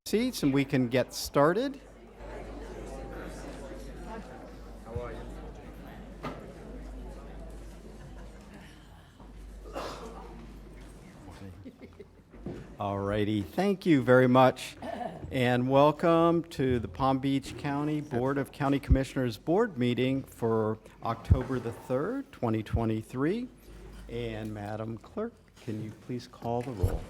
Seats and we can get started. All righty, thank you very much, and welcome to the Palm Beach County Board of County Commissioners Board meeting for October the 3rd, 2023. And Madam Clerk, can you please call the roll?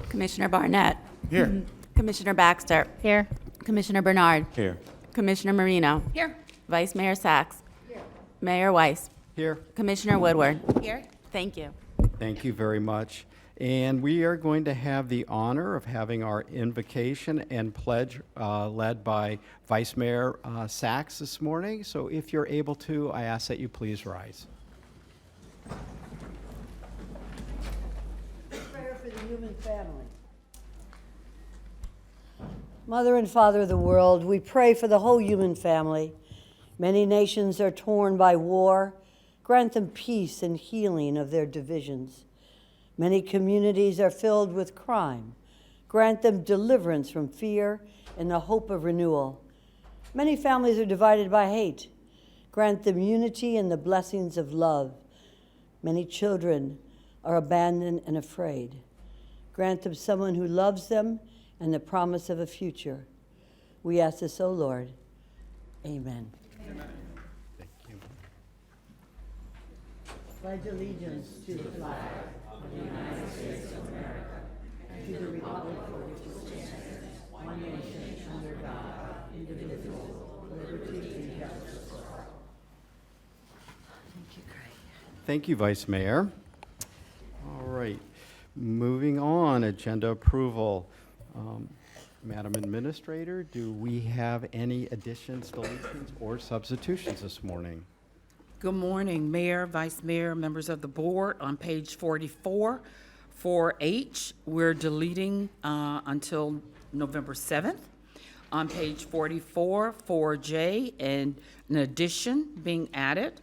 Commissioner Barnett. Here. Commissioner Baxter. Here. Commissioner Bernard. Here. Commissioner Marino. Here. Vice Mayor Sachs. Here. Mayor Weiss. Here. Commissioner Woodward. Here. Thank you. Thank you very much. And we are going to have the honor of having our invocation and pledge led by Vice Mayor Sachs this morning. So if you're able to, I ask that you please rise. Prayer for the human family. Mother and Father of the world, we pray for the whole human family. Many nations are torn by war. Grant them peace and healing of their divisions. Many communities are filled with crime. Grant them deliverance from fear and the hope of renewal. Many families are divided by hate. Grant them unity and the blessings of love. Many children are abandoned and afraid. Grant them someone who loves them and the promise of a future. We ask this, O Lord. Amen. Thank you. Pledge allegiance to the flag of the United States of America, and to the republic for which it stands, one nation, under God, indivisible, with liberty and justice for all. Thank you, Craig. Thank you, Vice Mayor. All right, moving on, agenda approval. Madam Administrator, do we have any additions, deletions, or substitutions this morning? Good morning, Mayor, Vice Mayor, members of the board. On page 44, for H, we're deleting until November 7th. On page 44, for J, and an addition being added.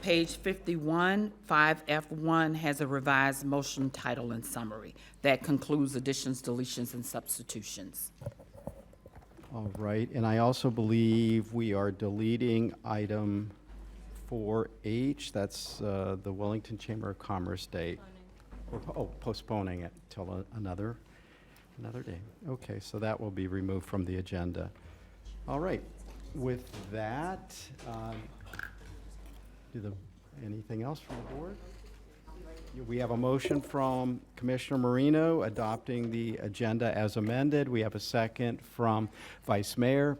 Page 51, 5F1 has a revised motion title and summary. That concludes additions, deletions, and substitutions. All right, and I also believe we are deleting item 4H, that's the Wellington Chamber of Commerce Day. Postponing it till another day. Okay, so that will be removed from the agenda. All right, with that, anything else from the board? We have a motion from Commissioner Marino adopting the agenda as amended. We have a second from Vice Mayor.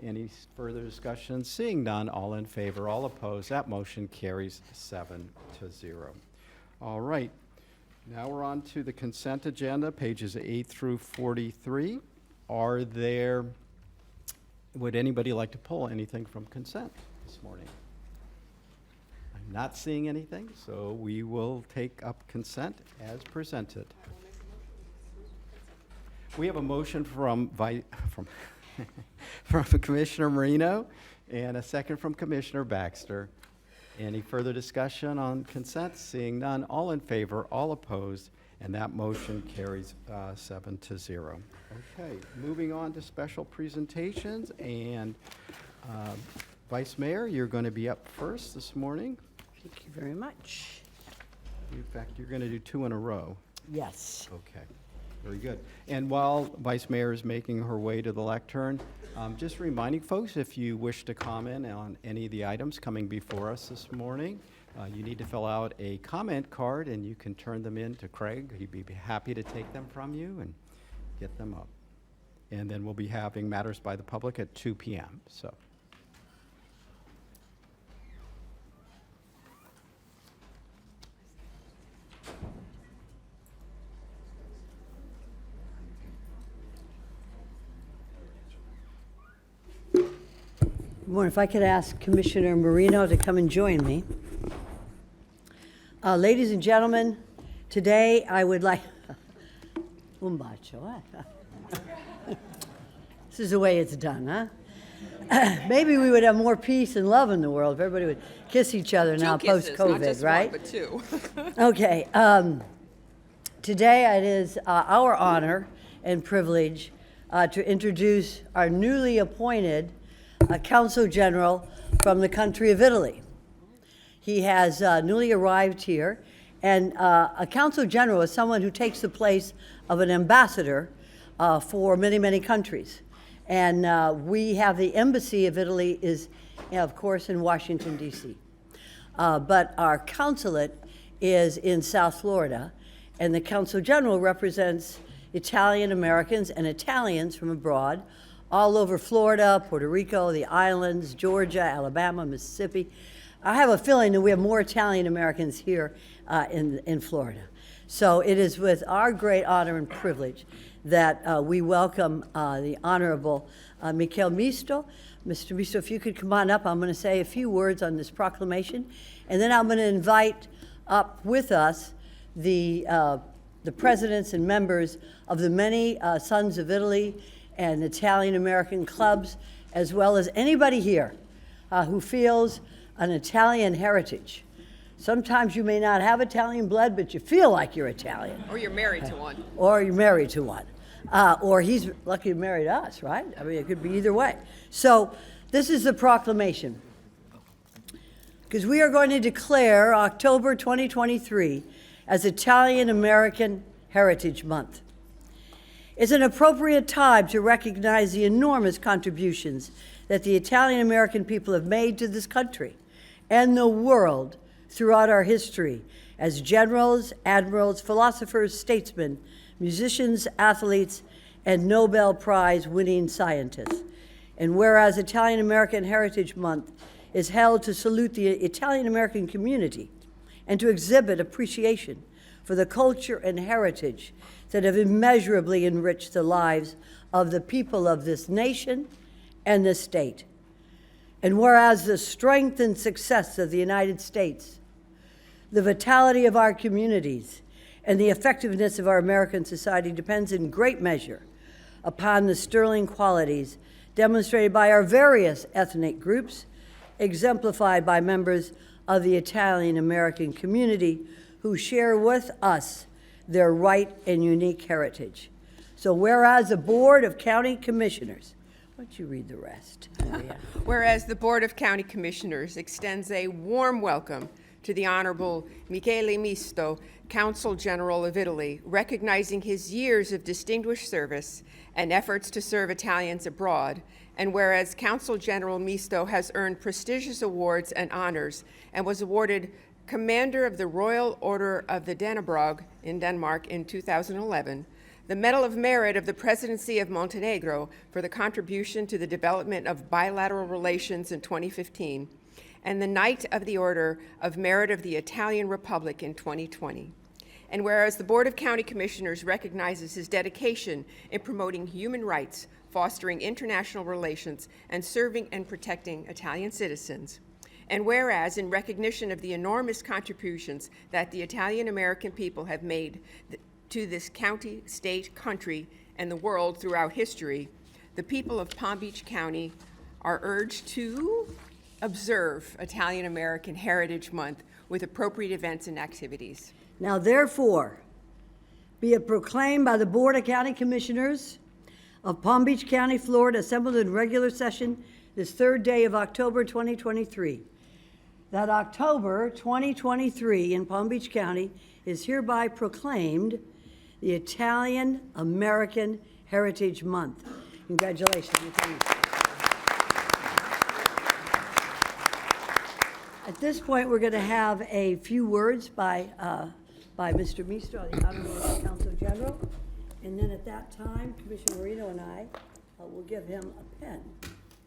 Any further discussion? Seeing none, all in favor, all opposed. That motion carries 7-0. All right, now we're on to the consent agenda, pages 8 through 43. Would anybody like to pull anything from consent this morning? I'm not seeing anything, so we will take up consent as presented. We have a motion from Commissioner Marino and a second from Commissioner Baxter. Any further discussion on consent? Seeing none, all in favor, all opposed, and that motion carries 7-0. Okay, moving on to special presentations, and Vice Mayor, you're going to be up first this morning. Thank you very much. In fact, you're going to do 2 in a row. Yes. Okay, very good. And while Vice Mayor is making her way to the lectern, just reminding folks, if you wish to comment on any of the items coming before us this morning, you need to fill out a comment card, and you can turn them in to Craig. He'd be happy to take them from you and get them up. And then we'll be having Matters by the Public at 2 p.m. So. Good morning. If I could ask Commissioner Marino to come and join me. Ladies and gentlemen, today I would like... Un bacio, This is the way it's done, huh? Maybe we would have more peace and love in the world if everybody would kiss each other now post-COVID, right? Not just one, but 2. Okay. Today it is our honor and privilege to introduce our newly appointed Consul General from the country of Italy. He has newly arrived here, and a Consul General is someone who takes the place of an ambassador for many, many countries. And we have the Embassy of Italy is, of course, in Washington, D.C. But our consulate is in South Florida, and the Consul General represents Italian Americans and Italians from abroad all over Florida, Puerto Rico, the islands, Georgia, Alabama, Mississippi. I have a feeling that we have more Italian Americans here in Florida. So it is with our great honor and privilege that we welcome the Honorable Michele Misto. Mr. Misto, if you could come on up, I'm going to say a few words on this proclamation, and then I'm going to invite up with us the presidents and members of the many Sons of Italy and Italian-American clubs, as well as anybody here who feels an Italian heritage. Sometimes you may not have Italian blood, but you feel like you're Italian. Or you're married to one. Or you're married to one. Or he's lucky to marry us, right? I mean, it could be either way. So this is the proclamation. Because we are going to declare October 2023 as Italian American Heritage Month. It's an appropriate time to recognize the enormous contributions that the Italian American people have made to this country and the world throughout our history as generals, admirals, philosophers, statesmen, musicians, athletes, and Nobel Prize winning scientists. And whereas Italian American Heritage Month is held to salute the Italian American community and to exhibit appreciation for the culture and heritage that have immeasurably enriched the lives of the people of this nation and this state. And whereas the strength and success of the United States, the vitality of our communities, and the effectiveness of our American society depends in great measure upon the sterling qualities demonstrated by our various ethnic groups, exemplified by members of the Italian American community who share with us their right and unique heritage. So whereas the Board of County Commissioners, why don't you read the rest? Whereas the Board of County Commissioners extends a warm welcome to the Honorable Michele Misto, Consul General of Italy, recognizing his years of distinguished service and efforts to serve Italians abroad. And whereas Consul General Misto has earned prestigious awards and honors and was awarded Commander of the Royal Order of the Dannebrog in Denmark in 2011, the Medal of Merit of the Presidency of Montenegro for the contribution to the development of bilateral relations in 2015, and the Knight of the Order of Merit of the Italian Republic in 2020. And whereas the Board of County Commissioners recognizes his dedication in promoting human rights, fostering international relations, and serving and protecting Italian citizens. And whereas, in recognition of the enormous contributions that the Italian American people have made to this county, state, country, and the world throughout history, the people of Palm Beach County are urged to observe Italian American Heritage Month with appropriate events and activities. Now therefore, be it proclaimed by the Board of County Commissioners of Palm Beach County, Florida, assembled in regular session this third day of October 2023, that October 2023 in Palm Beach County is hereby proclaimed the Italian American Heritage Month. Congratulations. At this point, we're going to have a few words by Mr. Misto, the Honorable Consul General, and then at that time, Commissioner Marino and I will give him a pen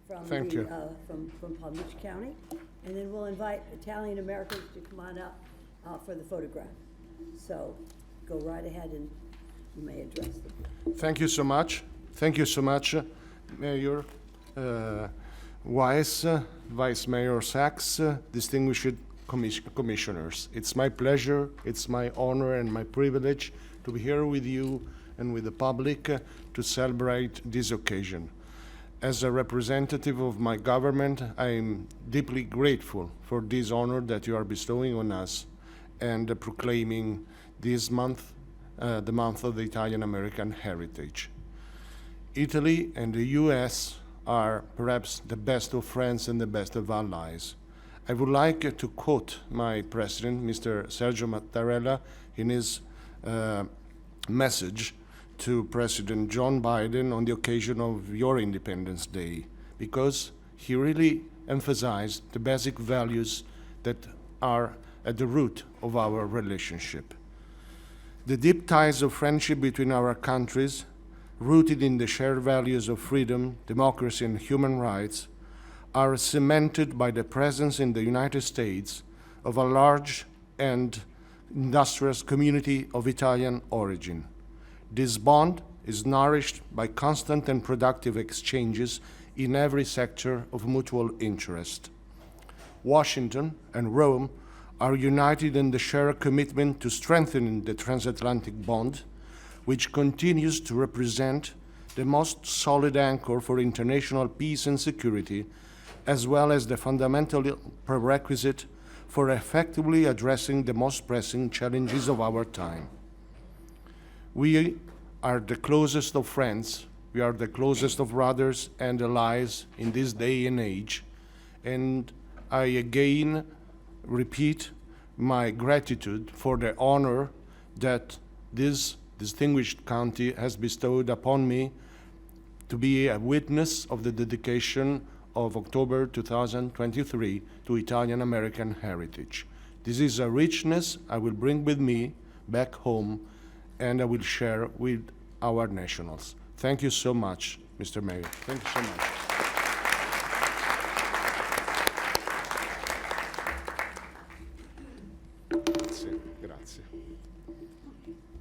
from from Palm Beach County, and then we'll invite Italian Americans to come on up for the photograph. So go right ahead and you may address them. Thank you so much. Thank you so much, Mayor Weiss, Vice Mayor Sachs, distinguished commissioners. It's my pleasure, it's my honor and my privilege to be here with you and with the public to celebrate this occasion. As a representative of my government, I am deeply grateful for this honor that you are bestowing on us and proclaiming this month, the month of the Italian American Heritage. Italy and the US are perhaps the best of friends and the best of allies. I would like to quote my president, Mr. Sergio Mattarella, in his message to President John Biden on the occasion of your Independence Day, because he really emphasized the basic values that are at the root of our relationship. The deep ties of friendship between our countries, rooted in the shared values of freedom, democracy, and human rights, are cemented by the presence in the United States of a large and industrious community of Italian origin. This bond is nourished by constant and productive exchanges in every sector of mutual interest. Washington and Rome are united in the shared commitment to strengthening the transatlantic bond, which continues to represent the most solid anchor for international peace and security, as well as the fundamental prerequisite for effectively addressing the most pressing challenges of our time. We are the closest of friends, we are the closest of brothers and allies in this day and age, and I again repeat my gratitude for the honor that this distinguished county has bestowed upon me to be a witness of the dedication of October 2023 to Italian American heritage. This is a richness I will bring with me back home and I will share with our nationals. Thank you so much, Mr. Mayor. Thank you so much. Grazie.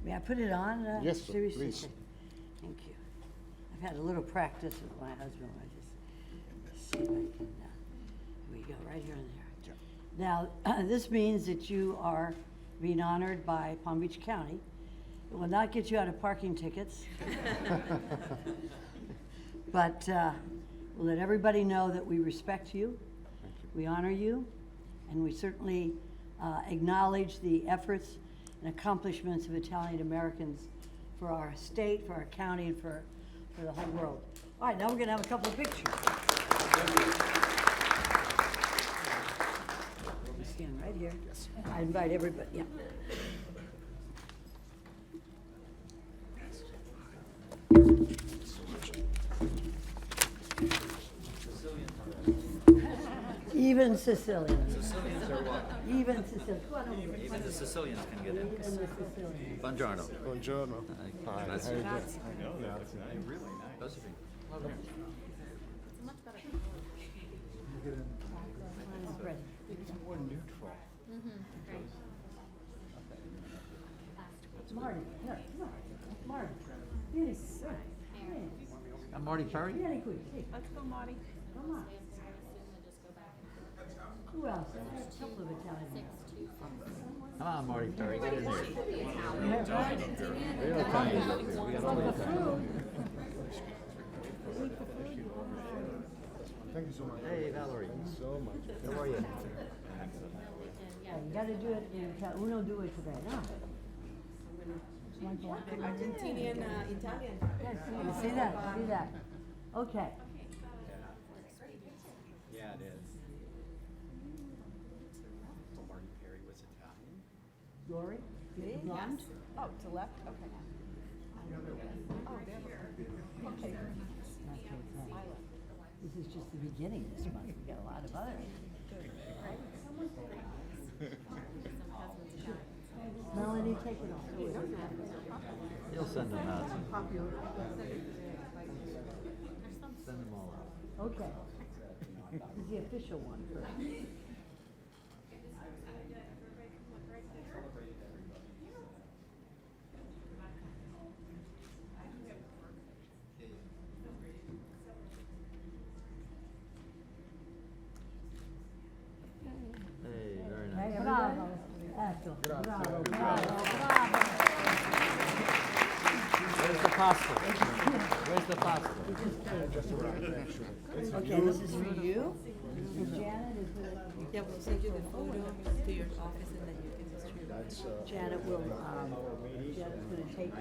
May I put it on? Yes, sir, seriously? please. Thank you. I've had a little practice with my husband. I just see if I can. Here we go, right here and there. Now, this means that you are being honored by Palm Beach County. It will not get you out of parking tickets. But we'll let everybody know that we respect you, we honor you, and we certainly acknowledge the efforts and accomplishments of Italian Americans for our state, for our county, and for the whole world. All right, now we're gonna have a couple of pictures. We stand right here. I invite everybody, yeah. Even Sicilians. Sicilians are what? Even Sicilians. Come on over. Even the Sicilians can get in. Even the Sicilians. Buongiorno. Buongiorno. Josephine. Marty, here, come on. Marty. Yes, sir. I'm Marty Perry. Really quick. Let's go, Marty. Come on. Who else? I have a couple of Italian. Come on, Marty Perry. Get in here. Thank you so much. Hey, Valerie. So much. How are you? Yeah, you gotta do it in, uno do it today, no? Argentinian, Italian. Yes, you see that, see that. Okay. Yeah, it is. Marty Perry was Italian. Lori, you blonde? Oh, to left, okay. Oh, there. Okay. This is just the beginning this month. We got a lot of others. Melanie, take it off. You'll send them out. Send them all out. Okay. This is the official one first. Hey, very nice. Bravo. Ecco, bravo, bravo, bravo. Where's the pasta? Where's the pasta? Okay, this is for you. And Janet is gonna. Yeah, we'll send you the photo to your office and then you can distribute. Janet will, Janet's gonna take.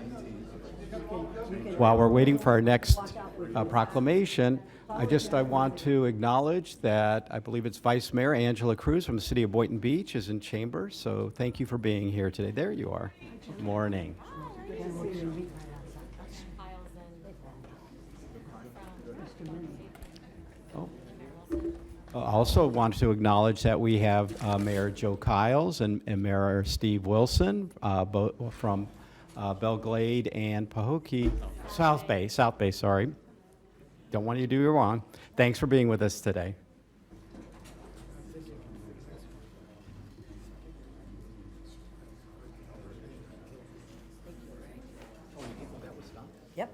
You can While we're waiting for our next walk out proclamation, I want to acknowledge that I believe it's Vice Mayor Angela Cruz from the city of Boynton Beach is in chambers, so thank you for being here today. There you are. Good morning. Oh. I also want to acknowledge that we have Mayor Joe Kiles and Mayor Steve Wilson, both from Belglade and Pahokee, South Bay, sorry. Don't want you to do you wrong. Thanks for being with us today. Yep.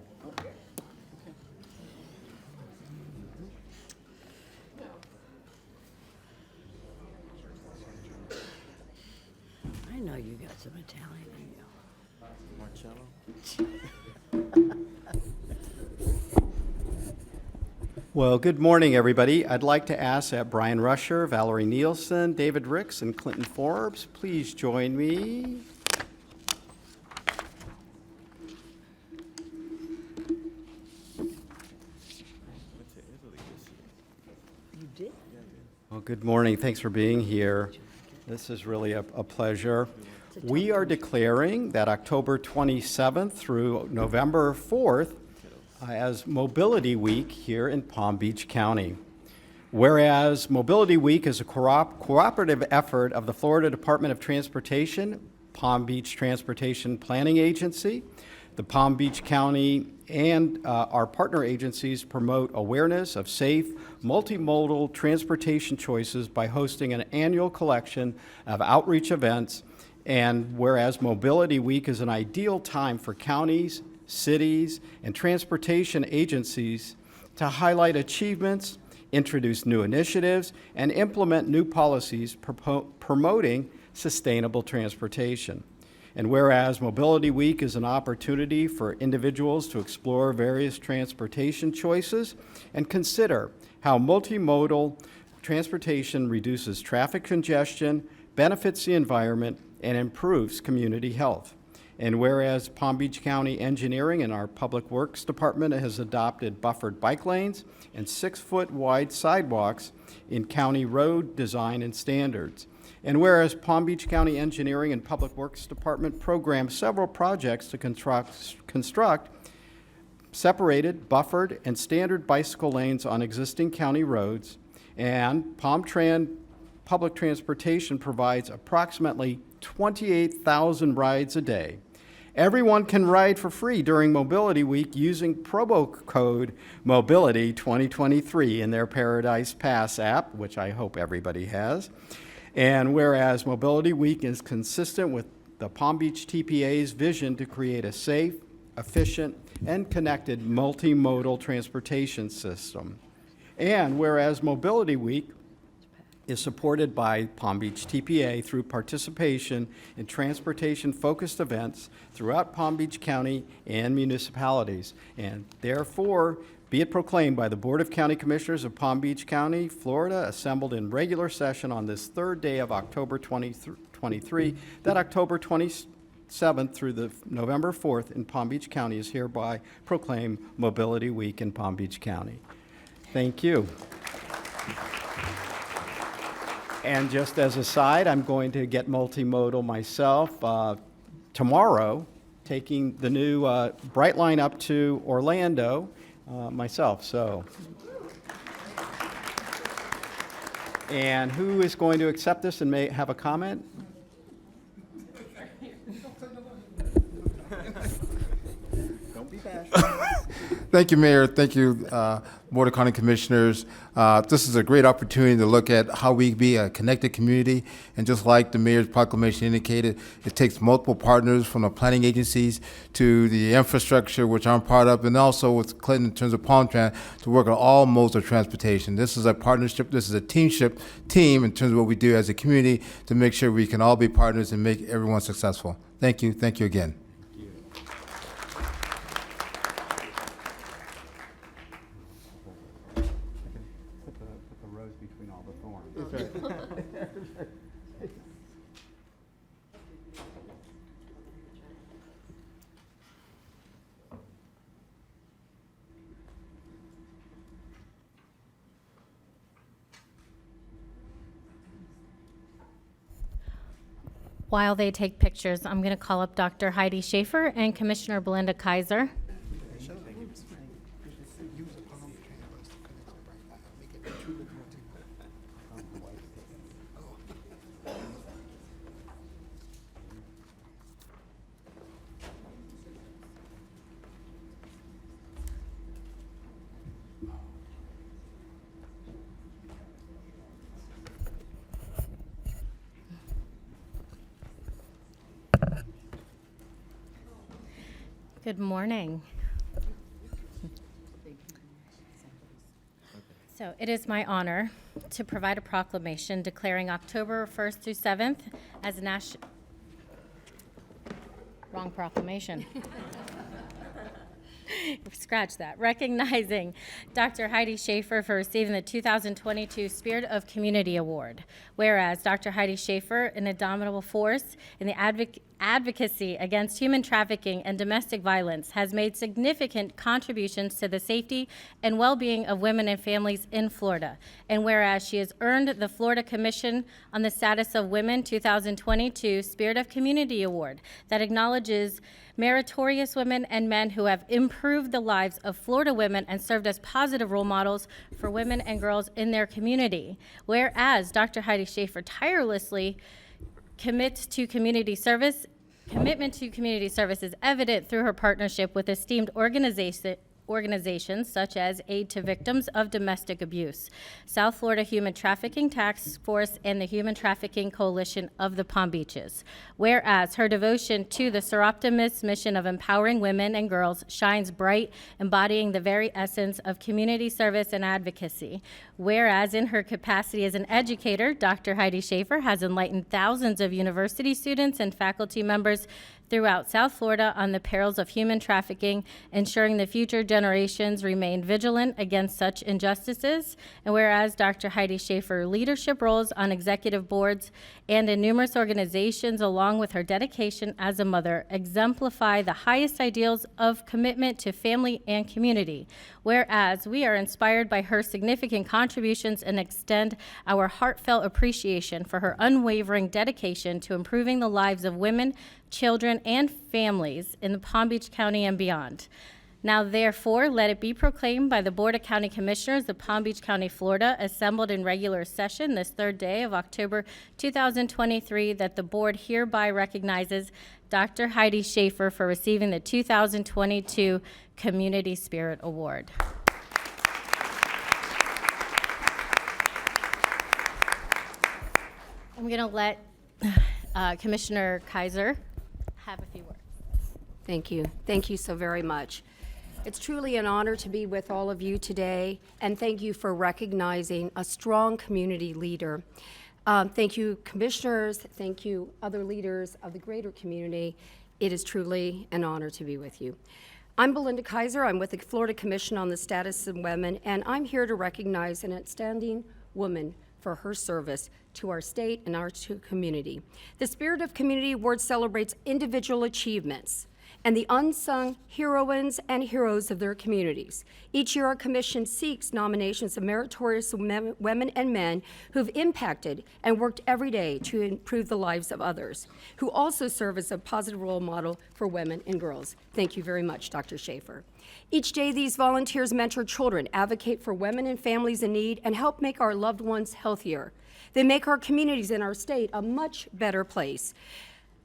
I know you got some Italian in you. Well, good morning, everybody. I'd like to ask that Brian Rusher, Valerie Nielsen, David Ricks, and Clinton Forbes please join me. You did? Well, good morning. Thanks for being here. This is really a pleasure. We are declaring that October 27th through November 4th as Mobility Week here in Palm Beach County. Whereas Mobility Week is a cooperative effort of the Florida Department of Transportation, Palm Beach Transportation Planning Agency, the Palm Beach County, and our partner agencies promote awareness of safe, multimodal transportation choices by hosting an annual collection of outreach events. And whereas Mobility Week is an ideal time for counties, cities, and transportation agencies to highlight achievements, introduce new initiatives, and implement new policies promoting sustainable transportation. And whereas Mobility Week is an opportunity for individuals to explore various transportation choices and consider how multimodal transportation reduces traffic congestion, benefits the environment, and improves community health. And whereas Palm Beach County Engineering and our Public Works Department has adopted buffered bike lanes and 6-foot wide sidewalks in county road design and standards. And whereas Palm Beach County Engineering and Public Works Department programmed several projects to construct separated, buffered, and standard bicycle lanes on existing county roads, and PalmTran Public Transportation provides approximately 28,000 rides a day. Everyone can ride for free during Mobility Week using promo code Mobility 2023 in their Paradise Pass app, which I hope everybody has. And whereas Mobility Week is consistent with the Palm Beach TPA's vision to create a safe, efficient, and connected multimodal transportation system. And whereas Mobility Week is supported by Palm Beach TPA through participation in transportation-focused events throughout Palm Beach County and municipalities. And therefore, be it proclaimed by the Board of County Commissioners of Palm Beach County, Florida, assembled in regular session on this third day of October 2023, that October 27th through the November 4th in Palm Beach County is hereby proclaimed Mobility Week in Palm Beach County. Thank you. And just as a side, I'm going to get multimodal myself tomorrow, taking the new Brightline up to Orlando myself. So, and who is going to accept this and may have a comment? Don't be bashful. Thank you, Mayor. Thank you, Board of County Commissioners. This is a great opportunity to look at how we be a connected community. And just like the Mayor's proclamation indicated, it takes multiple partners from the planning agencies to the infrastructure, which I'm part of, and also with Clinton in terms of PalmTran to work on all modes of transportation. This is a partnership. This is a team in terms of what we do as a community to make sure we can all be partners and make everyone successful. Thank you. Thank you again. Put the rose between all the thorns. while they take pictures, I'm going to call up Dr. Heidi Schaefer and Commissioner Belinda Kaiser. Good morning. So it is my honor to provide a proclamation declaring October 1st through 7th as Wrong proclamation. Scratch that. Recognizing Dr. Heidi Schaefer for receiving the 2022 Spirit of Community Award. Whereas Dr. Heidi Schaefer, an indomitable force in the advocacy against human trafficking and domestic violence, has made significant contributions to the safety and well-being of women and families in Florida. And whereas she has earned the Florida Commission on the Status of Women 2022 Spirit of Community Award that acknowledges meritorious women and men who have improved the lives of Florida women and served as positive role models for women and girls in their community. Whereas Dr. Heidi Schaefer tirelessly commitment to community service is evident through her partnership with esteemed organizations such as Aid to Victims of Domestic Abuse, South Florida Human Trafficking Task Force, and the Human Trafficking Coalition of the Palm Beaches. Whereas her devotion to the Seroptimus mission of empowering women and girls shines bright, embodying the very essence of community service and advocacy. Whereas in her capacity as an educator, Dr. Heidi Schaefer has enlightened thousands of university students and faculty members throughout South Florida on the perils of human trafficking, ensuring the future generations remain vigilant against such injustices. And whereas Dr. Heidi Schaefer leadership roles on executive boards and in numerous organizations, along with her dedication as a mother, exemplify the highest ideals of commitment to family and community. Whereas we are inspired by her significant contributions and extend our heartfelt appreciation for her unwavering dedication to improving the lives of women, children, and families in the Palm Beach County and beyond. Now, therefore, let it be proclaimed by the Board of County Commissioners of Palm Beach County, Florida, assembled in regular session this third day of October 2023, that the board hereby recognizes Dr. Heidi Schaefer for receiving the 2022 Community Spirit Award. I'm going to let Commissioner Kaiser have a few words. Thank you. Thank you so very much. It's truly an honor to be with all of you today, and thank you for recognizing a strong community leader. Thank you, commissioners. Thank you, other leaders of the greater community. It is truly an honor to be with you. I'm Belinda Kaiser. I'm with the Florida Commission on the Status of Women, and I'm here to recognize an outstanding woman for her service to our state and our community. The Spirit of Community Award celebrates individual achievements and the unsung heroines and heroes of their communities. Each year, our commission seeks nominations of meritorious women and men who've impacted and worked every day to improve the lives of others, who also serve as a positive role model for women and girls. Thank you very much, Dr. Schaefer. Each day, these volunteers mentor children, advocate for women and families in need, and help make our loved ones healthier. They make our communities and our state a much better place.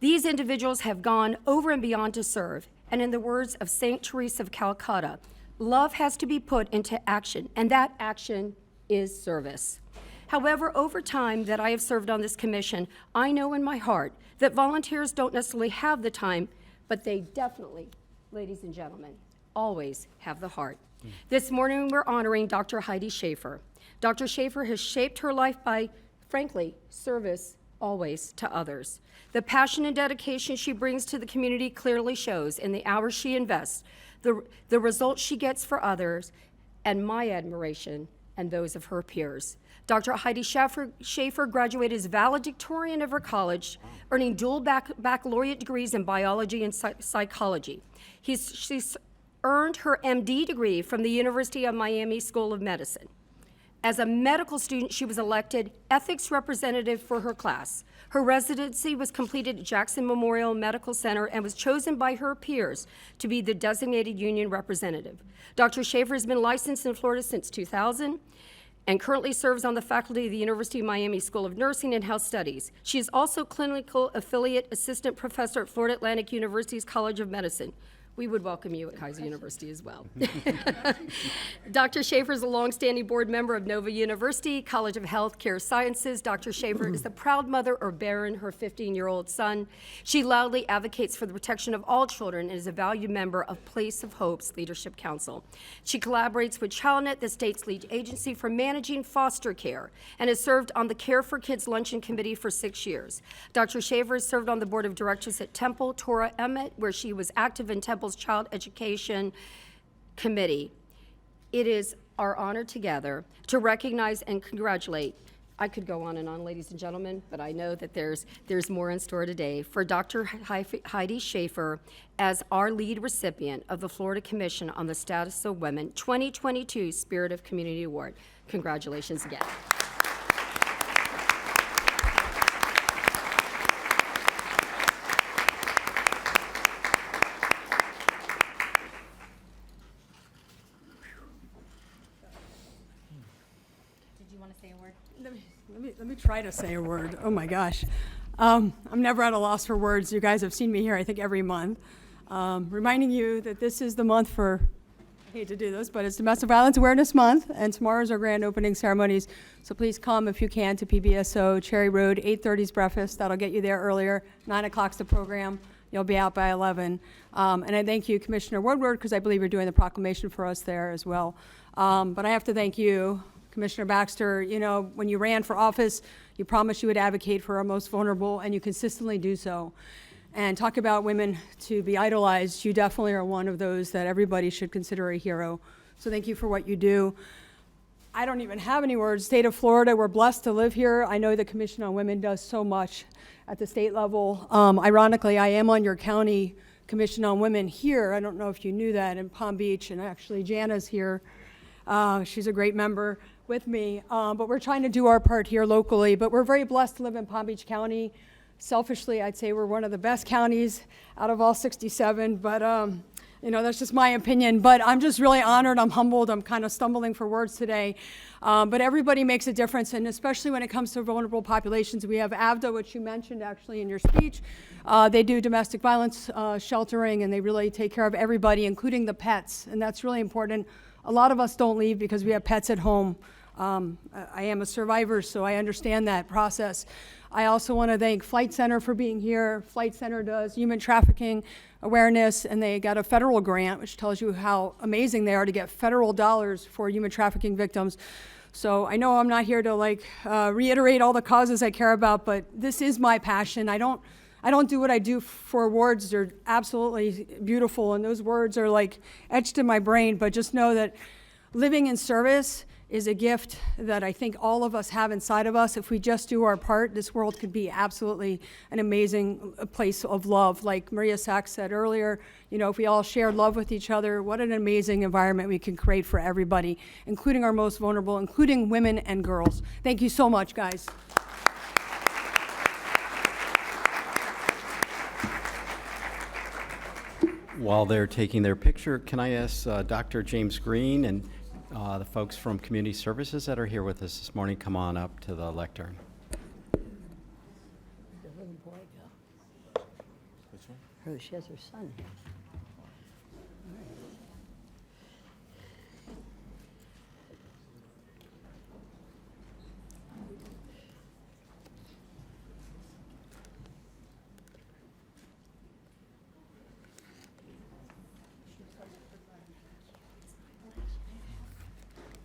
These individuals have gone over and beyond to serve, and in the words of St. Teresa of Calcutta, love has to be put into action, and that action is service. However, over time that I have served on this commission, I know in my heart that volunteers don't necessarily have the time, but they definitely, ladies and gentlemen, always have the heart. This morning, we're honoring Dr. Heidi Schaefer. Dr. Schaefer has shaped her life by, frankly, service always to others. The passion and dedication she brings to the community clearly shows in the hours she invests, the results she gets for others, and my admiration and those of her peers. Dr. Heidi Schaefer graduated as valedictorian of her college, earning dual baccalaureate degrees in biology and psychology. She's earned her MD degree from the University of Miami School of Medicine. As a medical student, she was elected ethics representative for her class. Her residency was completed at Jackson Memorial Medical Center and was chosen by her peers to be the designated union representative. Dr. Schaefer has been licensed in Florida since 2000 and currently serves on the faculty of the University of Miami School of Nursing and Health Studies. She is also clinical affiliate assistant professor at Florida Atlantic University's College of Medicine. We would welcome you at Kaiser University as well. Dr. Schaefer is a longstanding board member of Nova University College of Healthcare Sciences. Dr. Schaefer is the proud mother of Barron, her 15-year-old son. She loudly advocates for the protection of all children and is a valued member of Place of Hope's Leadership Council. She collaborates with ChildNet, the state's lead agency for managing foster care, and has served on the Care for Kids Luncheon Committee for 6 years. Dr. Schaefer has served on the board of directors at Temple Torah Emmett, where she was active in Temple's Child Education Committee. It is our honor together to recognize and congratulate. I could go on and on, ladies and gentlemen, but I know that there's more in store today for Dr. Heidi Schaefer as our lead recipient of the Florida Commission on the Status of Women 2022 Spirit of Community Award. Congratulations again. Let me try to say a word. Oh my gosh. I'm never at a loss for words. You guys have seen me here, I think, every month. Reminding you that this is the month for, I hate to do this, but it's Domestic Violence Awareness Month, and tomorrow's our grand opening ceremonies. So please come if you can to PBSO, Cherry Road, 8:30's breakfast. That'll get you there earlier. 9 o'clock's the program. You'll be out by 11. And I thank you, Commissioner Woodward, because I believe you're doing the proclamation for us there as well. But I have to thank you, Commissioner Baxter. You know, when you ran for office, you promised you would advocate for our most vulnerable, and you consistently do so. And talk about women to be idolized. You definitely are one of those that everybody should consider a hero. So thank you for what you do. I don't even have any words. State of Florida, we're blessed to live here. I know the Commission on Women does so much at the state level. Ironically, I am on your county Commission on Women here. I don't know if you knew that, in Palm Beach, and actually Jana's here. She's a great member with me, but we're trying to do our part here locally, but we're very blessed to live in Palm Beach County. Selfishly, I'd say we're one of the best counties out of all 67, but you know, that's just my opinion. But I'm just really honored, I'm humbled, I'm kind of stumbling for words today. But everybody makes a difference, and especially when it comes to vulnerable populations. We have AVDA, which you mentioned actually in your speech. They do domestic violence sheltering, and they really take care of everybody, including the pets, and that's really important. A lot of us don't leave because we have pets at home. I am a survivor, so I understand that process. I also want to thank Flight Center for being here. Flight Center does human trafficking awareness, and they got a federal grant, which tells you how amazing they are to get federal dollars for human trafficking victims. So I know I'm not here to reiterate all the causes I care about, but this is my passion. I don't do what I do for awards. They're absolutely beautiful, and those words are like etched in my brain, but just know that living in service is a gift that I think all of us have inside of us. If we just do our part, this world could be absolutely an amazing place of love. Like Maria Sachs said earlier, you know, if we all shared love with each other, what an amazing environment we can create for everybody, including our most vulnerable, including women and girls. Thank you so much, guys. While they're taking their picture, can I ask Dr. James Green and the folks from Community Services that are here with us this morning, come on up to the lectern. She has her son here.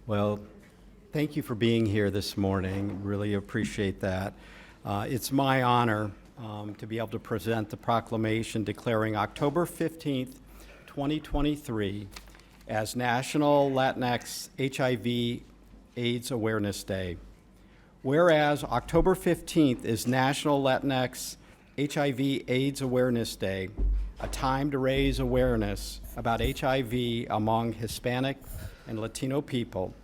Well, thank you for being here this morning. Really appreciate that. It's my honor to be able to present the proclamation declaring October 15th, 2023 as National Latinx HIV/AIDS Awareness Day. Whereas October 15th is National Latinx HIV/AIDS Awareness Day, a time to raise awareness about HIV among Hispanic and Latino people.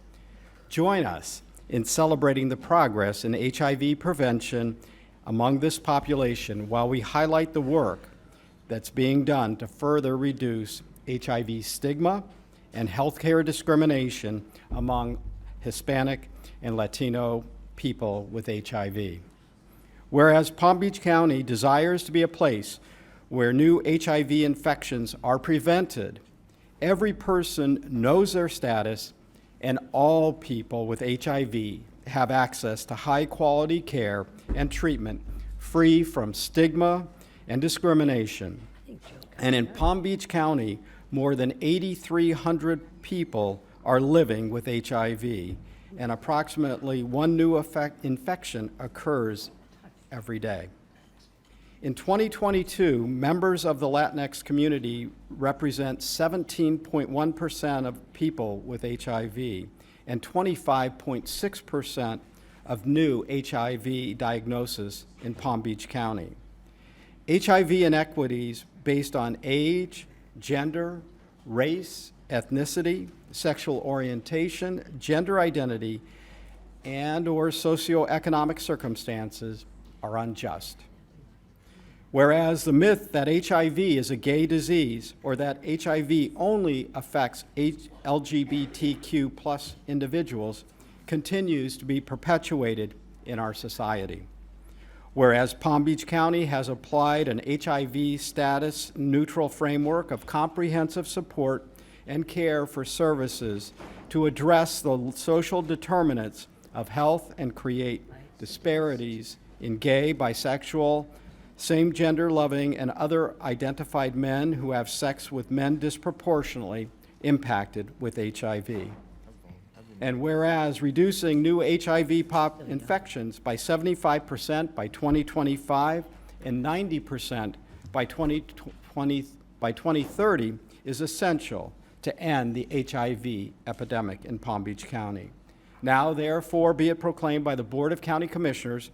Join us in celebrating the progress in HIV prevention among this population while we highlight the work that's being done to further reduce HIV stigma and healthcare discrimination among Hispanic and Latino people with HIV. Whereas Palm Beach County desires to be a place where new HIV infections are prevented, every person knows their status, and all people with HIV have access to high-quality care and treatment free from stigma and discrimination. And in Palm Beach County, more than 8,300 people are living with HIV, and approximately one new infection occurs every day. In 2022, members of the Latinx community represent 17.1% of people with HIV and 25.6% of new HIV diagnoses in Palm Beach County. HIV inequities based on age, gender, race, ethnicity, sexual orientation, gender identity, and/or socioeconomic circumstances are unjust. Whereas the myth that HIV is a gay disease or that HIV only affects LGBTQ plus individuals continues to be perpetuated in our society. Whereas Palm Beach County has applied an HIV status neutral framework of comprehensive support and care for services to address the social determinants of health and create disparities in gay, bisexual, same-gender loving, and other identified men who have sex with men disproportionately impacted with HIV. And whereas reducing new HIV infections by 75% by 2025 and 90% by 2030 is essential to end the HIV epidemic in Palm Beach County. Now, therefore, be it proclaimed by the Board of County Commissioners,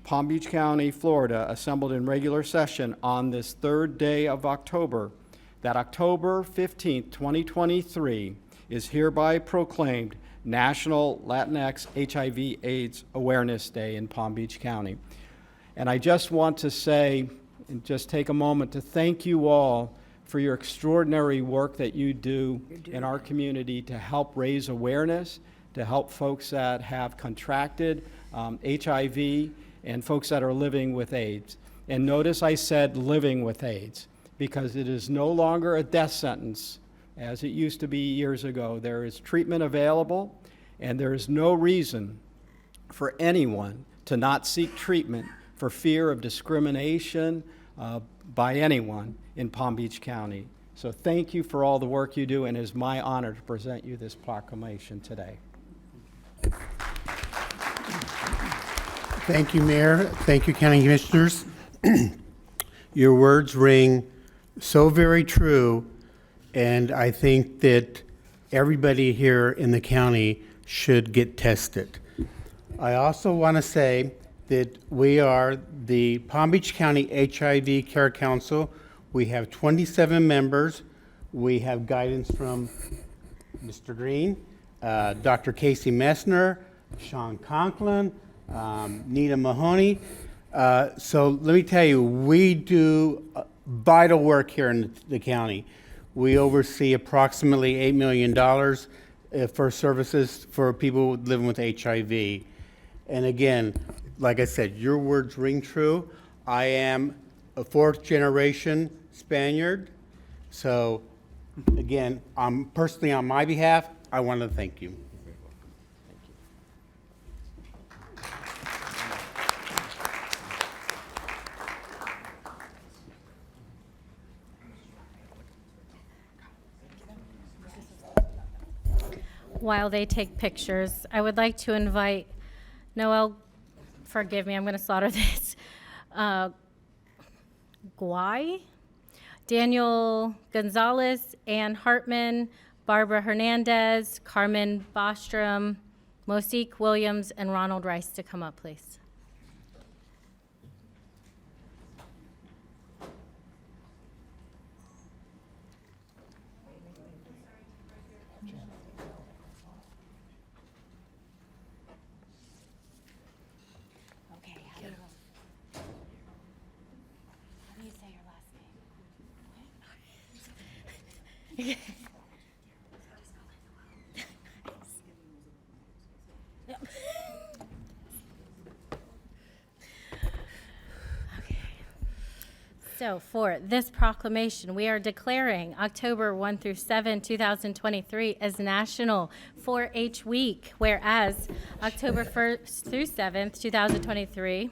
Palm Beach County, Florida, assembled in regular session on this 3rd day of October, that October 15th, 2023, is hereby proclaimed National Latinx HIV/AIDS Awareness Day in Palm Beach County. And I just want to say, and just take a moment to thank you all for your extraordinary work that you do in our community to help raise awareness, to help folks that have contracted HIV and folks that are living with AIDS. And notice I said living with AIDS, because it is no longer a death sentence as it used to be years ago. There is treatment available, and there is no reason for anyone to not seek treatment for fear of discrimination by anyone in Palm Beach County. So thank you for all the work you do, and it is my honor to present you this proclamation today. Thank you, Mayor. Thank you, County Commissioners. Your words ring so very true, and I think that everybody here in the county should get tested. I also want to say that we are the Palm Beach County HIV Care Council. We have 27 members. We have guidance from Mr. Green, Dr. Casey Messner, Sean Conklin, Nita Mahoney. So let me tell you, we do vital work here in the county. We oversee approximately $8 million for services for people living with HIV. And again, like I said, your words ring true. I am a 4th-generation Spaniard. So again, personally on my behalf, I want to thank you. While they take pictures, I would like to invite Noel, forgive me, I'm going to slaughter this, Guay, Daniel Gonzalez, Ann Hartman, Barbara Hernandez, Carmen Bostrom, Mosique Williams, and Ronald Rice to come up, please. So for this proclamation, we are declaring October 1 through 7, 2023 as National 4-H Week, whereas October 1st through 7th, 2023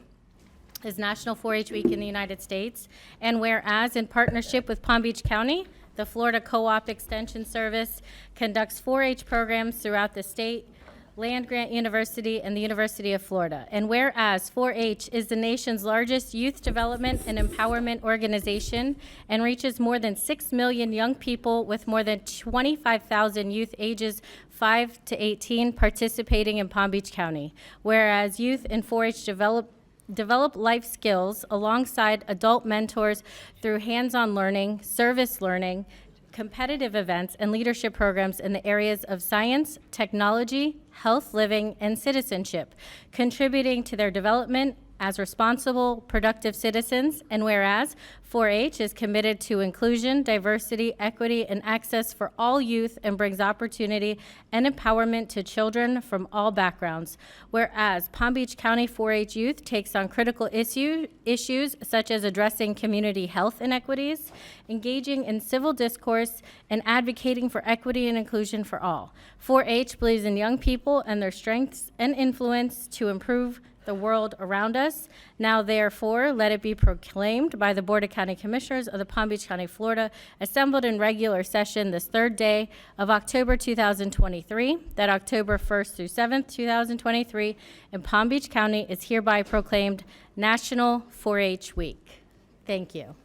is National 4-H Week in the United States, and whereas in partnership with Palm Beach County, the Florida Co-op Extension Service conducts 4-H programs throughout the state, Land Grant University, and the University of Florida. And whereas 4-H is the nation's largest youth development and empowerment organization and reaches more than 6 million young people with more than 25,000 youth ages 5 to 18 participating in Palm Beach County. Whereas youth in 4-H develop life skills alongside adult mentors through hands-on learning, service learning, competitive events, and leadership programs in the areas of science, technology, health living, and citizenship, contributing to their development as responsible, productive citizens. And whereas 4-H is committed to inclusion, diversity, equity, and access for all youth and brings opportunity and empowerment to children from all backgrounds. Whereas Palm Beach County 4-H youth takes on critical issues such as addressing community health inequities, engaging in civil discourse, and advocating for equity and inclusion for all. 4-H believes in young people and their strengths and influence to improve the world around us. Now, therefore, let it be proclaimed by the Board of County Commissioners of the Palm Beach County, Florida, assembled in regular session this third day of October 2023, that October 1st through 7th, 2023, in Palm Beach County is hereby proclaimed National 4-H Week. Thank you.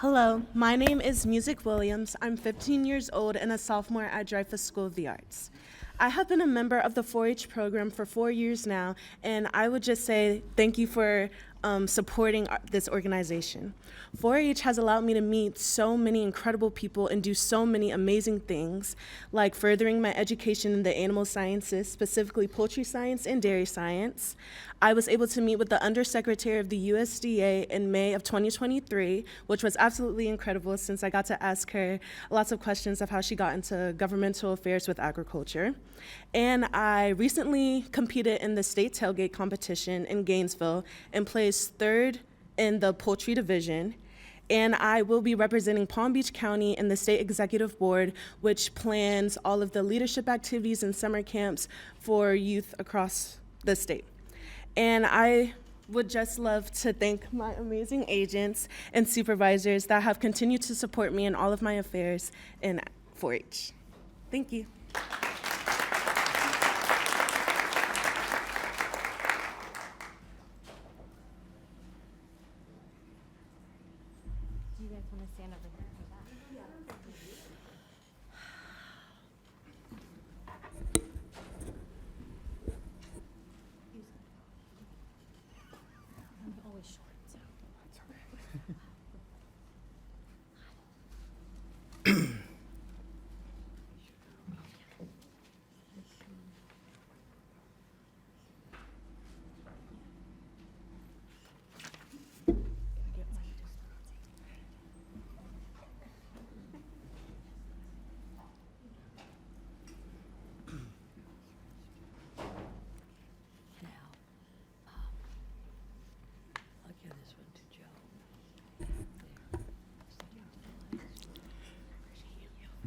Hello, my name is Music Williams. I'm 15 years old and a sophomore at Dreyfus School of the Arts. I have been a member of the 4-H program for 4 years now, and I would just say thank you for supporting this organization. 4-H has allowed me to meet so many incredible people and do so many amazing things, like furthering my education in the animal sciences, specifically poultry science and dairy science. I was able to meet with the Undersecretary of the USDA in May of 2023, which was absolutely incredible since I got to ask her lots of questions of how she got into governmental affairs with agriculture. And I recently competed in the state tailgate competition in Gainesville and placed third in the poultry division. And I will be representing Palm Beach County in the State Executive Board, which plans all of the leadership activities and summer camps for youth across the state. And I would just love to thank my amazing agents and supervisors that have continued to support me in all of my affairs in 4-H. Thank you. Do you guys want to stand over here for that? I'm always short, so.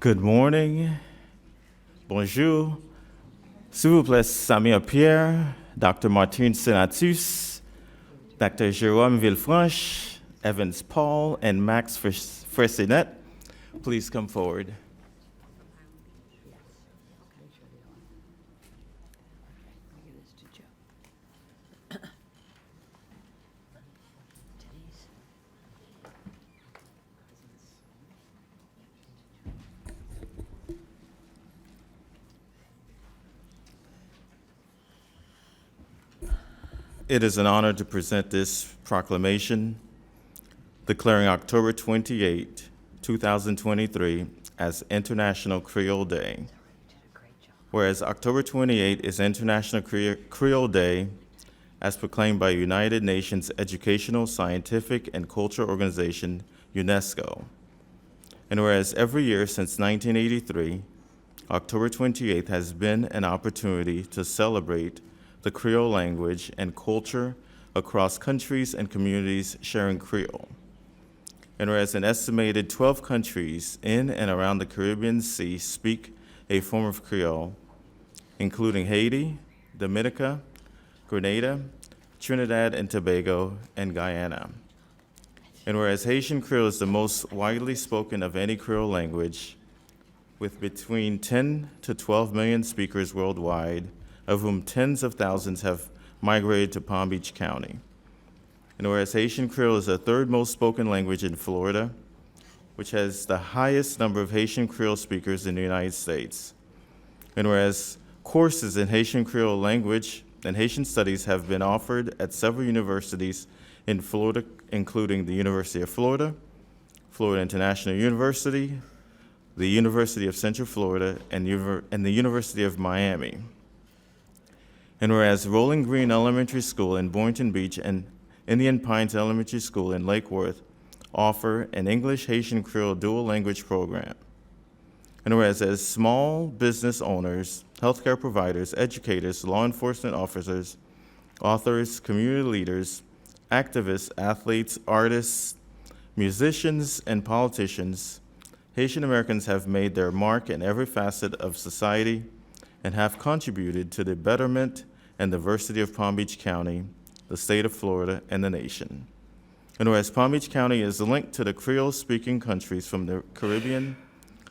Good morning. Bonjour. S'il vous plaît, Samir Pierre, Dr. Martine Senatus, Dr. Jérôme Villefranche, Evans Paul, and Max Fressinet, please come forward. It is an honor to present this proclamation declaring October 28, 2023 as International Creole Day. Whereas October 28 is International Creole Day, as proclaimed by United Nations Educational, Scientific, and Cultural Organization, UNESCO. And whereas every year since 1983, October 28th has been an opportunity to celebrate the Creole language and culture across countries and communities sharing Creole. And whereas an estimated 12 countries in and around the Caribbean Sea speak a form of Creole, including Haiti, Dominica, Grenada, Trinidad and Tobago, and Guyana. And whereas Haitian Creole is the most widely spoken of any Creole language, with between 10 to 12 million speakers worldwide, of whom tens of thousands have migrated to Palm Beach County. And whereas Haitian Creole is the third most spoken language in Florida, which has the highest number of Haitian Creole speakers in the United States. And whereas courses in Haitian Creole language and Haitian studies have been offered at several universities in Florida, including the University of Florida, Florida International University, the University of Central Florida, and the University of Miami. And whereas Rolling Green Elementary School in Boynton Beach and Indian Pines Elementary School in Lake Worth offer an English-Haitian Creole dual language program. And whereas as small business owners, healthcare providers, educators, law enforcement officers, authors, community leaders, activists, athletes, artists, musicians, and politicians, Haitian Americans have made their mark in every facet of society and have contributed to the betterment and diversity of Palm Beach County, the state of Florida, and the nation. And whereas Palm Beach County is linked to the Creole-speaking countries from the Caribbean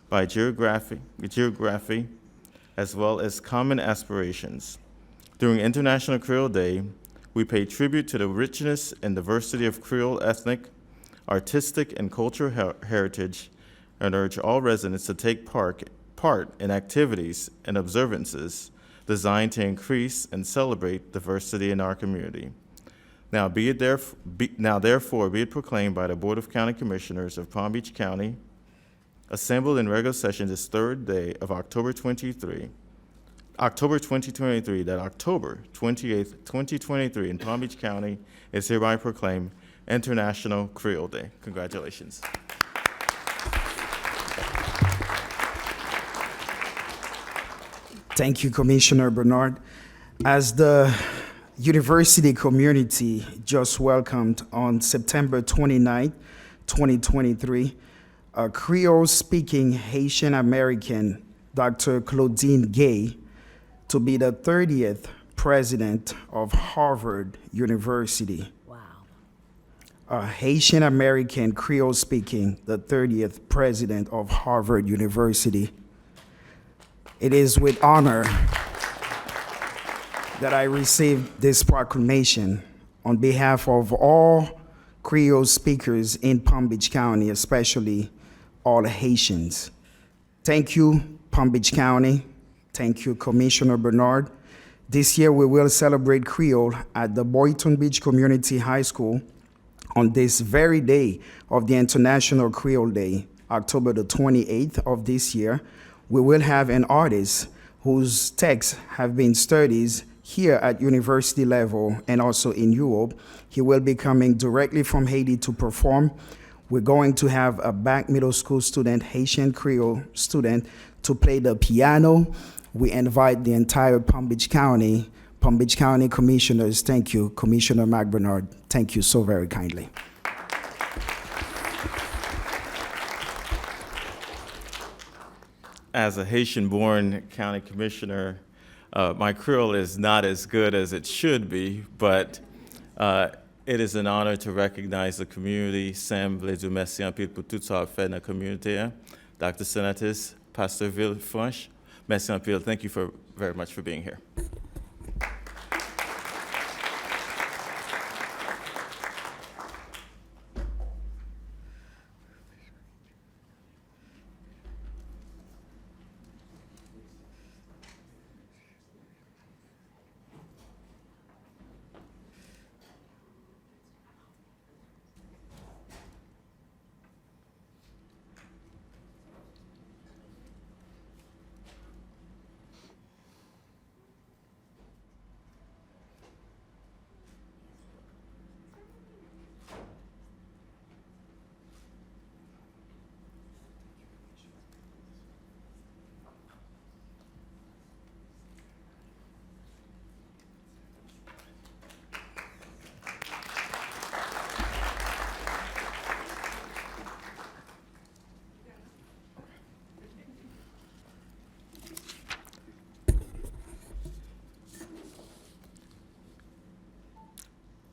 by geography, as well as common aspirations. During International Creole Day, we pay tribute to the richness and diversity of Creole ethnic, artistic, and cultural heritage, and urge all residents to take part in activities and observances designed to increase and celebrate diversity in our community. Now, therefore, be it proclaimed by the Board of County Commissioners of Palm Beach County, assembled in regular session this third day of October 2023, that October 28th, 2023 in Palm Beach County is hereby proclaimed International Creole Day. Congratulations. Thank you, Commissioner Bernard. As the university community just welcomed on September 29, 2023, a Creole-speaking Haitian American, Dr. Claudine Gay, to be the 30th president of Harvard University. Wow. A Haitian American Creole-speaking, the 30th president of Harvard University. It is with honor that I receive this proclamation on behalf of all Creole speakers in Palm Beach County, especially all Haitians. Thank you, Palm Beach County. Thank you, Commissioner Bernard. This year we will celebrate Creole at the Boynton Beach Community High School on this very day of the International Creole Day, October the 28th of this year. We will have an artist whose texts have been studied here at university level and also in Europe. He will be coming directly from Haiti to perform. We're going to have a back middle school student, Haitian Creole student, to play the piano. We invite the entire Palm Beach County commissioners. Thank you, Commissioner McBernard. Thank you so very kindly. As a Haitian-born county commissioner, my Creole is not as good as it should be, but it is an honor to recognize the community. Sam vle du merci en pile pour tout ça fait dans la communauté. Dr. Senatus, Pastor Villefranche, merci en pile. Thank you very much for being here.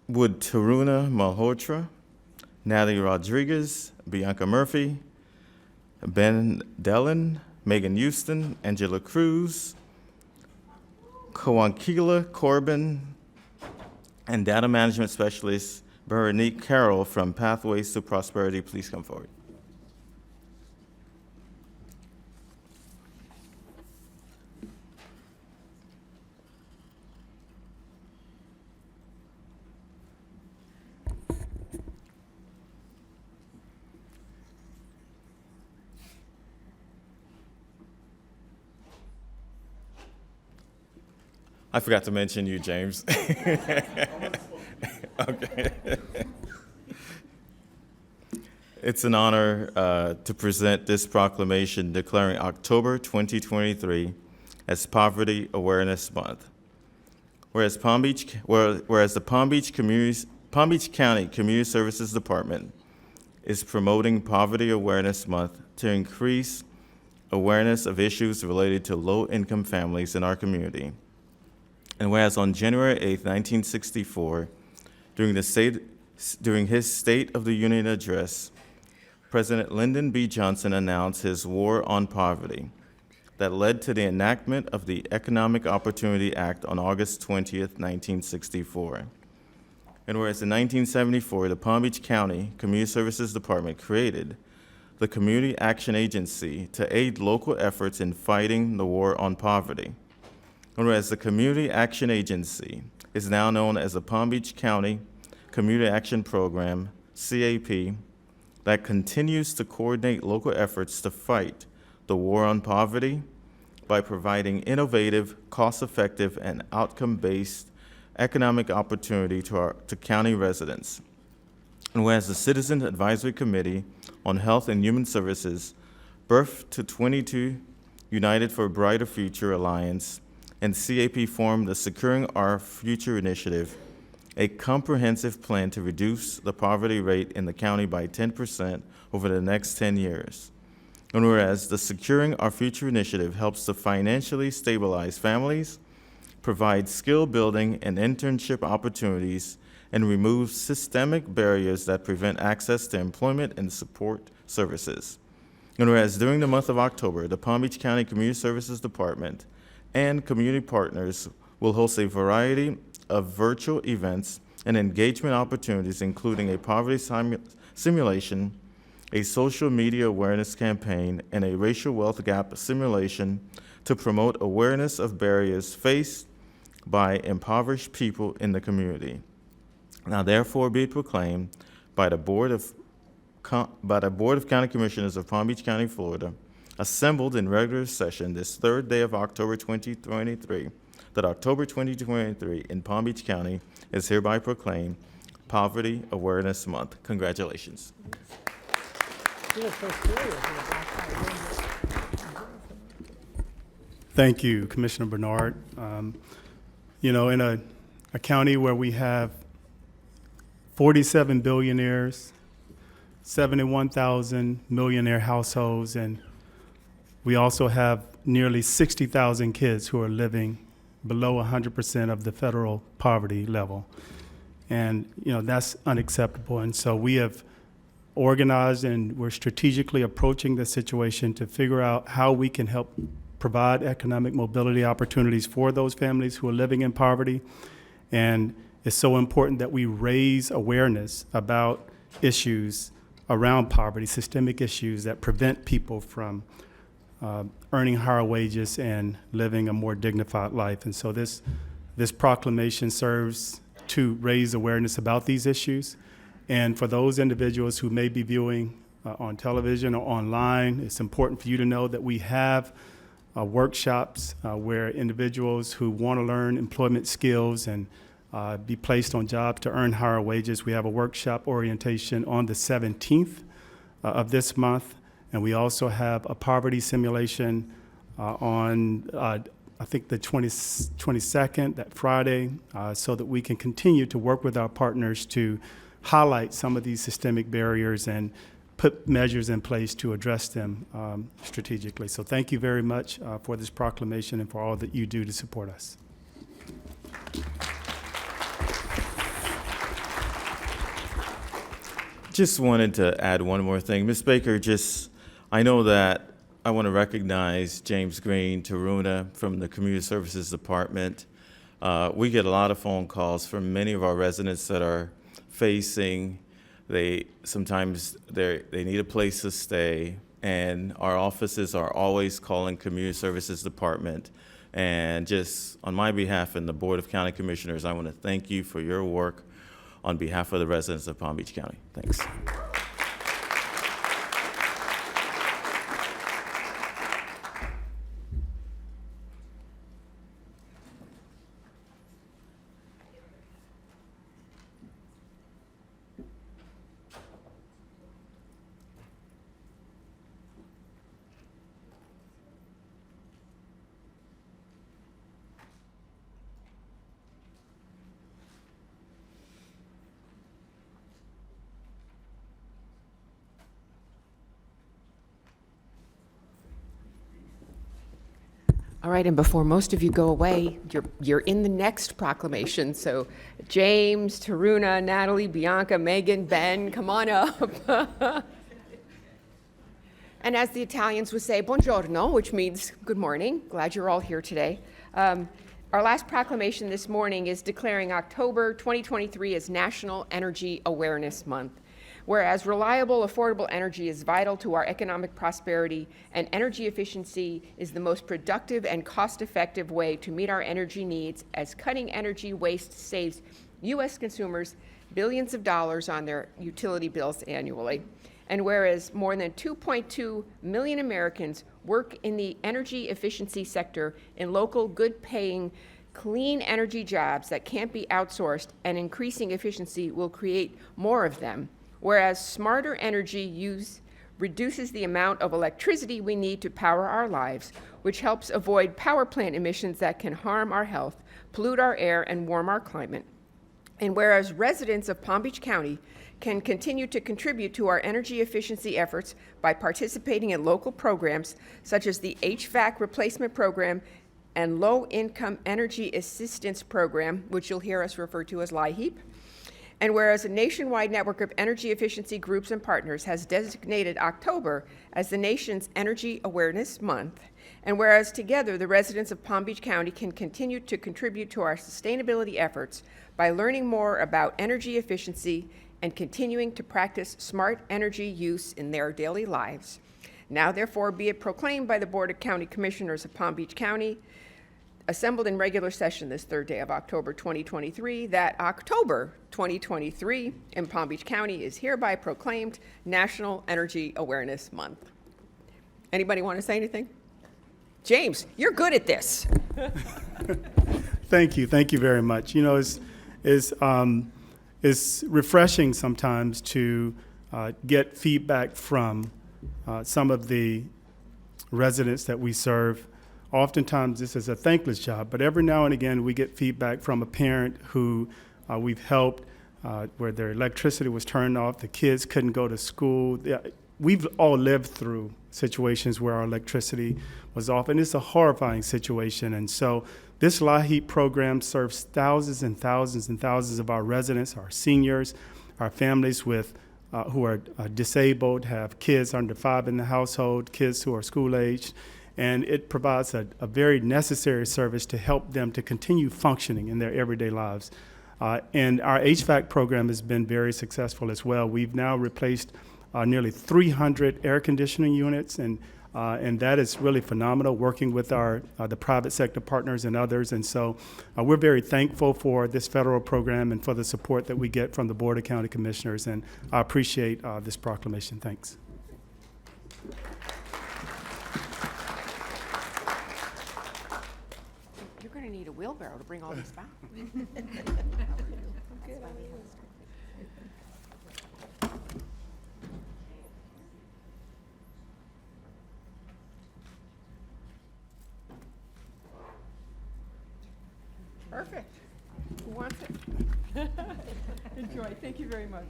would Taruna Malhotra, Natalie Rodriguez, Bianca Murphy, Ben Dellin, Megan Houston, Angela Cruz, Kawankila Corbin, and Data Management Specialist Veronique Carroll from Pathways to Prosperity, please come forward. I forgot to mention you, James. Okay. It's an honor to present this proclamation declaring October 2023 as Poverty Awareness Month. Whereas the Palm Beach County Community Services Department is promoting Poverty Awareness Month to increase awareness of issues related to low-income families in our community. And whereas on January 8, 1964, during his State of the Union address, President Lyndon B. Johnson announced his war on poverty that led to the enactment of the Economic Opportunity Act on August 20, 1964. And whereas in 1974, the Palm Beach County Community Services Department created the Community Action Agency to aid local efforts in fighting the war on poverty. Whereas the Community Action Agency is now known as the Palm Beach County Community Action Program, CAP, that continues to coordinate local efforts to fight the war on poverty by providing innovative, cost-effective, and outcome-based economic opportunity to county residents. And whereas the Citizen Advisory Committee on Health and Human Services, birthed to 22 United for a Brighter Future Alliance, and CAP formed the Securing Our Future Initiative, a comprehensive plan to reduce the poverty rate in the county by 10% over the next 10 years. And whereas the Securing Our Future Initiative helps to financially stabilize families, provide skill building and internship opportunities, and remove systemic barriers that prevent access to employment and support services. And whereas during the month of October, the Palm Beach County Community Services Department and community partners will host a variety of virtual events and engagement opportunities, including a poverty simulation, a social media awareness campaign, and a racial wealth gap simulation to promote awareness of barriers faced by impoverished people in the community. Now therefore be it proclaimed by the Board of County Commissioners of Palm Beach County, Florida, assembled in regular session this third day of October 2023, that October 2023 in Palm Beach County is hereby proclaimed Poverty Awareness Month. Congratulations. Thank you, Commissioner Bernard. You know, in a county where we have 47 billionaires, 71,000 millionaire households, and we also have nearly 60,000 kids who are living below 100% of the federal poverty level. And, you know, that's unacceptable. And so we have organized and we're strategically approaching the situation to figure out how we can help provide economic mobility opportunities for those families who are living in poverty. And it's so important that we raise awareness about issues around poverty, systemic issues that prevent people from earning higher wages and living a more dignified life. And so this proclamation serves to raise awareness about these issues. And for those individuals who may be viewing on television or online, it's important for you to know that we have workshops where individuals who want to learn employment skills and be placed on jobs to earn higher wages. We have a workshop orientation on the 17th of this month. And we also have a poverty simulation on, I think, the 22nd, that Friday, so that we can continue to work with our partners to highlight some of these systemic barriers and put measures in place to address them strategically. So thank you very much for this proclamation and for all that you do to support us. Just wanted to add one more thing. Ms. Baker, I know that I want to recognize James Green, Taruna from the Community Services Department. We get a lot of phone calls from many of our residents that are facing, sometimes they need a place to stay, and our offices are always calling Community Services Department. And just on my behalf and the Board of County Commissioners, I want to thank you for your work on behalf of the residents of Palm Beach County. Thanks. All right, and before most of you go away, you're in the next proclamation. So James, Taruna, Natalie, Bianca, Megan, Ben, come on up. And as the Italians would say, buongiorno, which means good morning. Glad you're all here today. Our last proclamation this morning is declaring October 2023 as National Energy Awareness Month. Whereas reliable, affordable energy is vital to our economic prosperity, and energy efficiency is the most productive and cost-effective way to meet our energy needs, as cutting energy waste saves U.S. consumers billions of dollars on their utility bills annually. And whereas more than 2.2 million Americans work in the energy efficiency sector in local, good-paying, clean energy jobs that can't be outsourced, and increasing efficiency will create more of them. Whereas smarter energy use reduces the amount of electricity we need to power our lives, which helps avoid power plant emissions that can harm our health, pollute our air, and warm our climate. And whereas residents of Palm Beach County can continue to contribute to our energy efficiency efforts by participating in local programs such as the HVAC replacement program and low-income energy assistance program, which you'll hear us refer to as LIHEAP. And whereas a nationwide network of energy efficiency groups and partners has designated October as the nation's Energy Awareness Month, and whereas together the residents of Palm Beach County can continue to contribute to our sustainability efforts by learning more about energy efficiency and continuing to practice smart energy use in their daily lives. Now therefore be it proclaimed by the Board of County Commissioners of Palm Beach County, assembled in regular session this third day of October 2023, that October 2023 in Palm Beach County is hereby proclaimed National Energy Awareness Month. Anybody want to say anything? James, you're good at this. Thank you very much. You know, it's refreshing sometimes to get feedback from some of the residents that we serve. Oftentimes this is a thankless job, but every now and again we get feedback from a parent who we've helped where their electricity was turned off, the kids couldn't go to school. We've all lived through situations where our electricity was off, and it's a horrifying situation. And so this LIHEAP program serves thousands and thousands and thousands of our residents, our seniors, our families with who are disabled, have kids under 5 in the household, kids who are school-aged. And it provides a very necessary service to help them to continue functioning in their everyday lives. And our HVAC program has been very successful as well. We've now replaced nearly 300 air conditioning units, and that is really phenomenal, working with the private sector partners and others. And so we're very thankful for this federal program and for the support that we get from the Board of County Commissioners, and I appreciate this proclamation. Thanks. You're going to need a wheelbarrow to bring all this back. Perfect. Who wants it? Enjoy. Thank you very much.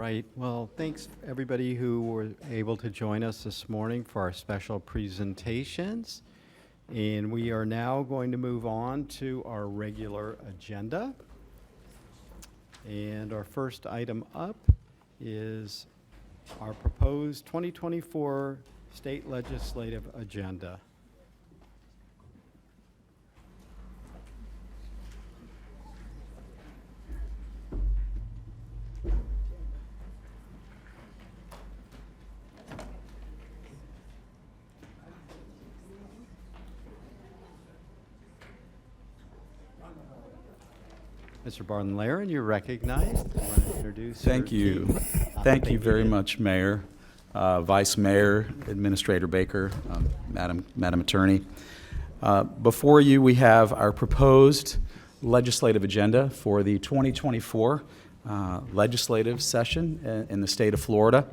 right. Well, thanks everybody who were able to join us this morning for our special presentations. And we are now going to move on to our regular agenda. And our first item up is our proposed 2024 state legislative agenda. Mr. Barton-Laren, you're recognized. You want to introduce Thank your you. team? Thank you very much, Mayor, Vice Mayor, Administrator Baker, Madam Attorney. Before you, we have our proposed legislative agenda for the 2024 legislative session in the state of Florida.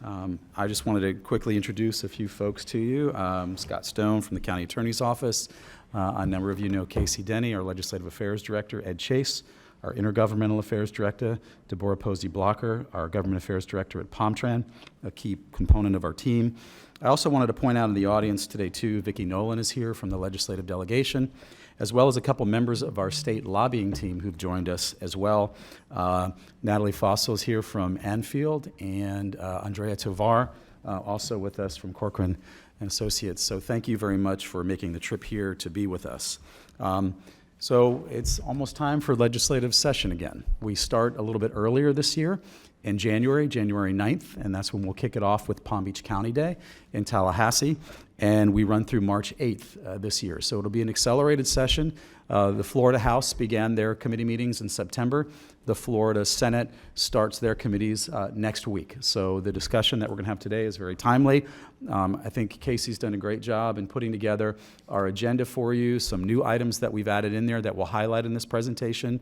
I just wanted to quickly introduce a few folks to you. Scott Stone from the County Attorney's Office. A number of you know Casey Denny, our Legislative Affairs Director, Ed Chase, our Intergovernmental Affairs Director, Deborah Posey-Blocker, our Government Affairs Director at Pomtran, a key component of our team. I also wanted to point out in the audience today, too, Vicki Nolan is here from the legislative delegation, as well as a couple members of our state lobbying team who've joined us as well. Natalie Fossil is here from Anfield, and Andrea Tovar, also with us from Corcoran and Associates. So thank you very much for making the trip here to be with us. So it's almost time for legislative session again. We start a little bit earlier this year in January 9th, and that's when we'll kick it off with Palm Beach County Day in Tallahassee, and we run through March 8th this year. So it'll be an accelerated session. The Florida House began their committee meetings in September. The Florida Senate starts their committees next week. So the discussion that we're going to have today is very timely. I think Casey's done a great job in putting together our agenda for you, some new items that we've added in there that we'll highlight in this presentation.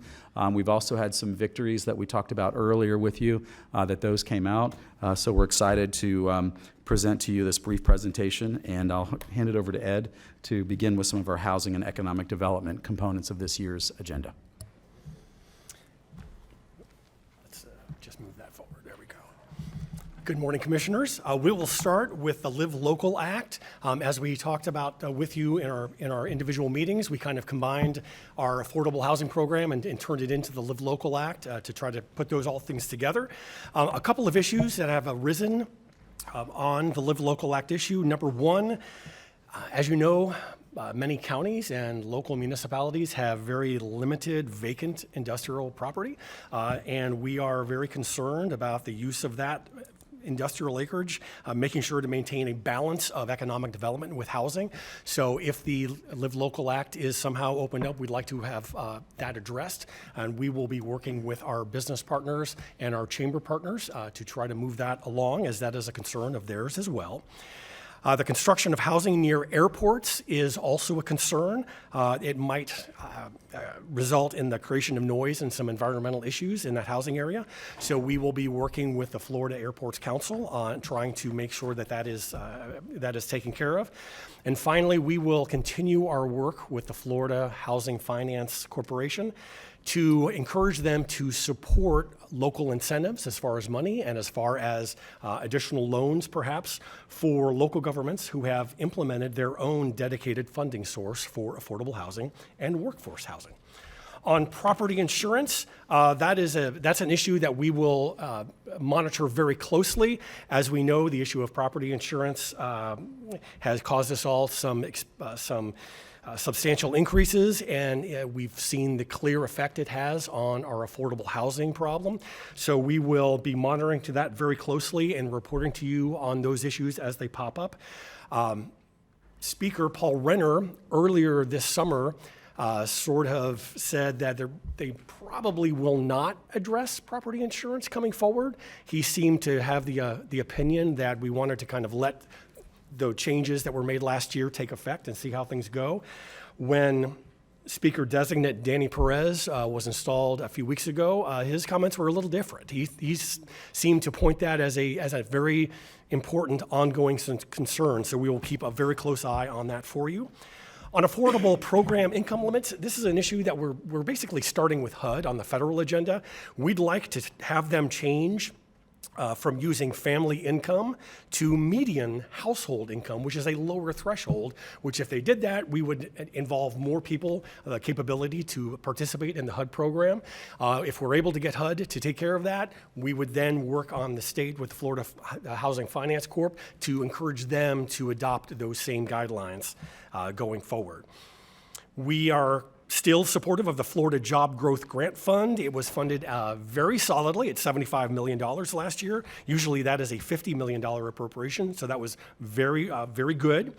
We've also had some victories that we talked about earlier with you, that those came out. So we're excited to present to you this brief presentation, and I'll hand it over to Ed to begin with some of our housing and economic development components of this year's agenda. Just move that forward. There we go. Good morning, Commissioners. We will start with the Live Local Act. As we talked about with you in our individual meetings, we kind of combined our affordable housing program and turned it into the Live Local Act to try to put those all things together. A couple of issues that have arisen on the Live Local Act issue. Number one, as you know, many counties and local municipalities have very limited vacant industrial property, and we are very concerned about the use of that industrial acreage, making sure to maintain a balance of economic development with housing. So if the Live Local Act is somehow opened up, we'd like to have that addressed, and we will be working with our business partners and our chamber partners to try to move that along, as that is a concern of theirs as well. The construction of housing near airports is also a concern. It might result in the creation of noise and some environmental issues in that housing area. So we will be working with the Florida Airports Council on trying to make sure that that is taken care of. And finally, we will continue our work with the Florida Housing Finance Corporation to encourage them to support local incentives as far as money and as far as additional loans, perhaps, for local governments who have implemented their own dedicated funding source for affordable housing and workforce housing. On property insurance, that's an issue that we will monitor very closely. As we know, the issue of property insurance has caused us all some substantial increases, and we've seen the clear effect it has on our affordable housing problem. So we will be monitoring to that very closely and reporting to you on those issues as they pop up. Speaker Paul Renner, earlier this summer, sort of said that they probably will not address property insurance coming forward. He seemed to have the opinion that we wanted to kind of let the changes that were made last year take effect and see how things go. When Speaker-designate Danny Perez was installed a few weeks ago, his comments were a little different. He seemed to point that as a very important ongoing concern, so we will keep a very close eye on that for you. On affordable program income limits, this is an issue that we're basically starting with HUD on the federal agenda. We'd like to have them change from using family income to median household income, which is a lower threshold, which if they did that, we would involve more people, the capability to participate in the HUD program. If we're able to get HUD to take care of that, we would then work on the state with Florida Housing Finance Corp to encourage them to adopt those same guidelines going forward. We are still supportive of the Florida Job Growth Grant Fund. It was funded very solidly at $75 million last year. Usually that is a $50 million appropriation, so that was very good.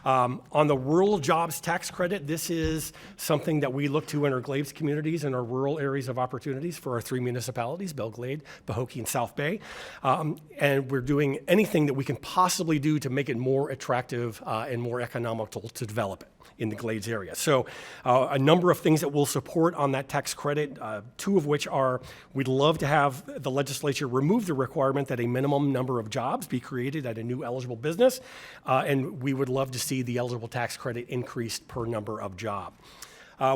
On the rural jobs tax credit, this is something that we look to in our Glades communities and our rural areas of opportunities for our 3 municipalities, Belglade, Pahokee, and South Bay. And we're doing anything that we can possibly do to make it more attractive and more economical to develop it in the Glades area. So a number of things that we'll support on that tax credit, 2 of which are we'd love to have the legislature remove the requirement that a minimum number of jobs be created at a new eligible business, and we would love to see the eligible tax credit increased per number of job.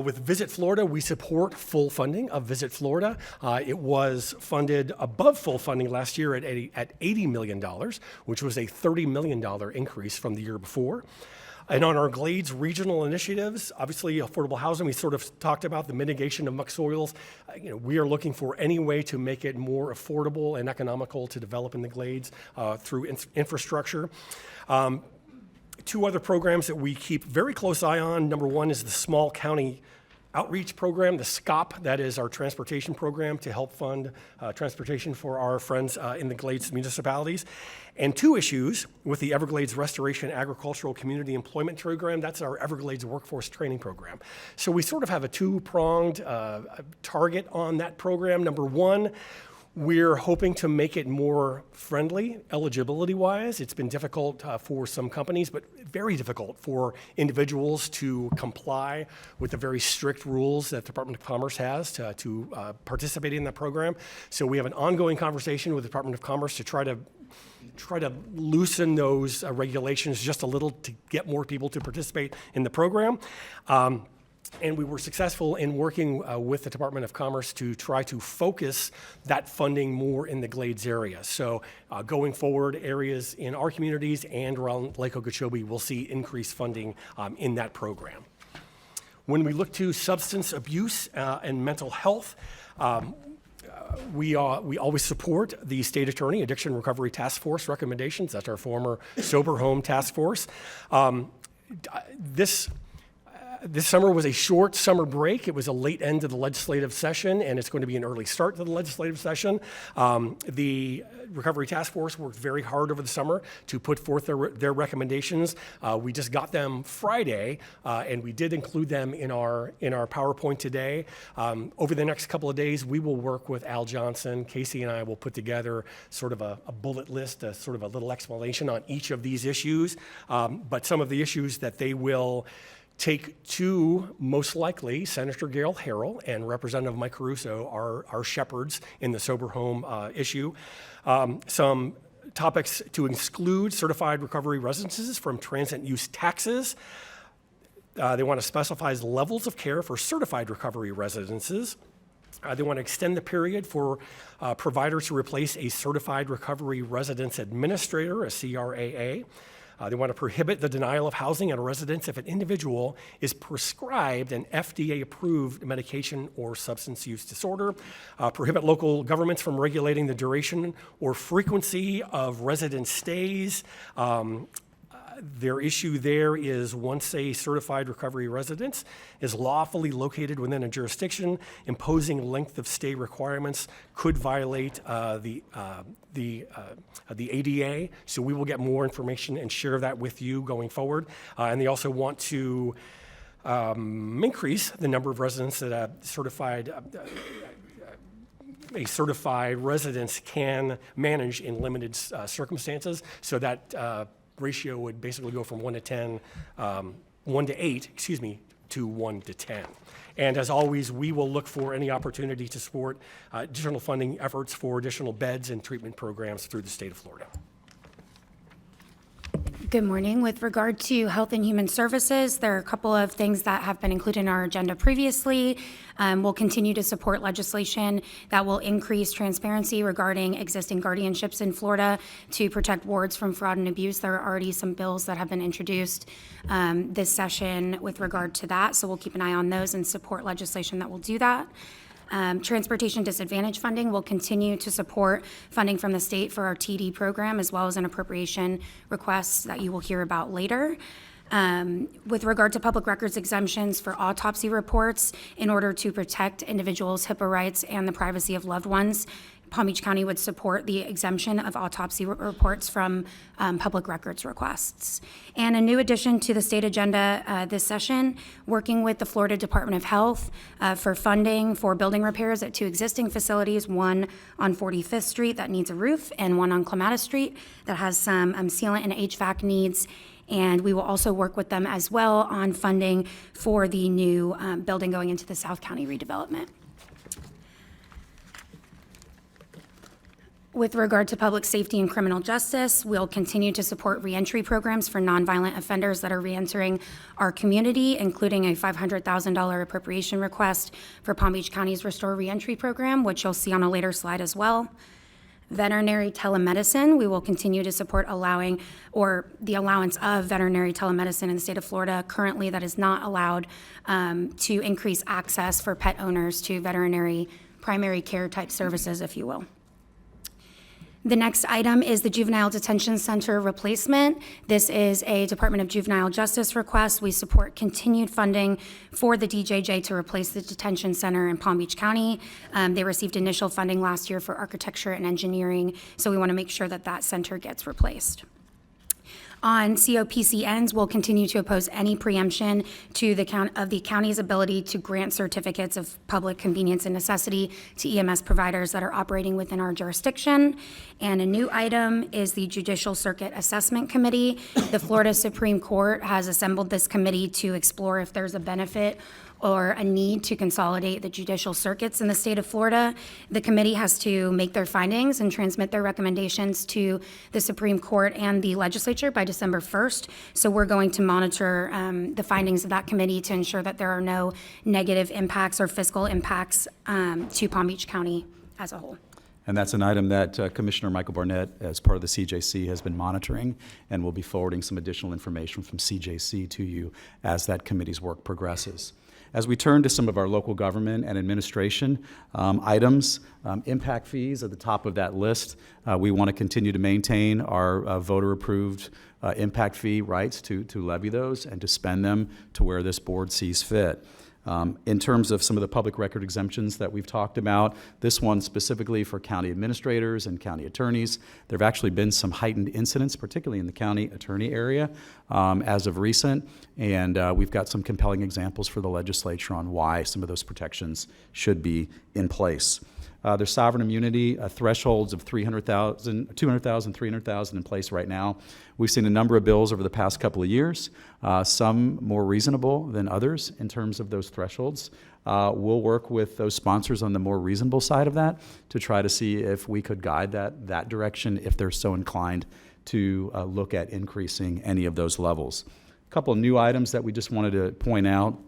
With Visit Florida, we support full funding of Visit Florida. It was funded above full funding last year at $80 million, which was a $30 million increase from the year before. And on our Glades regional initiatives, obviously affordable housing, we sort of talked about the mitigation of muck soils. We are looking for any way to make it more affordable and economical to develop in the Glades through infrastructure. 2 other programs that we keep very close eye on. Number 1 is the Small County Outreach Program, the SCOP, that is our transportation program to help fund transportation for our friends in the Glades municipalities. And 2 issues with the Everglades Restoration Agricultural Community Employment Program, that's our Everglades Workforce Training Program. So we sort of have a 2-pronged target on that program. Number 1, we're hoping to make it more friendly, eligibility-wise. It's been difficult for some companies, but very difficult for individuals to comply with the very strict rules that the Department of Commerce has to participate in that program. So we have an ongoing conversation with the Department of Commerce to try to loosen those regulations just a little to get more people to participate in the program. And we were successful in working with the Department of Commerce to try to focus that funding more in the Glades area. So going forward, areas in our communities and around Lake Okeechobee will see increased funding in that program. When we look to substance abuse and mental health, we always support the State Attorney Addiction Recovery Task Force recommendations. That's our former Sober Home Task Force. This summer was a short summer break. It was a late end to the legislative session, and it's going to be an early start to the legislative session. The Recovery Task Force worked very hard over the summer to put forth their recommendations. We just got them Friday, and we did include them in our PowerPoint today. Over the next couple of days, we will work with Al Johnson. Casey and I will put together sort of a bullet list, sort of a little explanation on each of these issues. But some of the issues that they will take to, most likely, Senator Gail Harrell and Representative Mike Caruso are shepherds in the sober home issue. Some topics to exclude certified recovery residences from transit use taxes. They want to specify levels of care for certified recovery residences. They want to extend the period for providers to replace a certified recovery residence administrator, a CRAA. They want to prohibit the denial of housing at a residence if an individual is prescribed an FDA-approved medication or substance use disorder. Prohibit local governments from regulating the duration or frequency of resident stays. Their issue there is once a certified recovery residence is lawfully located within a jurisdiction, imposing length of stay requirements could violate the ADA. So we will get more information and share that with you going forward. And they also want to increase the number of residents that a certified residence can manage in limited circumstances, so that ratio would basically go from 1 to 8, to 1 to 10. And as always, we will look for any opportunity to support additional funding efforts for additional beds and treatment programs through the state of Florida. Good morning. With regard to Health and Human Services, there are a couple of things that have been included in our agenda previously. We'll continue to support legislation that will increase transparency regarding existing guardianships in Florida to protect wards from fraud and abuse. There are already some bills that have been introduced this session with regard to that, so we'll keep an eye on those and support legislation that will do that. Transportation disadvantage funding will continue to support funding from the state for our TD program, as well as an appropriation request that you will hear about later. With regard to public records exemptions for autopsy reports, in order to protect individuals' HIPAA rights and the privacy of loved ones, Palm Beach County would support the exemption of autopsy reports from public records requests. And a new addition to the state agenda this session, working with the Florida Department of Health for funding for building repairs at 2 existing facilities, one on 45th Street that needs a roof and one on Clematis Street that has some sealant and HVAC needs. And we will also work with them as well on funding for the new building going into the South County redevelopment. With regard to public safety and criminal justice, we'll continue to support reentry programs for nonviolent offenders that are reentering our community, including a $500,000 appropriation request for Palm Beach County's Restore Reentry Program, which you'll see on a later slide as well. Veterinary telemedicine, we will continue to support allowing or the allowance of veterinary telemedicine in the state of Florida. Currently, that is not allowed to increase access for pet owners to veterinary primary care type services, if you will. The next item is the Juvenile Detention Center replacement. This is a Department of Juvenile Justice request. We support continued funding for the DJJ to replace the detention center in Palm Beach County. They received initial funding last year for architecture and engineering, so we want to make sure that that center gets replaced. On COPCNs, we'll continue to oppose any preemption to the county's ability to grant certificates of public convenience and necessity to EMS providers that are operating within our jurisdiction. And a new item is the Judicial Circuit Assessment Committee. The Florida Supreme Court has assembled this committee to explore if there's a benefit or a need to consolidate the judicial circuits in the state of Florida. The committee has to make their findings and transmit their recommendations to the Supreme Court and the legislature by December 1st. So we're going to monitor the findings of that committee to ensure that there are no negative impacts or fiscal impacts to Palm Beach County as a whole. And that's an item that Commissioner Michael Barnett, as part of the CJC, has been monitoring, and will be forwarding some additional information from CJC to you as that committee's work progresses. As we turn to some of our local government and administration items, impact fees at the top of that list, we want to continue to maintain our voter-approved impact fee rights to levy those and to spend them to where this board sees fit. In terms of some of the public record exemptions that we've talked about, this one specifically for county administrators and county attorneys, there have actually been some heightened incidents, particularly in the county attorney area as of recent, and we've got some compelling examples for the legislature on why some of those protections should be in place. There's sovereign immunity thresholds of $200,000, $300,000 in place right now. We've seen a number of bills over the past couple of years, some more reasonable than others in terms of those thresholds. We'll work with those sponsors on the more reasonable side of that to try to see if we could guide that direction if they're so inclined to look at increasing any of those levels. A couple of new items that we just wanted to point out.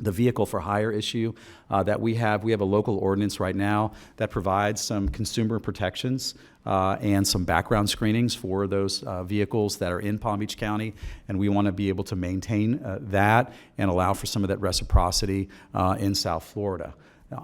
The vehicle for hire issue that we have a local ordinance right now that provides some consumer protections and some background screenings for those vehicles that are in Palm Beach County, and we want to be able to maintain that and allow for some of that reciprocity in South Florida.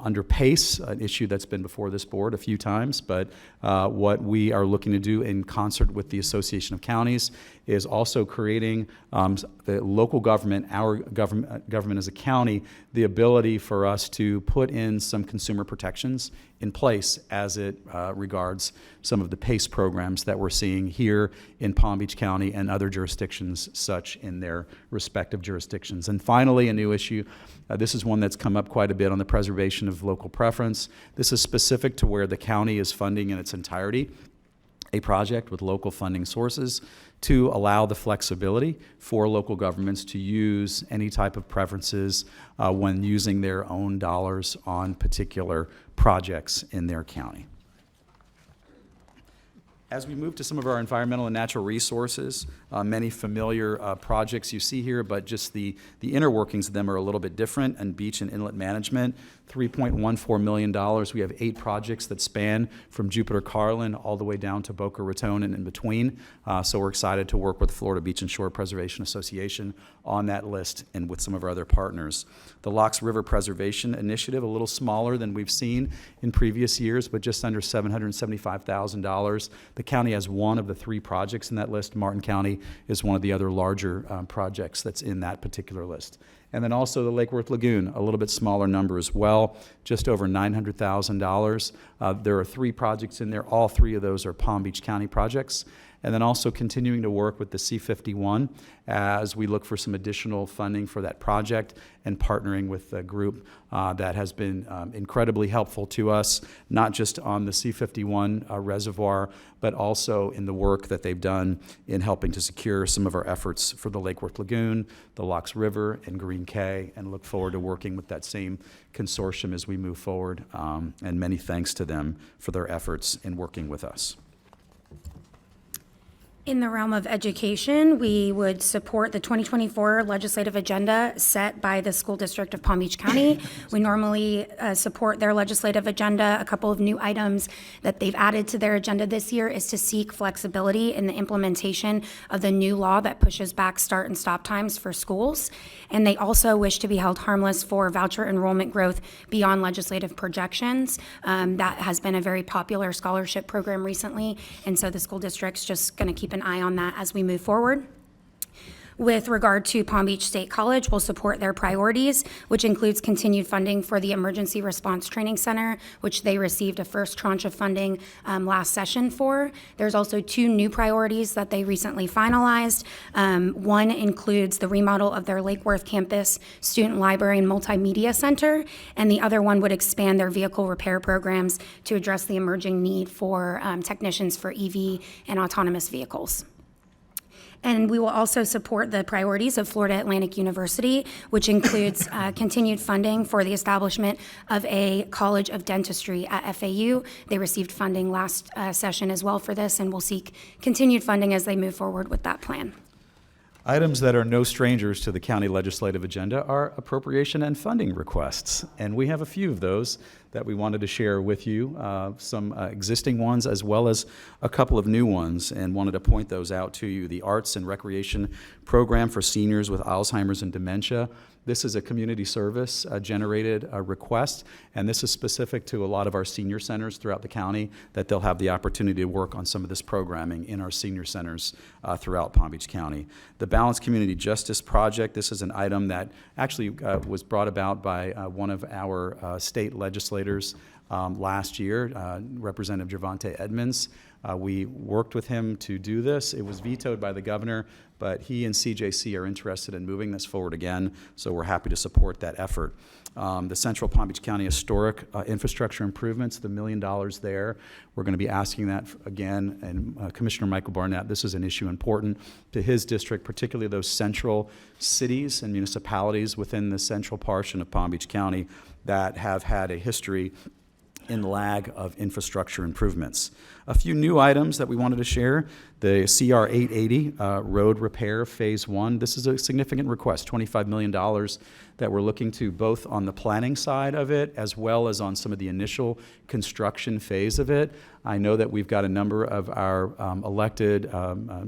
Under PACE, an issue that's been before this board a few times, but what we are looking to do in concert with the Association of Counties is also creating the local government, our government as a county, the ability for us to put in some consumer protections in place as it regards some of the PACE programs that we're seeing here in Palm Beach County and other jurisdictions such in their respective jurisdictions. And finally, a new issue. This is one that's come up quite a bit on the preservation of local preference. This is specific to where the county is funding in its entirety a project with local funding sources to allow the flexibility for local governments to use any type of preferences when using their own dollars on particular projects in their county. As we move to some of our environmental and natural resources, many familiar projects you see here, but just the inner workings of them are a little bit different. And beach and inlet management, $3.14 million. We have 8 projects that span from Jupiter Carlin all the way down to Boca Raton and in between. So we're excited to work with the Florida Beach and Shore Preservation Association on that list and with some of our other partners. The Locks River Preservation Initiative, a little smaller than we've seen in previous years, but just under $775,000. The county has one of the 3 projects in that list. Martin County is one of the other larger projects that's in that particular list. And then also the Lake Worth Lagoon, a little bit smaller number as well, just over $900,000. There are 3 projects in there. All 3 of those are Palm Beach County projects. And then also continuing to work with the C51 as we look for some additional funding for that project and partnering with a group that has been incredibly helpful to us, not just on the C51 reservoir, but also in the work that they've done in helping to secure some of our efforts for the Lake Worth Lagoon, the Locks River, and Green Cay, and look forward to working with that same consortium as we move forward. And many thanks to them for their efforts in working with us. In the realm of education, we would support the 2024 legislative agenda set by the School District of Palm Beach County. We normally support their legislative agenda. A couple of new items that they've added to their agenda this year is to seek flexibility in the implementation of the new law that pushes back start and stop times for schools. And they also wish to be held harmless for voucher enrollment growth beyond legislative projections. That has been a very popular scholarship program recently, and so the school district's just going to keep an eye on that as we move forward. With regard to Palm Beach State College, we'll support their priorities, which includes continued funding for the Emergency Response Training Center, which they received a first tranche of funding last session for. There's also 2 new priorities that they recently finalized. One includes the remodel of their Lake Worth campus student library and multimedia center, and the other one would expand their vehicle repair programs to address the emerging need for technicians for EV and autonomous vehicles. And we will also support the priorities of Florida Atlantic University, which includes continued funding for the establishment of a College of Dentistry at FAU. They received funding last session as well for this, and will seek continued funding as they move forward with that plan. Items that are no strangers to the county legislative agenda are appropriation and funding requests. And we have a few of those that we wanted to share with you, some existing ones as well as a couple of new ones, and wanted to point those out to you. The Arts and Recreation Program for seniors with Alzheimer's and dementia. This is a community service generated request, and this is specific to a lot of our senior centers throughout the county, that they'll have the opportunity to work on some of this programming in our senior centers throughout Palm Beach County. The Balanced Community Justice Project, this is an item that actually was brought about by one of our state legislators last year, Representative Gervonta Edmonds. We worked with him to do this. It was vetoed by the governor, but he and CJC are interested in moving this forward again, so we're happy to support that effort. The Central Palm Beach County Historic Infrastructure Improvements, the $1 million there. We're going to be asking that again, and Commissioner Michael Barnett, this is an issue important to his district, particularly those central cities and municipalities within the central portion of Palm Beach County that have had a history in lag of infrastructure improvements. A few new items that we wanted to share. The CR 880 road repair phase 1. This is a significant request, $25 million that we're looking to both on the planning side of it as well as on some of the initial construction phase of it. I know that we've got a number of our elected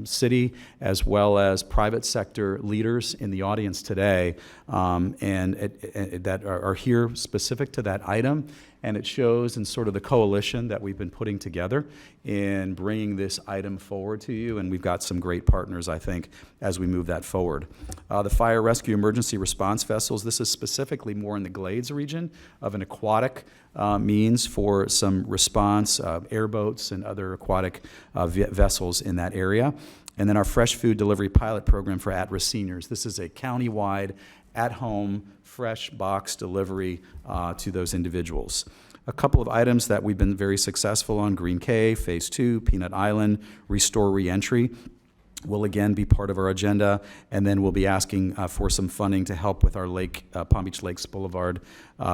city as well as private sector leaders in the audience today that are here specific to that item. And it shows in sort of the coalition that we've been putting together in bringing this item forward to you, and we've got some great partners, I think, as we move that forward. The Fire Rescue Emergency Response Vessels, this is specifically more in the Glades region of an aquatic means for some response, airboats and other aquatic vessels in that area. And then our Fresh Food Delivery Pilot Program for at-risk seniors. This is a county-wide, at-home, fresh box delivery to those individuals. A couple of items that we've been very successful on: Green Cay, Phase 2, Peanut Island, Restore Reentry will again be part of our agenda, and then we'll be asking for some funding to help with our Palm Beach Lakes Boulevard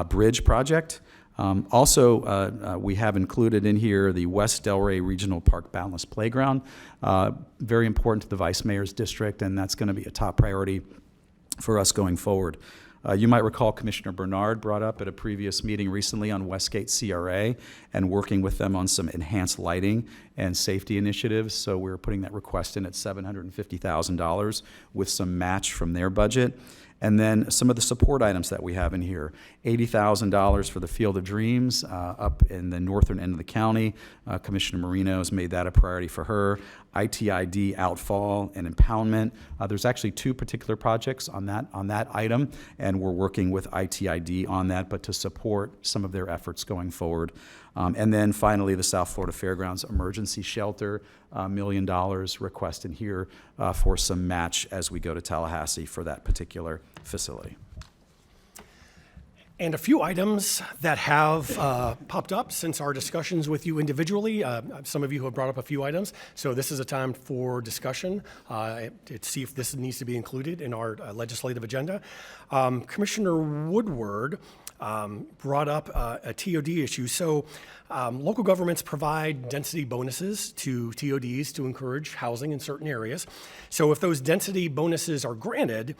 Bridge project. Also, we have included in here the West Delray Regional Park Boundless Playground, very important to the Vice Mayor's district, and that's going to be a top priority for us going forward. You might recall Commissioner Bernard brought up at a previous meeting recently on Westgate CRA and working with them on some enhanced lighting and safety initiatives. So we're putting that request in at $750,000 with some match from their budget. And then some of the support items that we have in here, $80,000 for the Field of Dreams up in the northern end of the county. Commissioner Marino has made that a priority for her. ITID outfall and impoundment. There's actually two particular projects on that item, and we're working with ITID on that, but to support some of their efforts going forward. And then finally, the South Florida Fairgrounds Emergency Shelter, $1 million requested here for some match as we go to Tallahassee for that particular facility. And a few items that have popped up since our discussions with you individually. Some of you have brought up a few items, so this is a time for discussion to see if this needs to be included in our legislative agenda. Commissioner Woodward brought up a TOD issue. So local governments provide density bonuses to TODs to encourage housing in certain areas. So if those density bonuses are granted,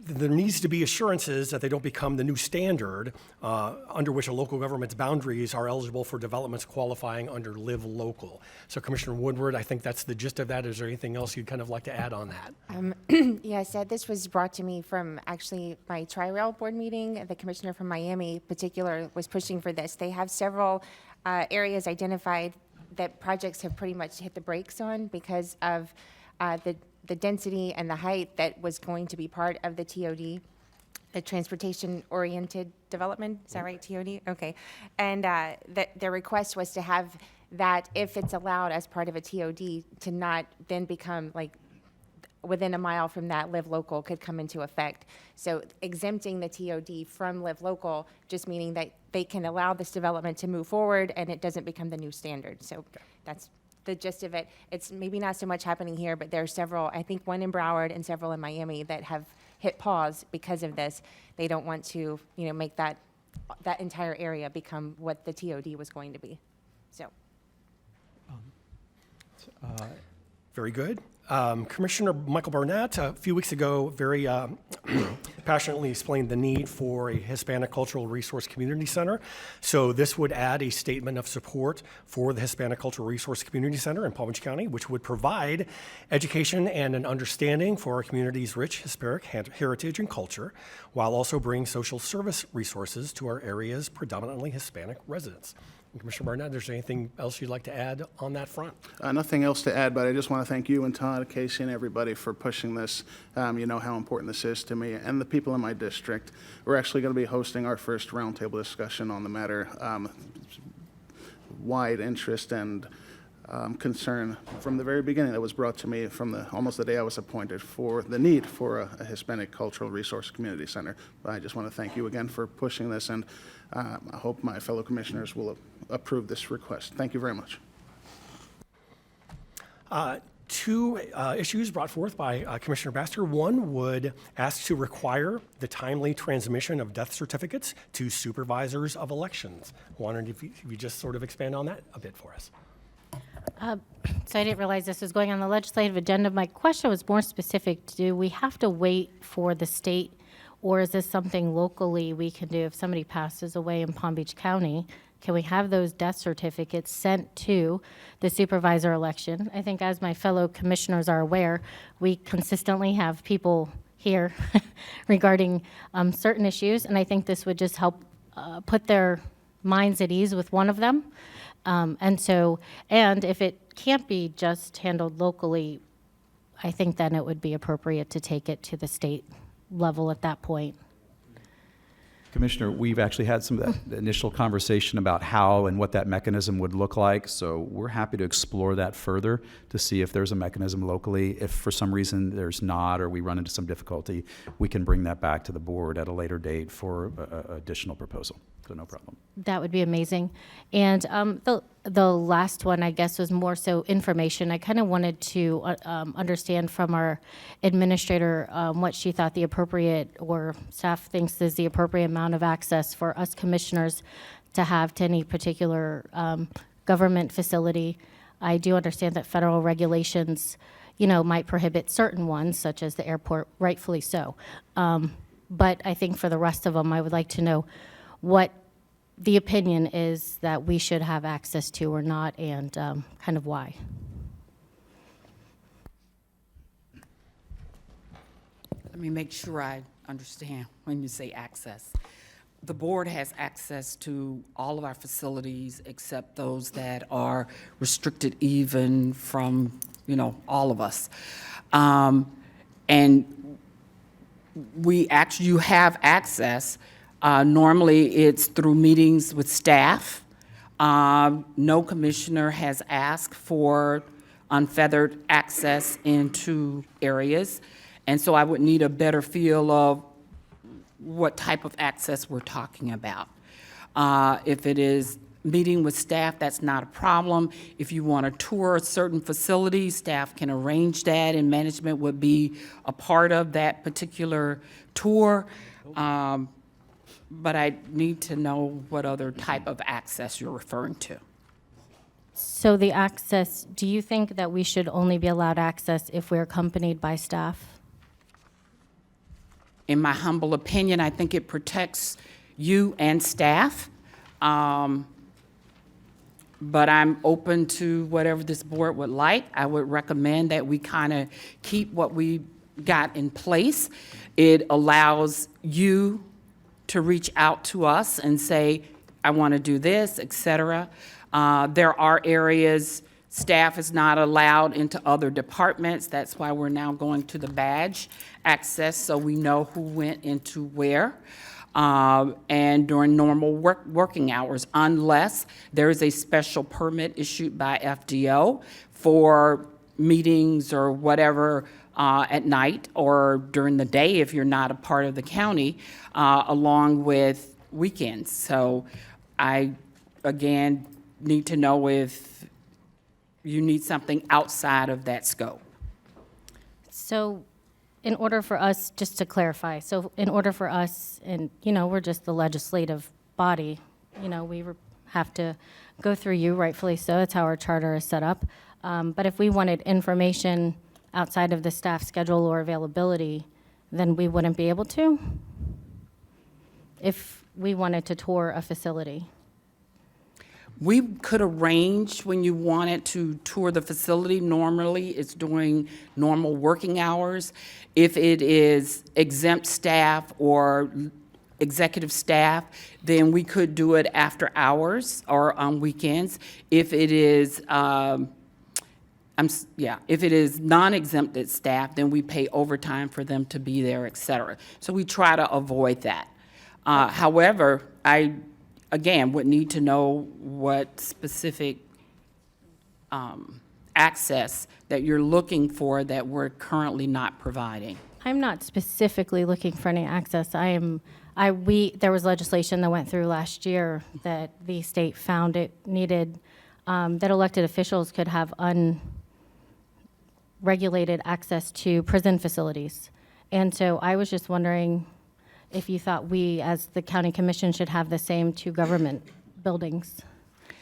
there needs to be assurances that they don't become the new standard under which a local government's boundaries are eligible for developments qualifying under Live Local. So Commissioner Woodward, I think that's the gist of that. Is there anything else you'd kind of like to add on that? Yes, this was brought to me from actually my Tri-Rail board meeting. The commissioner from Miami in particular was pushing for this. They have several areas identified that projects have pretty much hit the brakes on because of the density and the height that was going to be part of the TOD, the transportation-oriented development. Is that right, TOD? Okay. And the request was to have that, if it's allowed as part of a TOD, to not then become like within a mile from that Live Local could come into effect. So exempting the TOD from Live Local, just meaning that they can allow this development to move forward and it doesn't become the new standard. So that's the gist of it. It's maybe not so much happening here, but there are several, I think one in Broward and several in Miami that have hit pause because of this. They don't want to, make that entire area become what the TOD was going to be. So. Very good. Commissioner Michael Barnett, a few weeks ago, very passionately explained the need for a Hispanic Cultural Resource Community Center. So this would add a statement of support for the Hispanic Cultural Resource Community Center in Palm Beach County, which would provide education and an understanding for our community's rich Hispanic heritage and culture, while also bringing social service resources to our area's predominantly Hispanic residents. Commissioner Barnett, is there anything else you'd like to add on that front? Nothing else to add, but I just want to thank you and Todd, Casey, and everybody for pushing this. You know how important this is to me and the people in my district. We're actually going to be hosting our first roundtable discussion on the matter. Wide interest and concern from the very beginning that was brought to me from almost the day I was appointed for the need for a Hispanic Cultural Resource Community Center. I just want to thank you again for pushing this, and I hope my fellow commissioners will approve this request. Thank you very much. Two issues brought forth by Commissioner Baxter. One would ask to require the timely transmission of death certificates to supervisors of elections. Wondering if you just sort of expand on that a bit for us. So I didn't realize this was going on the legislative agenda. My question was more specific. Do we have to wait for the state, or is this something locally we can do if somebody passes away in Palm Beach County? Can we have those death certificates sent to the supervisor election? I think, as my fellow commissioners are aware, we consistently have people here regarding certain issues, and I think this would just help put their minds at ease with one of them. And if it can't be just handled locally, I think then it would be appropriate to take it to the state level at that point. Commissioner, we've actually had some of that initial conversation about how and what that mechanism would look like, so we're happy to explore that further to see if there's a mechanism locally. If for some reason there's not, or we run into some difficulty, we can bring that back to the board at a later date for additional proposal. So no problem. That would be amazing. And the last one, I guess, was more so information. I kind of wanted to understand from our administrator what she thought the appropriate, or staff thinks is the appropriate amount of access for us commissioners to have to any particular government facility. I do understand that federal regulations, might prohibit certain ones, such as the airport, rightfully so. But I think for the rest of them, I would like to know what the opinion is that we should have access to or not, and kind of why. Let me make sure I understand when you say access. The board has access to all of our facilities except those that are restricted even from, all of us. And you have access. Normally, it's through meetings with staff. No commissioner has asked for unfeathered access into areas. And so I would need a better feel of what type of access we're talking about. If it is meeting with staff, that's not a problem. If you want to tour a certain facility, staff can arrange that, and management would be a part of that particular tour. But I need to know what other type of access you're referring to. So the access, do you think that we should only be allowed access if we're accompanied by staff? In my humble opinion, I think it protects you and staff. But I'm open to whatever this board would like. I would recommend that we kind of keep what we got in place. It allows you to reach out to us and say, I want to do this, et cetera. There are areas staff is not allowed into other departments. That's why we're now going to the badge access, so we know who went into where. And during normal working hours, unless there is a special permit issued by FDO for meetings or whatever at night or during the day if you're not a part of the county, along with weekends. So I, again, need to know if you need something outside of that scope. So in order for us, just to clarify, so in order for us, and, we're just the legislative body, we have to go through you, rightfully so. That's how our charter is set up. But if we wanted information outside of the staff schedule or availability, then we wouldn't be able to? If we wanted to tour a facility? We could arrange when you wanted to tour the facility. Normally, it's during normal working hours. If it is exempt staff or executive staff, then we could do it after hours or on weekends. If it is, if it is non-exempted staff, then we pay overtime for them to be there, et cetera. So we try to avoid that. However, I, again, would need to know what specific access that you're looking for that we're currently not providing. I'm not specifically looking for any access. There was legislation that went through last year that the state found it needed, that elected officials could have unregulated access to prison facilities. And so I was just wondering if you thought we, as the county commission, should have the same to government buildings,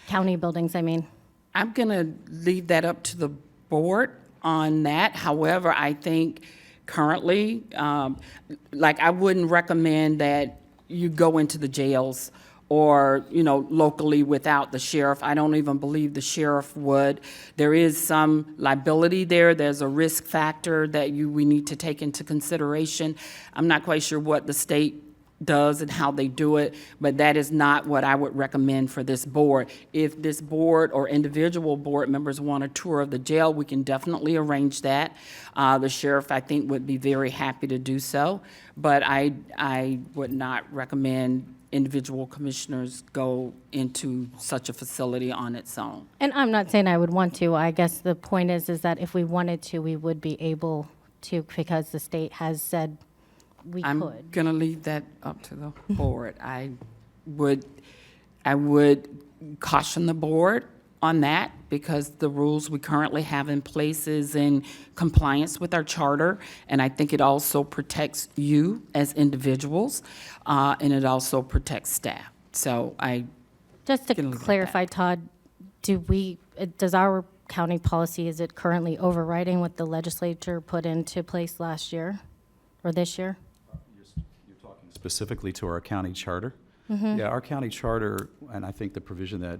county buildings, I mean. I'm going to leave that up to the board on that. However, I think currently, I wouldn't recommend that you go into the jails or, locally without the sheriff. I don't even believe the sheriff would. There is some liability there. There's a risk factor that we need to take into consideration. I'm not quite sure what the state does and how they do it, but that is not what I would recommend for this board. If this board or individual board members want a tour of the jail, we can definitely arrange that. The sheriff, I think, would be very happy to do so, but I would not recommend individual commissioners go into such a facility on its own. And I'm not saying I would want to. I guess the point is that if we wanted to, we would be able to, because the state has said we I'm could. going to leave that up to the board. I would caution the board on that because the rules we currently have in place is in compliance with our charter, and I think it also protects you as individuals, and it also protects staff. So Just to clarify, Todd, does our county policy, is it currently overriding what the legislature put into place last year or this year? You're talking specifically to our county charter? Mhm. Yeah, our county charter, and I think the provision that,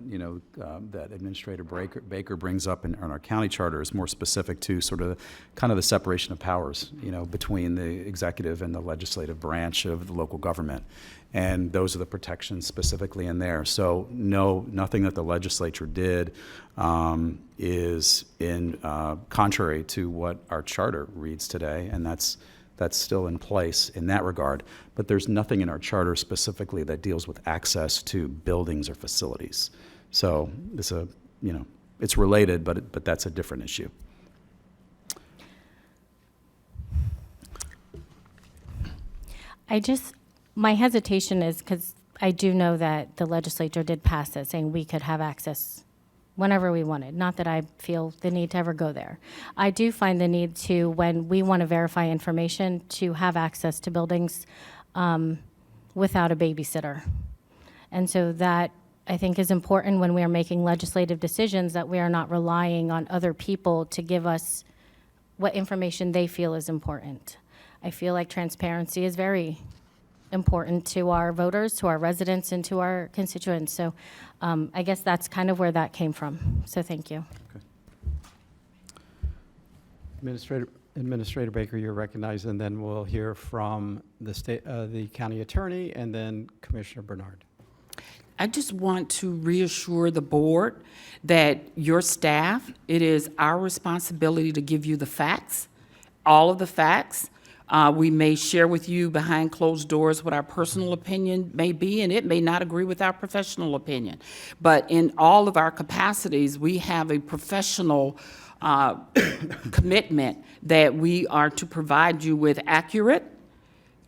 that Administrator Baker brings up in our county charter is more specific to sort of kind of the separation of powers, between the executive and the legislative branch of the local government. And those are the protections specifically in there. So no, nothing that the legislature did is in contrary to what our charter reads today, and that's still in place in that regard. But there's nothing in our charter specifically that deals with access to buildings or facilities. So it's it's related, but that's a different issue. My hesitation is because I do know that the legislature did pass it, saying we could have access whenever we wanted. Not that I feel the need to ever go there. I do find the need to, when we want to verify information, to have access to buildings without a babysitter. And so that, I think, is important when we are making legislative decisions, that we are not relying on other people to give us what information they feel is important. I feel like transparency is very important to our voters, to our residents, and to our constituents. So I guess that's kind of where that came from. So thank you. Administrator Baker, you're recognized, and then we'll hear from the county attorney, and then Commissioner Bernard. I just want to reassure the board that your staff, it is our responsibility to give you the facts, all of the facts. We may share with you behind closed doors what our personal opinion may be, and it may not agree with our professional opinion. But in all of our capacities, we have a professional commitment that we are to provide you with accurate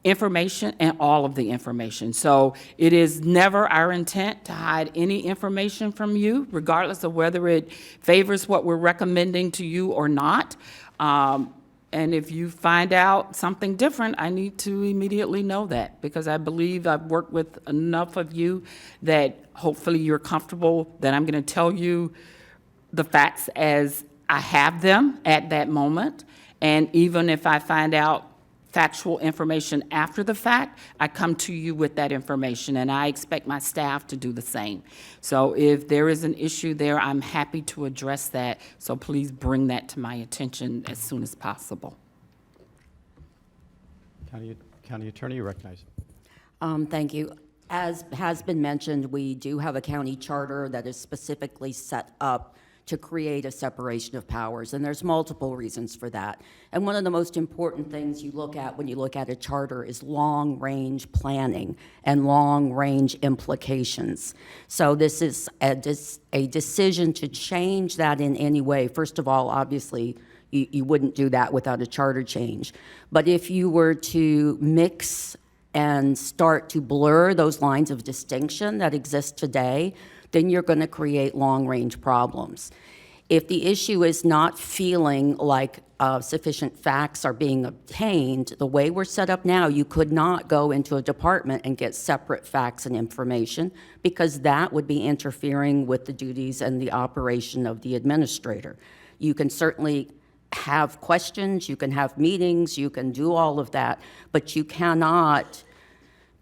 information and all of the information. So it is never our intent to hide any information from you, regardless of whether it favors what we're recommending to you or not. And if you find out something different, I need to immediately know that, because I believe I've worked with enough of you that hopefully you're comfortable that I'm going to tell you the facts as I have them at that moment. And even if I find out factual information after the fact, I come to you with that information, and I expect my staff to do the same. So if there is an issue there, I'm happy to address that. So please bring that to my attention as soon as possible. County attorney, you recognize. Thank you. As has been mentioned, we do have a county charter that is specifically set up to create a separation of powers, and there's multiple reasons for that. And one of the most important things you look at when you look at a charter is long-range planning and long-range implications. So this is a decision to change that in any way. First of all, obviously, you wouldn't do that without a charter change. But if you were to mix and start to blur those lines of distinction that exist today, then you're going to create long-range problems. If the issue is not feeling like sufficient facts are being obtained, the way we're set up now, you could not go into a department and get separate facts and information, because that would be interfering with the duties and the operation of the administrator. You can certainly have questions, you can have meetings, you can do all of that, but you cannot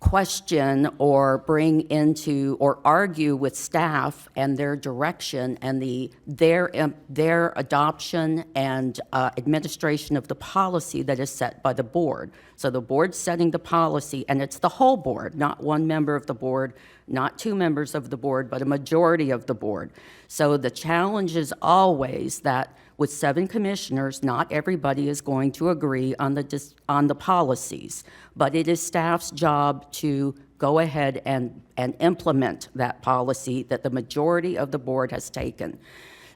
question or bring into or argue with staff and their direction and their adoption and administration of the policy that is set by the board. So the board's setting the policy, and it's the whole board, not one member of the board, not two members of the board, but a majority of the board. So the challenge is always that with 7 commissioners, not everybody is going to agree on the policies, but it is staff's job to go ahead and implement that policy that the majority of the board has taken.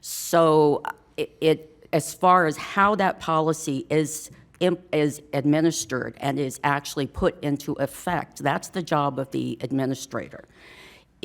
So as far as how that policy is administered and is actually put into effect, that's the job of the administrator.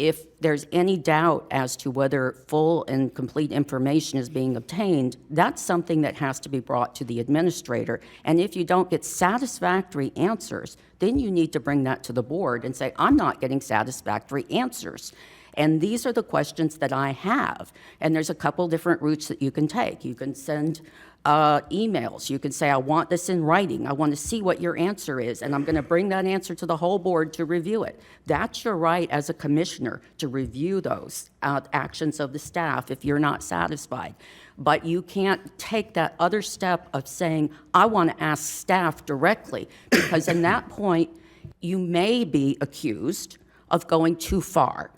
if there's any doubt as to whether full and complete information is being obtained, that's something that has to be brought to the administrator. And if you don't get satisfactory answers, then you need to bring that to the board and say, I'm not getting satisfactory answers. And these are the questions that I have. And there's a couple different routes that you can take. You can send emails. You can say, I want this in writing. I want to see what your answer is, and I'm going to bring that answer to the whole board to review it. That's your right as a commissioner to review those actions of the staff if you're not satisfied. But you can't take that other step of saying, I want to ask staff directly, because in that point, you may be accused of going too far.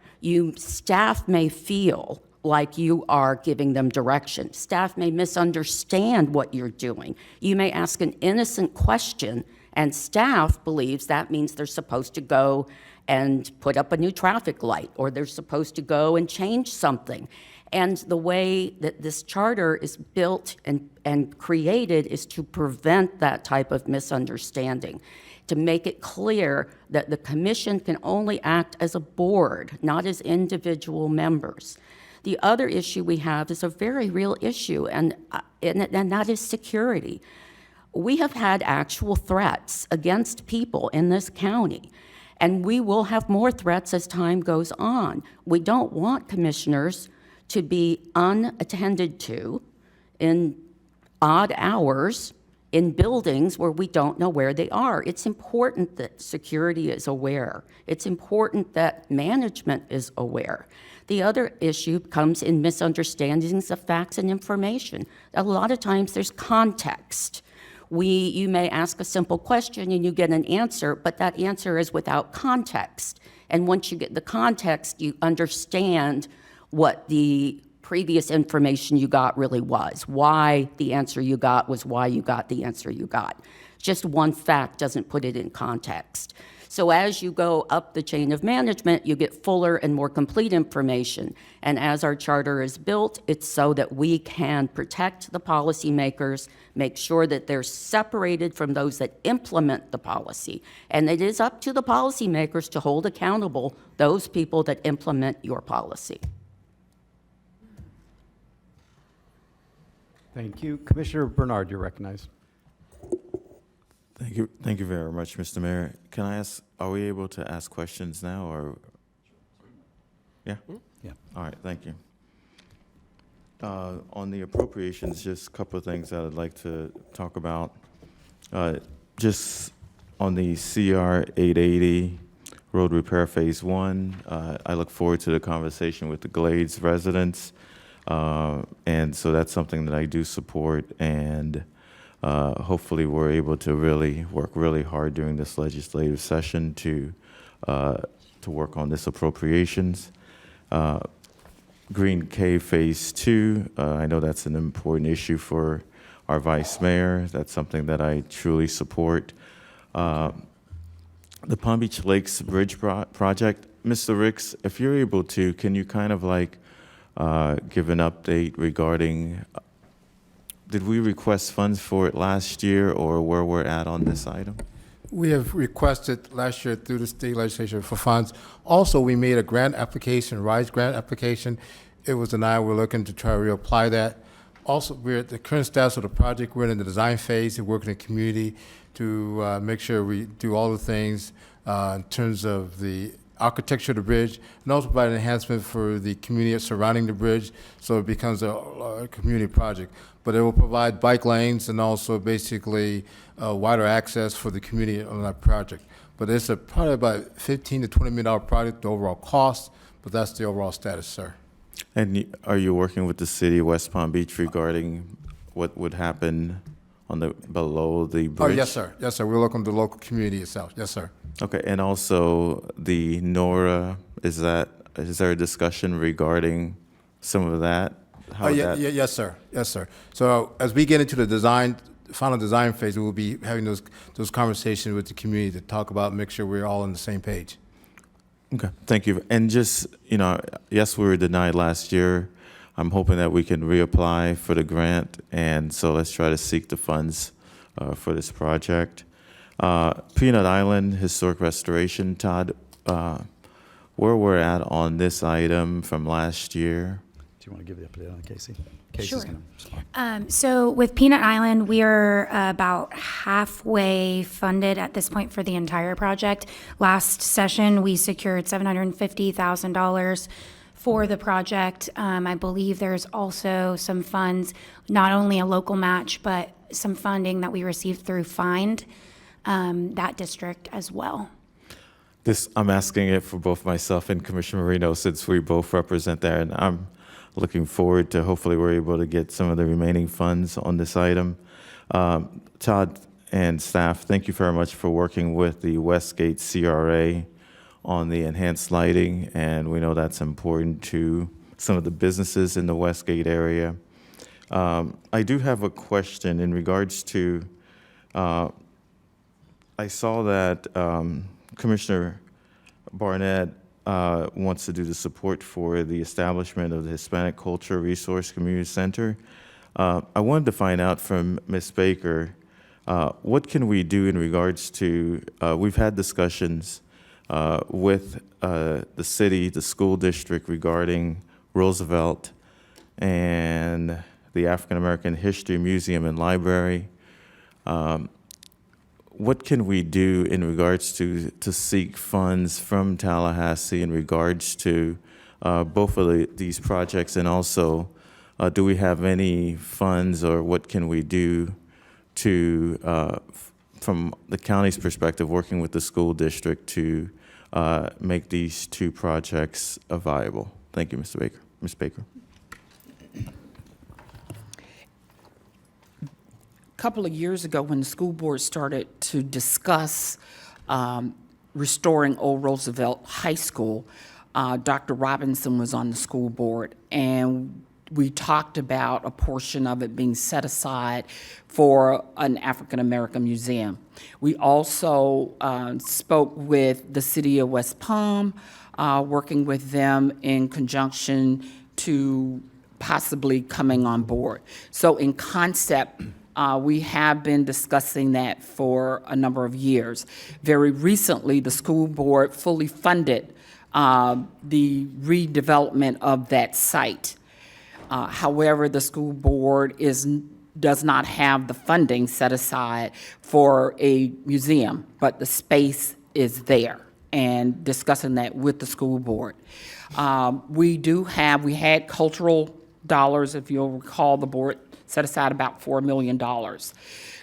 Staff may feel like you are giving them direction. Staff may misunderstand what you're doing. You may ask an innocent question, and staff believes that means they're supposed to go and put up a new traffic light, or they're supposed to go and change something. And the way that this charter is built and created is to prevent that type of misunderstanding, to make it clear that the commission can only act as a board, not as individual members. The other issue we have is a very real issue, and that is security. We have had actual threats against people in this county, and we will have more threats as time goes on. We don't want commissioners to be unattended to in odd hours in buildings where we don't know where they are. It's important that security is aware. It's important that management is aware. The other issue comes in misunderstandings of facts and information. A lot of times there's context. You may ask a simple question and you get an answer, but that answer is without context. And once you get the context, you understand what the previous information you got really was, why the answer you got was why you got the answer you got. Just one fact doesn't put it in context. So as you go up the chain of management, you get fuller and more complete information. And as our charter is built, it's so that we can protect the policymakers, make sure that they're separated from those that implement the policy. And it is up to the policymakers to hold accountable those people that implement your policy. Thank you. Commissioner Bernard, you're recognized. Thank you very much, Mr. Mayor. Can I ask, are we able to ask questions now, or? Yeah? Yeah. All right, thank you. On the appropriations, just a couple of things that I'd like to talk about. Just on the CR 880 road repair phase 1, I look forward to the conversation with the Glades residents. And so that's something that I do support, and hopefully we're able to really work really hard during this legislative session to work on this appropriations. Green Cave Phase 2, I know that's an important issue for our Vice Mayor. That's something that I truly support. The Palm Beach Lakes Bridge project, Mr. Ricks, if you're able to, can you kind of like give an update regarding, did we request funds for it last year, or where we're at on this item? We have requested last year through the state legislature for funds. Also, we made a grant application, RISE grant application. It was denied. We're looking to try to reapply that. Also, we're at the current status of the project. We're in the design phase and working in the community to make sure we do all the things in terms of the architecture of the bridge, and also provide an enhancement for the community surrounding the bridge so it becomes a community project. But it will provide bike lanes and also basically wider access for the community on that project. But it's probably about $15 to $20 million project, the overall cost, but that's the overall status, sir. And are you working with the city of West Palm Beach regarding what would happen on the below the bridge? Oh, yes, sir. Yes, sir. We're looking at the local community itself. Yes, sir. Okay, and also the NORA, is there a discussion regarding some of that? Yes, sir. Yes, sir. So as we get into the final design phase, we will be having those conversations with the community to talk about, make sure we're all on the same page. Okay, thank you. And just, yes, we were denied last year. I'm hoping that we can reapply for the grant, and so let's try to seek the funds for this project. Peanut Island Historic Restoration, Todd, where we're at on this item from last year? Do you want to give the update on it, Casey? Casey's going to respond. So with Peanut Island, we are about halfway funded at this point for the entire project. Last session, we secured $750,000 for the project. I believe there's also some funds, not only a local match, but some funding that we received through FIND, that district as well. I'm asking it for both myself and Commissioner Marino, since we both represent there, and I'm looking forward to hopefully we're able to get some of the remaining funds on this item. Todd and staff, thank you very much for working with the Westgate CRA on the enhanced lighting, and we know that's important to some of the businesses in the Westgate area. I do have a question in regards to, I saw that Commissioner Barnett wants to do the support for the establishment of the Hispanic Culture Resource Community Center. I wanted to find out from Ms. Baker, what can we do in regards to, we've had discussions with the city, the school district regarding Roosevelt and the African American History Museum and Library. What can we do in regards to seek funds from Tallahassee in regards to both of these projects, and also do we have any funds, or what can we do to, from the county's perspective, working with the school district to make these two projects viable? Thank you, Mr. Baker. Ms. Baker. A couple of years ago, when the school board started to discuss restoring Old Roosevelt High School, Dr. Robinson was on the school board, and we talked about a portion of it being set aside for an African American museum. We also spoke with the city of West Palm, working with them in conjunction to possibly coming on board. So in concept, we have been discussing that for a number of years. Very recently, the school board fully funded the redevelopment of that site. However, the school board does not have the funding set aside for a museum, but the space is there, and discussing that with the school board. We had cultural dollars, if you'll recall, the board set aside about $4 million.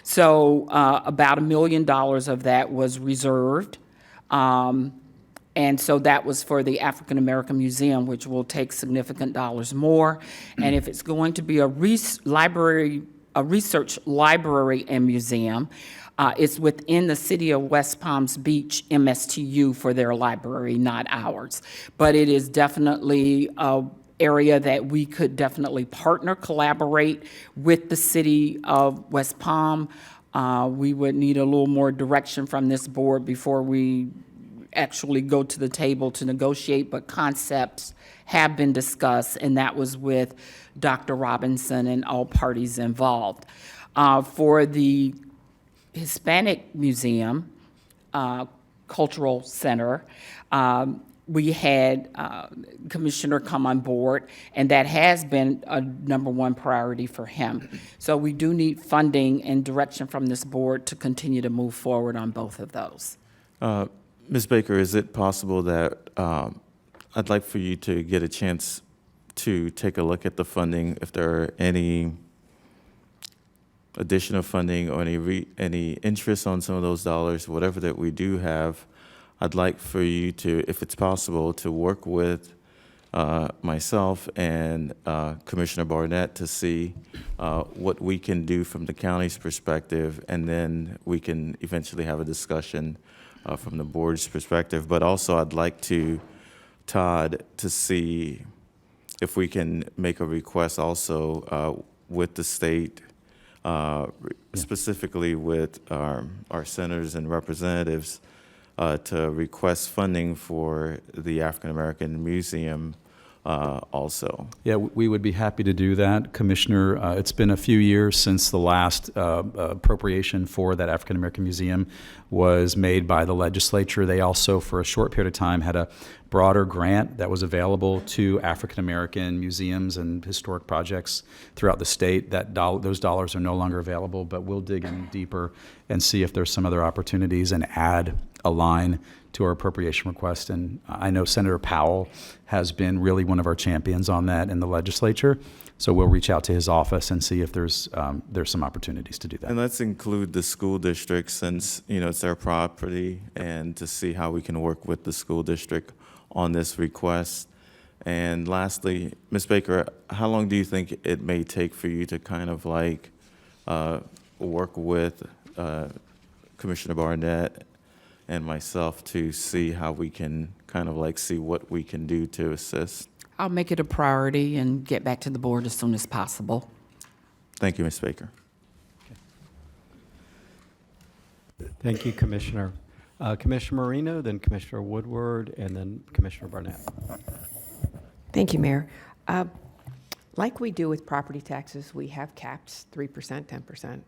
So about $1 million of that was reserved. And so that was for the African American Museum, which will take significant dollars more. And if it's going to be a research library and museum, it's within the city of West Palms Beach MSTU for their library, not ours. But it is definitely a area that we could definitely partner, collaborate with the city of West Palm. We would need a little more direction from this board before we actually go to the table to negotiate, but concepts have been discussed, and that was with Dr. Robinson and all parties involved. For the Hispanic Museum, Cultural Center, we had Commissioner come on board, and that has been a #1 priority for him. So we do need funding and direction from this board to continue to move forward on both of those. Ms. Baker, is it possible that I'd like for you to get a chance to take a look at the funding, if there are any additional funding or any interest on some of those dollars, whatever that we do have. I'd like for you to, if it's possible, to work with myself and Commissioner Barnett to see what we can do from the county's perspective, and then we can eventually have a discussion from the board's perspective. But also I'd like to, Todd, to see if we can make a request also with the state, specifically with our senators and representatives, to request funding for the African American Museum also. Yeah, we would be happy to do that, Commissioner. It's been a few years since the last appropriation for that African American Museum was made by the legislature. They also, for a short period of time, had a broader grant that was available to African American museums and historic projects throughout the state. Those dollars are no longer available, but we'll dig in deeper and see if there's some other opportunities and add a line to our appropriation request. And I know Senator Powell has been really one of our champions on that in the legislature. So we'll reach out to his office and see if there's some opportunities to do that. And let's include the school district, since it's their property, and to see how we can work with the school district on this request. And lastly, Ms. Baker, how long do you think it may take for you to kind of work with Commissioner Barnett and myself to see how we can kind of see what we can do to assist? I'll make it a priority and get back to the board as soon as possible. Thank you, Ms. Baker. Thank you, Commissioner. Commissioner Marino, then Commissioner Woodward, and then Commissioner Barnett. Thank you, Mayor. Like we do with property taxes, we have caps, 3%, 10%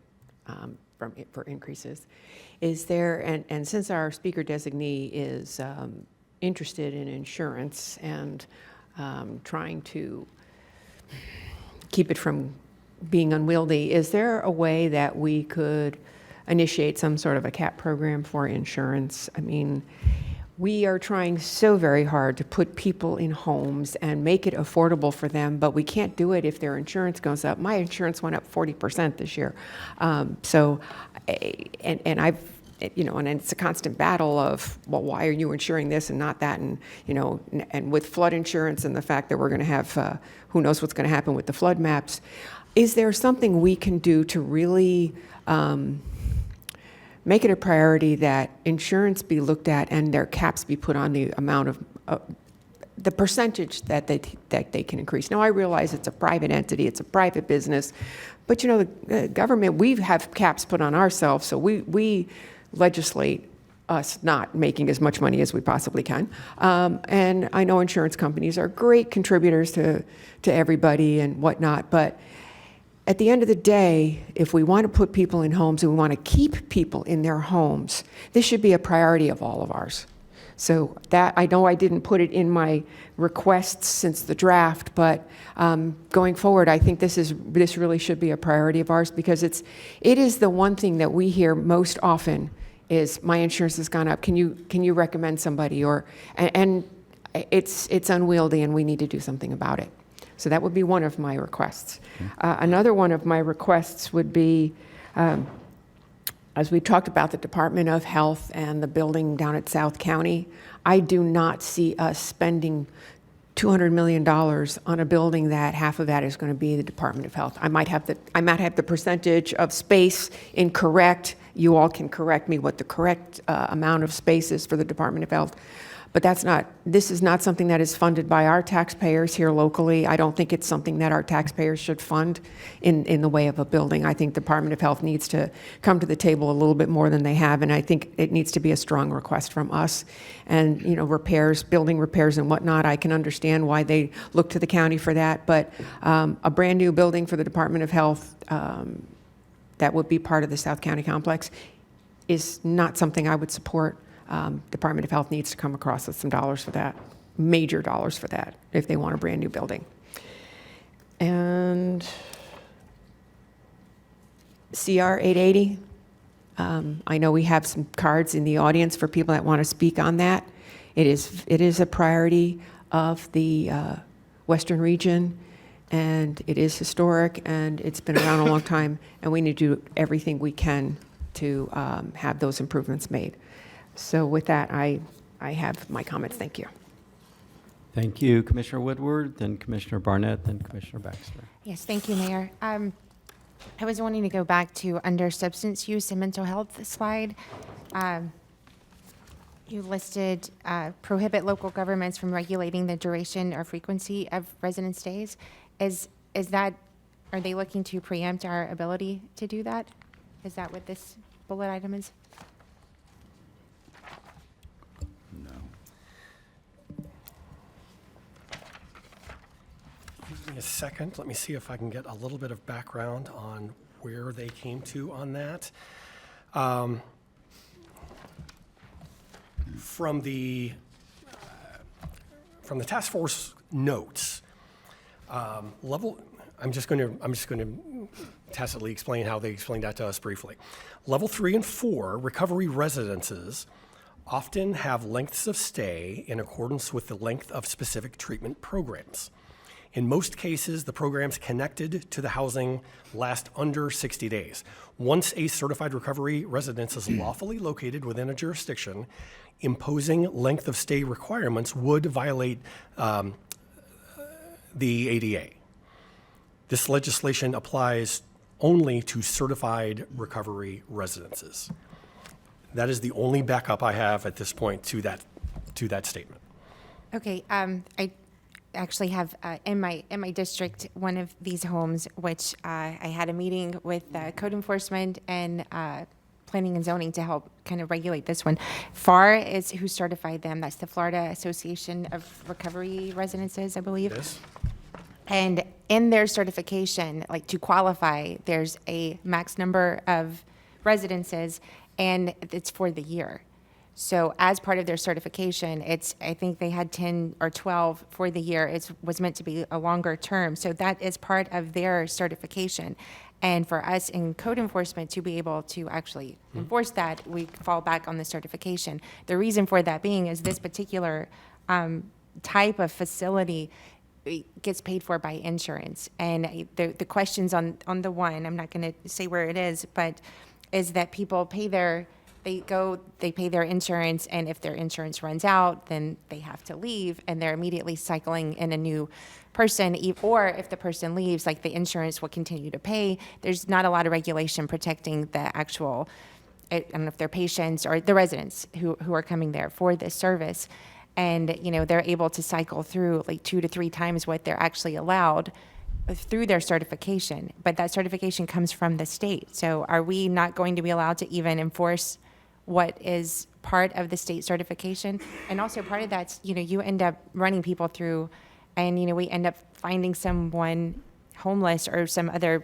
for increases. Is there, and since our speaker designee is interested in insurance and trying to keep it from being unwieldy, is there a way that we could initiate some sort of a cap program for insurance? I mean, we are trying so very hard to put people in homes and make it affordable for them, but we can't do it if their insurance goes up. My insurance went up 40% this year. And it's a constant battle of, well, why are you insuring this and not that? And, and with flood insurance and the fact that we're going to have, who knows what's going to happen with the flood maps. Is there something we can do to really make it a priority that insurance be looked at and their caps be put on the amount of, the percentage that they can increase? Now, I realize it's a private entity, it's a private business, but the government, we have caps put on ourselves, so we legislate us not making as much money as we possibly can. And I know insurance companies are great contributors to everybody and whatnot, but at the end of the day, if we want to put people in homes and we want to keep people in their homes, this should be a priority of all of ours. So that, I know I didn't put it in my requests since the draft, but going forward, I think this really should be a priority of ours, because it is the one thing that we hear most often is, my insurance has gone up. Can you recommend somebody? And it's unwieldy, and we need to do something about it. So that would be one of my requests. Another one of my requests would be, as we talked about the Department of Health and the building down at South County, I do not see us spending $200 million on a building that half of that is going to be the Department of Health. I might have the percentage of space incorrect. You all can correct me what the correct amount of space is for the Department of Health. But this is not something that is funded by our taxpayers here locally. I don't think it's something that our taxpayers should fund in the way of a building. I think the Department of Health needs to come to the table a little bit more than they have, and I think it needs to be a strong request from us. And, repairs, building repairs and whatnot, I can understand why they look to the county for that, but a brand new building for the Department of Health that would be part of the South County complex is not something I would support. Department of Health needs to come across with some dollars for that, major dollars for that, if they want a brand new building. And CR 880, I know we have some cards in the audience for people that want to speak on that. It is a priority of the Western region, and it is historic, and it's been around a long time, and we need to do everything we can to have those improvements made. So with that, I have my comments. Thank you. Thank you, Commissioner Woodward, then Commissioner Barnett, then Commissioner Baxter. Yes, thank you, Mayor. I was wanting to go back to under substance use and mental health slide. You listed prohibit local governments from regulating the duration or frequency of resident stays. Is that, are they looking to preempt our ability to do that? Is that what this bullet item is? me a second. Let me see if I can get a little bit of background on where they came to on that. From the task force notes, I'm just going to tacitly explain how they explained that to us briefly. Level 3 and 4 recovery residences often have lengths of stay in accordance with the length of specific treatment programs. In most cases, the programs connected to the housing last under 60 days. Once a certified recovery residence is lawfully located within a jurisdiction, imposing length of stay requirements would violate the ADA. This legislation applies only to certified recovery residences. That is the only backup I have at this point to that statement. Okay, I actually have in my district one of these homes, which I had a meeting with code enforcement and planning and zoning to help kind of regulate this one. FAR is who certified them. That's the Florida Association of Recovery Residences, I believe. Yes. And in their certification, like to qualify, there's a max number of residences, and it's for the year. So as part of their certification, I think they had 10 or 12 for the year. It was meant to be a longer term. So that is part of their certification. And for us in code enforcement to be able to actually enforce that, we fall back on the certification. The reason for that being is this particular type of facility gets paid for by insurance. And the questions on the one, I'm not going to say where it is, but is that people pay they pay their insurance, and if their insurance runs out, then they have to leave, and they're immediately cycling in a new person, or if the person leaves, like the insurance will continue to pay. There's not a lot of regulation protecting the actual, I don't know if they're patients or the residents who are coming there for this service. And, they're able to cycle through like 2 to 3 times what they're actually allowed through their certification. But that certification comes from the state. So are we not going to be allowed to even enforce what is part of the state certification? And also part of that's, you end up running people through, and, we end up finding someone homeless or some other,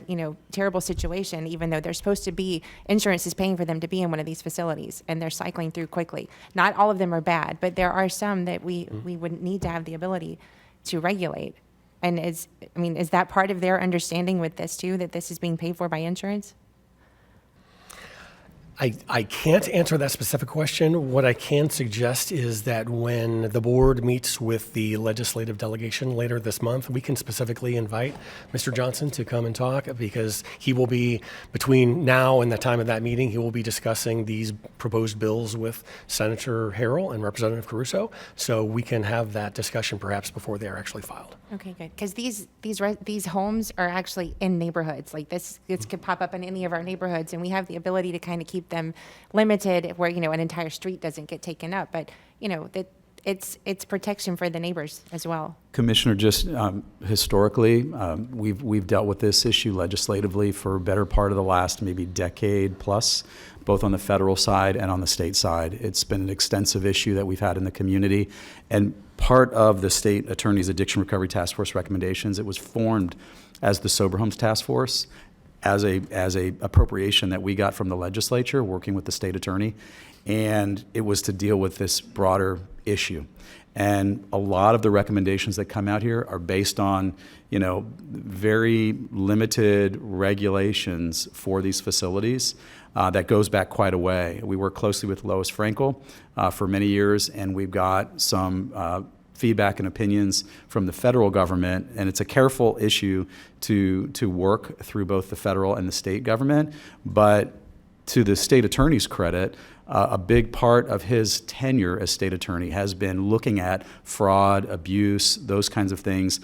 terrible situation, even though they're supposed to be, insurance is paying for them to be in one of these facilities, and they're cycling through quickly. Not all of them are bad, but there are some that we would need to have the ability to regulate. And is that part of their understanding with this too, that this is being paid for by insurance? I can't answer that specific question. What I can suggest is that when the board meets with the legislative delegation later this month, we can specifically invite Mr. Johnson to come and talk, because he will be, between now and the time of that meeting, he will be discussing these proposed bills with Senator Harrell and Representative Caruso. So we can have that discussion perhaps before they are actually filed. Okay, good. Because these homes are actually in neighborhoods. Like this could pop up in any of our neighborhoods, and we have the ability to kind of keep them limited where, an entire street doesn't get taken up. But, that it's protection for the neighbors as well. Commissioner, just historically, we've dealt with this issue legislatively for a better part of the last maybe decade plus, both on the federal side and on the state side. It's been an extensive issue that we've had in the community. And part of the state attorney's addiction recovery task force recommendations, it was formed as the Sober Homes Task Force, as a appropriation that we got from the legislature, working with the state attorney, and it was to deal with this broader issue. And a lot of the recommendations that come out here are based on, very limited regulations for these facilities. That goes back quite a way. We work closely with Lois Frankel for many years, and we've got some feedback and opinions from the federal government, and it's a careful issue to work through both the federal and the state government. But to the state attorney's credit, a big part of his tenure as state attorney has been looking at fraud, abuse, those kinds of things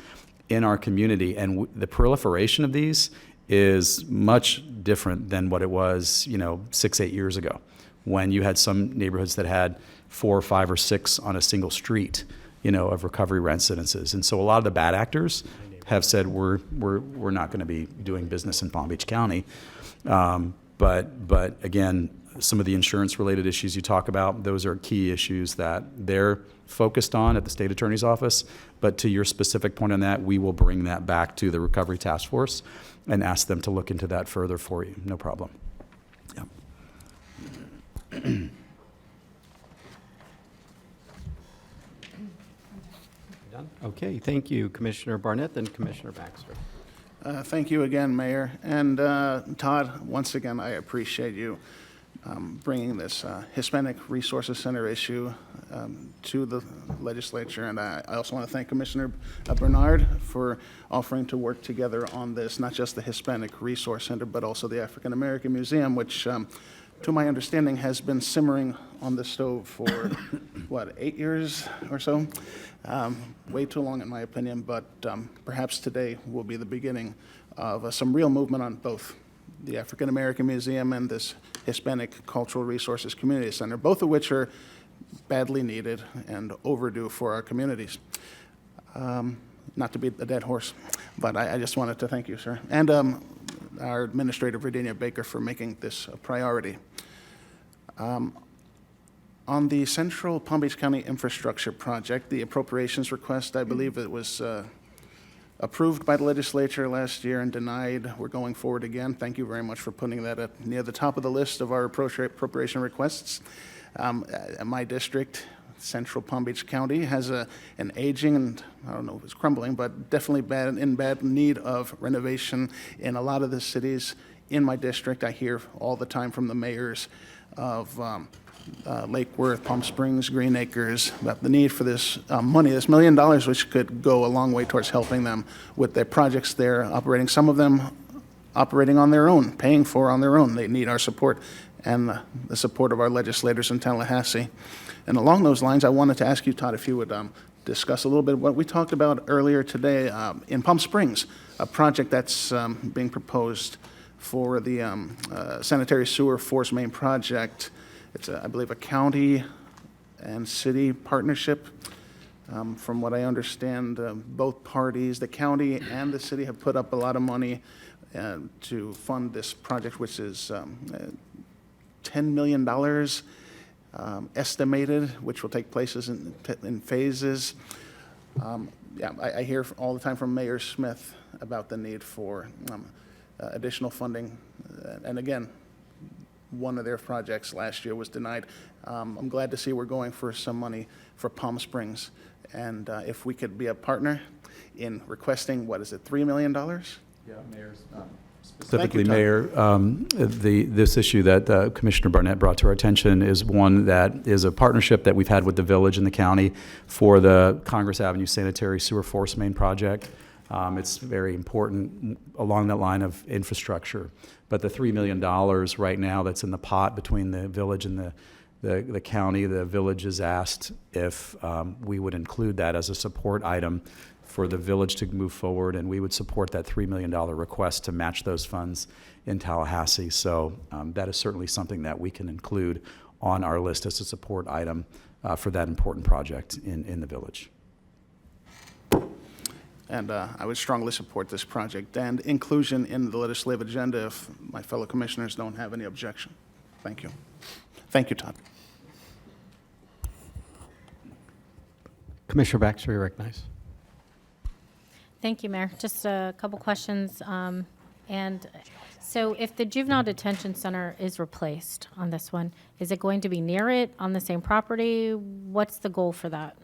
in our community. And the proliferation of these is much different than what it was, 6-8 years ago, when you had some neighborhoods that had 4 or 5 or 6 on a single street, of recovery residences. And so a lot of the bad actors have said, we're not going to be doing business in Palm Beach County. But again, some of the insurance-related issues you talk about, those are key issues that they're focused on at the state attorney's office. But to your specific point on that, we will bring that back to the Recovery Task Force and ask them to look into that further for you. No problem. Yeah. Done? Okay, thank you, Commissioner Barnett, then Commissioner Baxter. Thank you again, Mayor. And Todd, once again, I appreciate you bringing this Hispanic Resources Center issue to the legislature. And I also want to thank Commissioner Bernard for offering to work together on this, not just the Hispanic Resource Center, but also the African American Museum, which, to my understanding, has been simmering on the stove for, what, 8 years or so? Way too long, in my opinion, but perhaps today will be the beginning of some real movement on both the African American Museum and this Hispanic Cultural Resources Community Center, both of which are badly needed and overdue for our communities. Not to beat a dead horse, but I just wanted to thank you, sir, and our Administrator, Virginia Baker, for making this a priority. On the Central Palm Beach County Infrastructure Project, the appropriations request, I believe it was approved by the legislature last year and denied. We're going forward again. Thank you very much for putting that up near the top of the list of our appropriation requests. My district, Central Palm Beach County, has an aging, and I don't know if it's crumbling, but definitely in bad need of renovation in a lot of the cities in my district. I hear all the time from the mayors of Lake Worth, Palm Springs, Green Acres, about the need for this money, this $1 million, which could go a long way towards helping them with their projects there, operating, some of them operating on their own, paying for on their own. They need our support and the support of our legislators in Tallahassee. And along those lines, I wanted to ask you, Todd, if you would discuss a little bit what we talked about earlier today in Palm Springs, a project that's being proposed for the sanitary sewer force main project. It's, I believe, a county and city partnership. From what I understand, both parties, the county and the city, have put up a lot of money to fund this project, which is $10 million estimated, which will take place in phases. Yeah, I hear all the time from Mayor Smith about the need for additional funding. And again, one of their projects last year was denied. I'm glad to see we're going for some money for Palm Springs. And if we could be a partner in requesting, what is it, $3 million? Yeah, Mayor's, specifically, Mayor, this issue that Commissioner Barnett brought to our attention is one that is a partnership that we've had with the village and the county for the Congress Avenue Sanitary Sewer Force Main project. It's very important along that line of infrastructure. But the $3 million right now that's in the pot between the village and the county, the village has asked if we would include that as a support item for the village to move forward, and we would support that $3 million request to match those funds in Tallahassee. So that is certainly something that we can include on our list as a support item for that important project in the village. And I would strongly support this project and inclusion in the legislative agenda if my fellow commissioners don't have any objection. Thank you. Thank you, Todd. Commissioner Baxter, you recognize. Thank you, Mayor. Just a couple questions. And so if the juvenile detention center is replaced on this one, is it going to be near it, on the same property? What's the goal for that?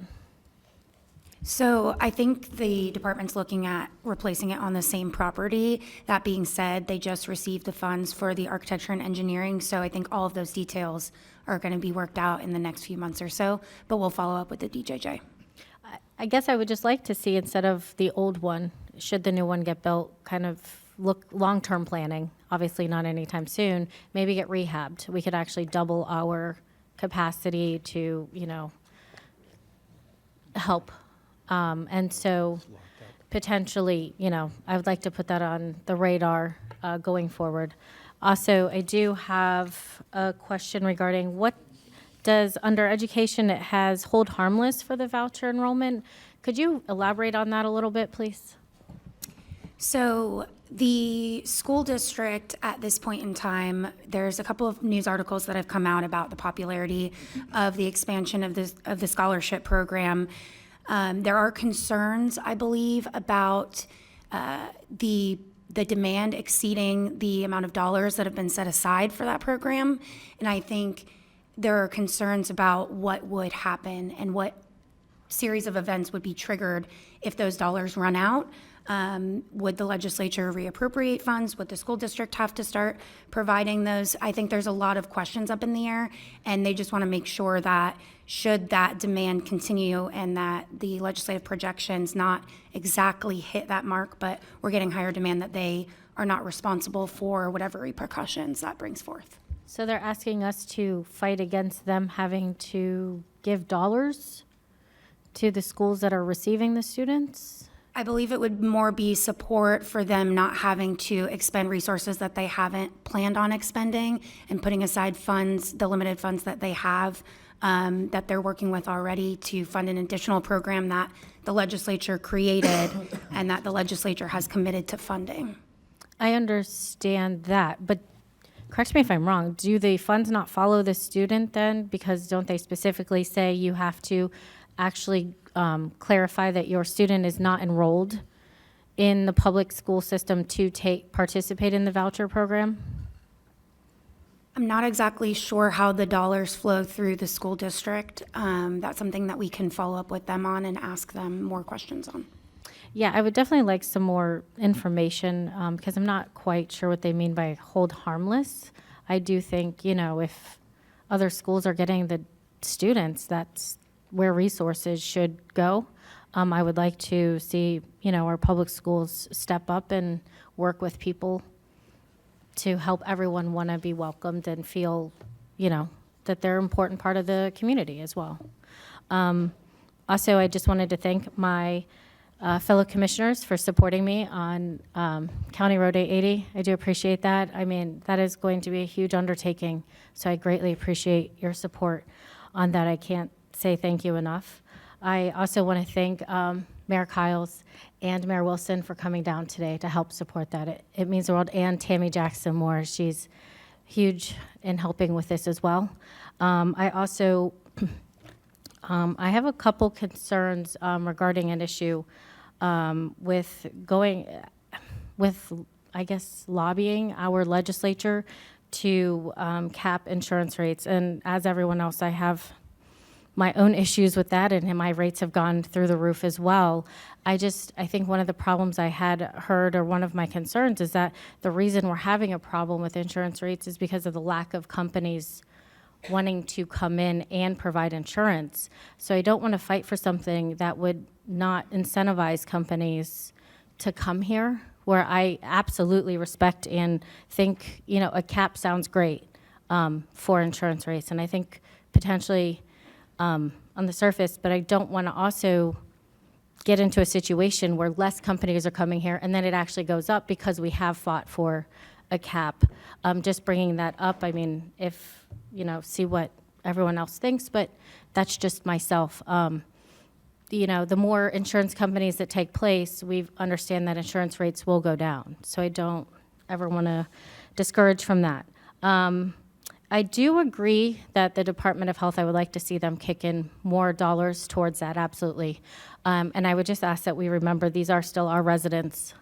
So I think the department's looking at replacing it on the same property. That being said, they just received the funds for the architecture and engineering, so I think all of those details are going to be worked out in the next few months or so, but we'll follow up with the DJJ. I guess I would just like to see, instead of the old one, should the new one get built, kind of look long-term planning, obviously not anytime soon, maybe get rehabbed. We could actually double our capacity to, help. And so potentially, I would like to put that on the radar going forward. Also, I do have a question regarding what does, under education, it has hold harmless for the voucher enrollment. Could you elaborate on that a little bit, please? So The school district at this point in time, there's a couple of news articles that have come out about the popularity of the expansion of the scholarship program. There are concerns, I believe, about the demand exceeding the amount of dollars that have been set aside for that program. And I think there are concerns about what would happen and what series of events would be triggered if those dollars run out. Would the legislature reappropriate funds? Would the school district have to start providing those? I think there's a lot of questions up in the air, and they just want to make sure that should that demand continue and that the legislative projections not exactly hit that mark, but we're getting higher demand, that they are not responsible for whatever repercussions that brings forth. So they're asking us to fight against them having to give dollars to the schools that are receiving the students? I believe it would more be support for them not having to expend resources that they haven't planned on expending and putting aside funds, the limited funds that they have, that they're working with already to fund an additional program that the legislature created and that the legislature has committed to funding. I understand that, but correct me if I'm wrong, do the funds not follow the student then? Because don't they specifically say you have to actually clarify that your student is not enrolled in the public school system to participate in the voucher program? I'm not exactly sure how the dollars flow through the school district. That's something that we can follow up with them on and ask them more questions on. Yeah, I would definitely like some more information because I'm not quite sure what they mean by hold harmless. I do think, if other schools are getting the students, that's where resources should go. I would like to see, our public schools step up and work with people to help everyone want to be welcomed and feel, that they're an important part of the community as well. Also, I just wanted to thank my fellow commissioners for supporting me on County Road 880. I do appreciate that. I mean, that is going to be a huge undertaking, so I greatly appreciate your support on that. I can't say thank you enough. I also want to thank Mayor Kyles and Mayor Wilson for coming down today to help support that. It means the world, and Tammy Jackson Moore. She's huge in helping with this as well. I also, I have a couple concerns regarding an issue with I guess, lobbying our legislature to cap insurance rates. And as everyone else, I have my own issues with that, and my rates have gone through the roof as well. I think one of the problems I had heard, or one of my concerns, is that the reason we're having a problem with insurance rates is because of the lack of companies wanting to come in and provide insurance. So I don't want to fight for something that would not incentivize companies to come here, where I absolutely respect and think, a cap sounds great for insurance rates. And I think potentially on the surface, but I don't want to also get into a situation where less companies are coming here and then it actually goes up because we have fought for a cap. Just bringing that up, I mean, if, see what everyone else thinks, but that's just myself. The more insurance companies that take place, we understand that insurance rates will go down. So I don't ever want to discourage from that. I do agree that the Department of Health, I would like to see them kick in more dollars towards that, absolutely. And I would just ask that we remember these are still our residents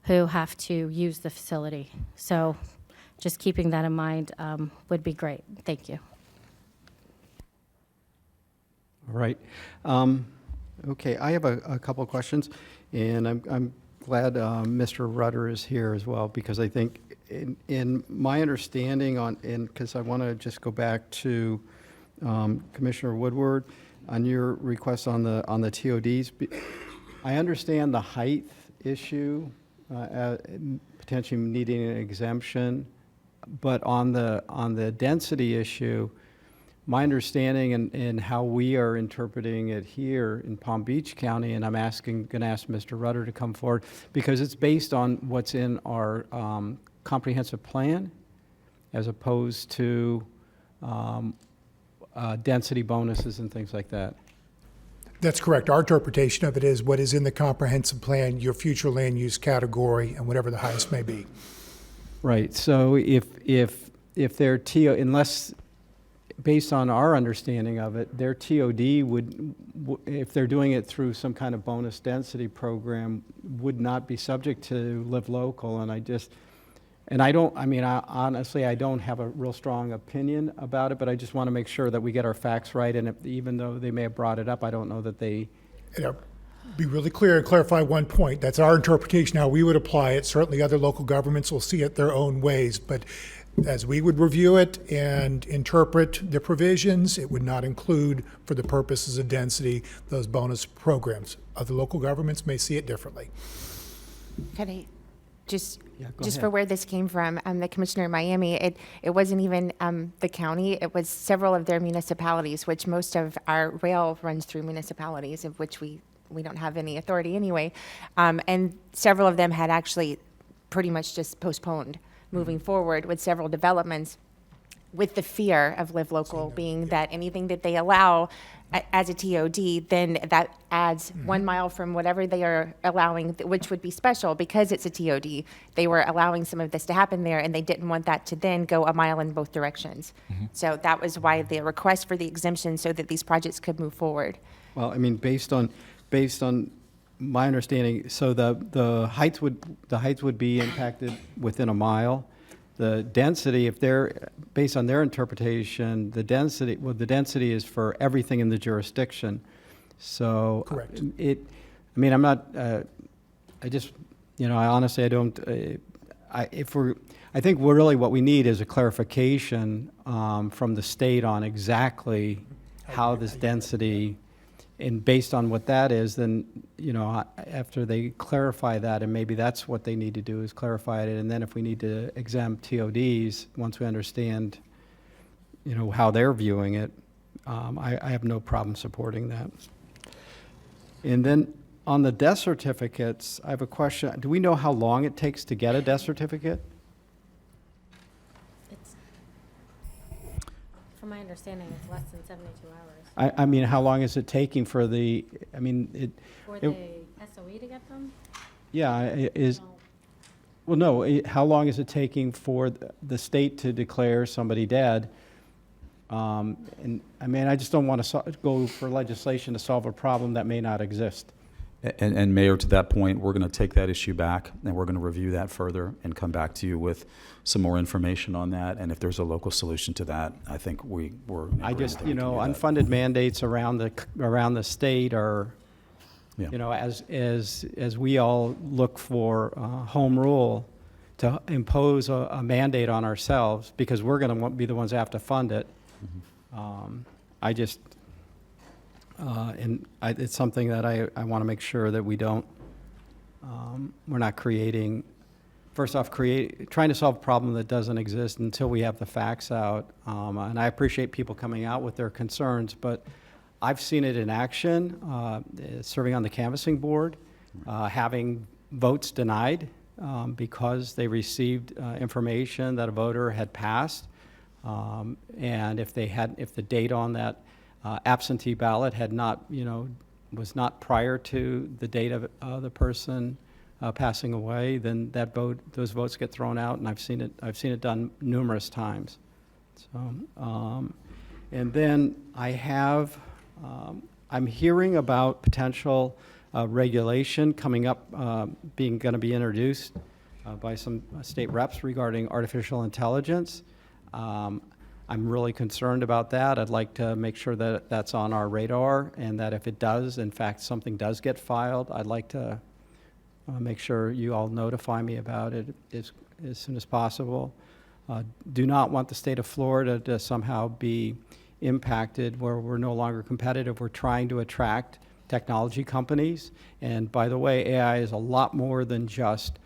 who have to use the facility. So just keeping that in mind would be great. Thank you. All right. Okay, I have a couple of questions, and I'm glad Mr. Rudder is here as well, because I think in my understanding because I want to just go back to Commissioner Woodward on your request on the TODs. I understand the height issue, potentially needing an exemption, but on the density issue, my understanding and how we are interpreting it here in Palm Beach County, and I'm going to ask Mr. Rudder to come forward, because it's based on what's in our comprehensive plan as opposed to density bonuses and things like that. That's correct. Our interpretation of it is what is in the comprehensive plan, your future land use category, and whatever the highest may be. Right, so if their unless, based on our understanding of it, their TOD would, if they're doing it through some kind of bonus density program, would not be subject to Live Local, and I honestly, I don't have a real strong opinion about it, but I just want to make sure that we get our facts right, and even though they may have brought it up, I don't know that they... Be really clear and clarify one point. That's our interpretation, how we would apply it. Certainly other local governments will see it their own ways, but as we would review it and interpret the provisions, it would not include, for the purposes of density, those bonus programs. Other local governments may see it differently. Could I just ahead. for where this came from, the commissioner in Miami, it wasn't even the county, it was several of their municipalities, which most of our rail runs through municipalities, of which we don't have any authority anyway. And several of them had actually pretty much just postponed moving forward with several developments, with the fear of Live Local being that anything that they allow as a TOD, then that adds 1 mile from whatever they are allowing, which would be special because it's a TOD. They were allowing some of this to happen there, and they didn't want that to then go a mile in both directions. So that was why the request for the exemption, so that these projects could move forward. Well, I mean, based on my understanding, so the heights would be impacted within a mile. The density, if they're, based on their interpretation, the density is for everything in the jurisdiction. So. Correct. I'm not, I just, I honestly, I don't, I think really what we need is a clarification from the state on exactly how this density, and based on what that is, then, after they clarify that, and maybe that's what they need to do, is clarify it, and then if we need to exempt TODs, once we understand, how they're viewing it, I have no problem supporting that. And then on the death certificates, I have a question. Do we know how long it takes to get a death certificate? From my understanding, it's less than 72 hours. I mean, how long is it taking for the, For the SOE to get them? Yeah, well, no, how long is it taking for the state to declare somebody dead? And I just don't want to go for legislation to solve a problem that may not exist. And Mayor, to that point, we're going to take that issue back, and we're going to review that further and come back to you with some more information on that. And if there's a local solution to that, I think we're. I just, unfunded mandates around the state are, as we all look for home rule to impose a mandate on ourselves, because we're going to be the ones that have to fund it. It's something that I want to make sure that we don't, we're not creating, first off, trying to solve a problem that doesn't exist until we have the facts out. And I appreciate people coming out with their concerns, but I've seen it in action, serving on the canvassing board, having votes denied because they received information that a voter had passed. And if the date on that absentee ballot had not, was not prior to the date of the person passing away, then those votes get thrown out, and I've seen it done numerous times. So, and then I'm hearing about potential regulation coming up, going to be introduced by some state reps regarding artificial intelligence. I'm really concerned about that. I'd like to make sure that that's on our radar, and that if it does, in fact, something does get filed, I'd like to make sure you all notify me about it as soon as possible. Do not want the state of Florida to somehow be impacted where we're no longer competitive. We're trying to attract technology companies. And by the way, AI is a lot more than just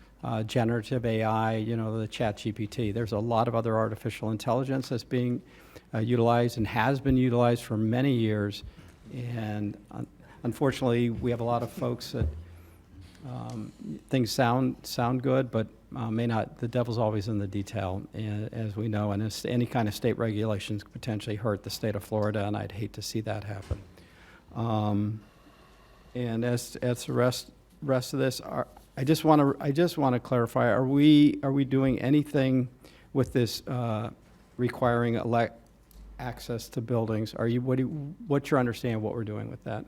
generative AI, the ChatGPT. There's a lot of other artificial intelligence that's being utilized and has been utilized for many years. And unfortunately, we have a lot of folks that things sound good, but may not. The devil's always in the detail, as we know, and any kind of state regulations could potentially hurt the state of Florida, and I'd hate to see that happen. And as the rest of this, I just want to clarify, are we doing anything with this requiring access to buildings? What's your understanding of what we're doing with that?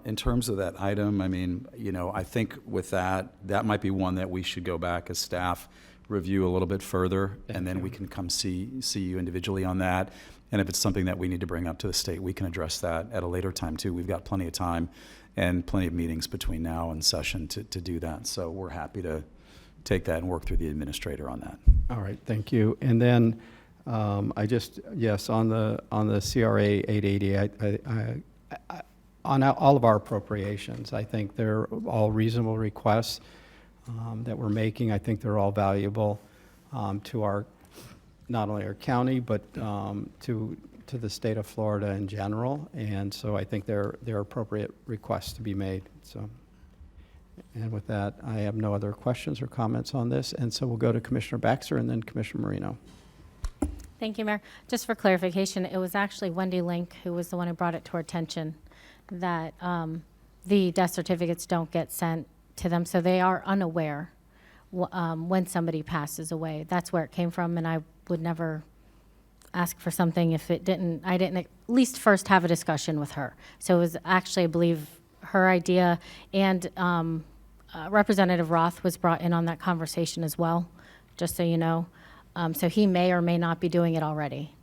In terms of that item, I mean, I think with that might be one that we should go back as staff, review a little bit further, and then we can come see you individually on that. And if it's something that we need to bring up to the state, we can address that at a later time too. We've got plenty of time and plenty of meetings between now and session to do that. So we're happy to take that and work through the administrator on that. All right, thank you. And then yes, on the CRA 880, on all of our appropriations, I think they're all reasonable requests that we're making. I think they're all valuable to not only our county, but to the state of Florida in general. And so I think they're appropriate requests to be made. So, and with that, I have no other questions or comments on this. And so we'll go to Commissioner Baxter and then Commissioner Marino. Thank you, Mayor. Just for clarification, it was actually Wendy Link who was the one who brought it to our attention that the death certificates don't get sent to them, so they are unaware when somebody passes away. That's where it came from, and I would never ask for something if I didn't at least first have a discussion with her. So it was actually, I believe, her idea, and Representative Roth was brought in on that conversation as well, just so you know. So he may or may not be doing it already,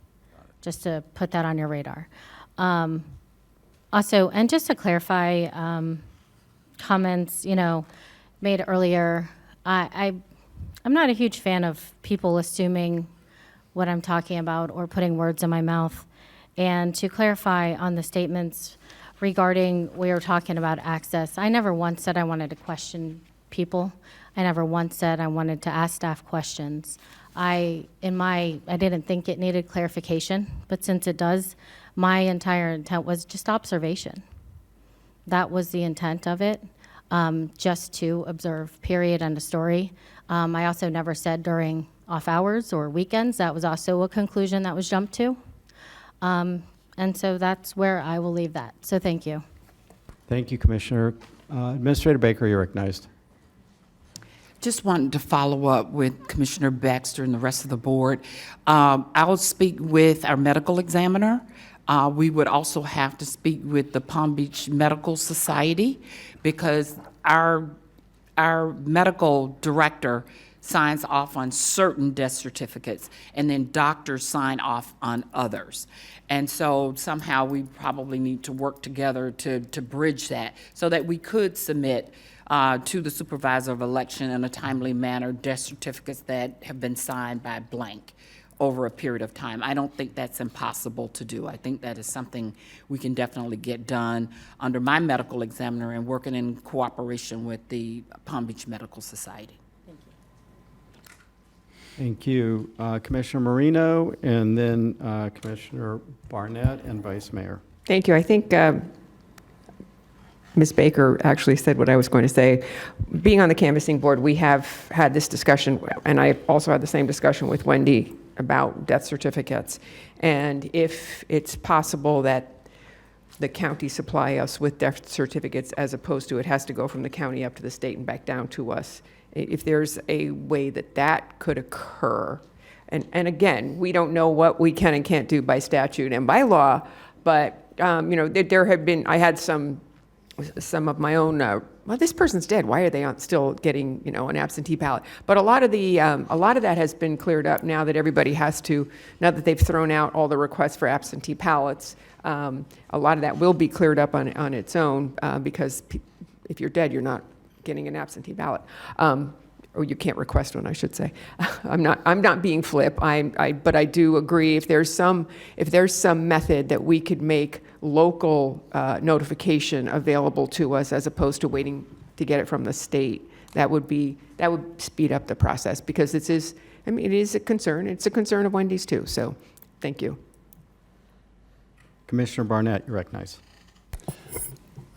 just to put that on your radar. Also, and just to clarify comments, made earlier, I'm not a huge fan of people assuming what I'm talking about or putting words in my mouth. And to clarify on the statements regarding we were talking about access, I never once said I wanted to question people. I never once said I wanted to ask staff questions. I didn't think it needed clarification, but since it does, my entire intent was just observation. That was the intent of it, just to observe, period, end of story. I also never said during off hours or weekends. That was also a conclusion that was jumped to. And so that's where I will leave that. So thank you. Thank you, Commissioner. Administrator Baker, you're recognized. Just wanted to follow up with Commissioner Baxter and the rest of the board. I'll speak with our medical examiner. We would also have to speak with the Palm Beach Medical Society because our medical director signs off on certain death certificates, and then doctors sign off on others. And so somehow we probably need to work together to bridge that so that we could submit to the supervisor of election in a timely manner death certificates that have been signed by blank over a period of time. I don't think that's impossible to do. I think that is something we can definitely get done under my medical examiner and working in cooperation with the Palm Beach Medical Society. Thank you. Commissioner Marino, and then Commissioner Barnett and Vice Mayor. Thank you. I think Ms. Baker actually said what I was going to say. Being on the canvassing board, we have had this discussion, and I also had the same discussion with Wendy about death certificates. And if it's possible that the county supply us with death certificates as opposed to it has to go from the county up to the state and back down to us, if there's a way that that could occur. And again, we don't know what we can and can't do by statute and by law, but there have been, I had some of my own, well, this person's dead, why are they still getting, an absentee ballot? But a lot of that has been cleared up now that everybody has to, now that they've thrown out all the requests for absentee ballots, a lot of that will be cleared up on its own because if you're dead, you're not getting an absentee ballot. Or you can't request one, I should say. I'm not being flip. But I do agree if there's some method that we could make local notification available to us as opposed to waiting to get it from the state, that would speed up the process because it is a concern. It's a concern of Wendy's too. So, thank you. Commissioner Barnett, you're recognized.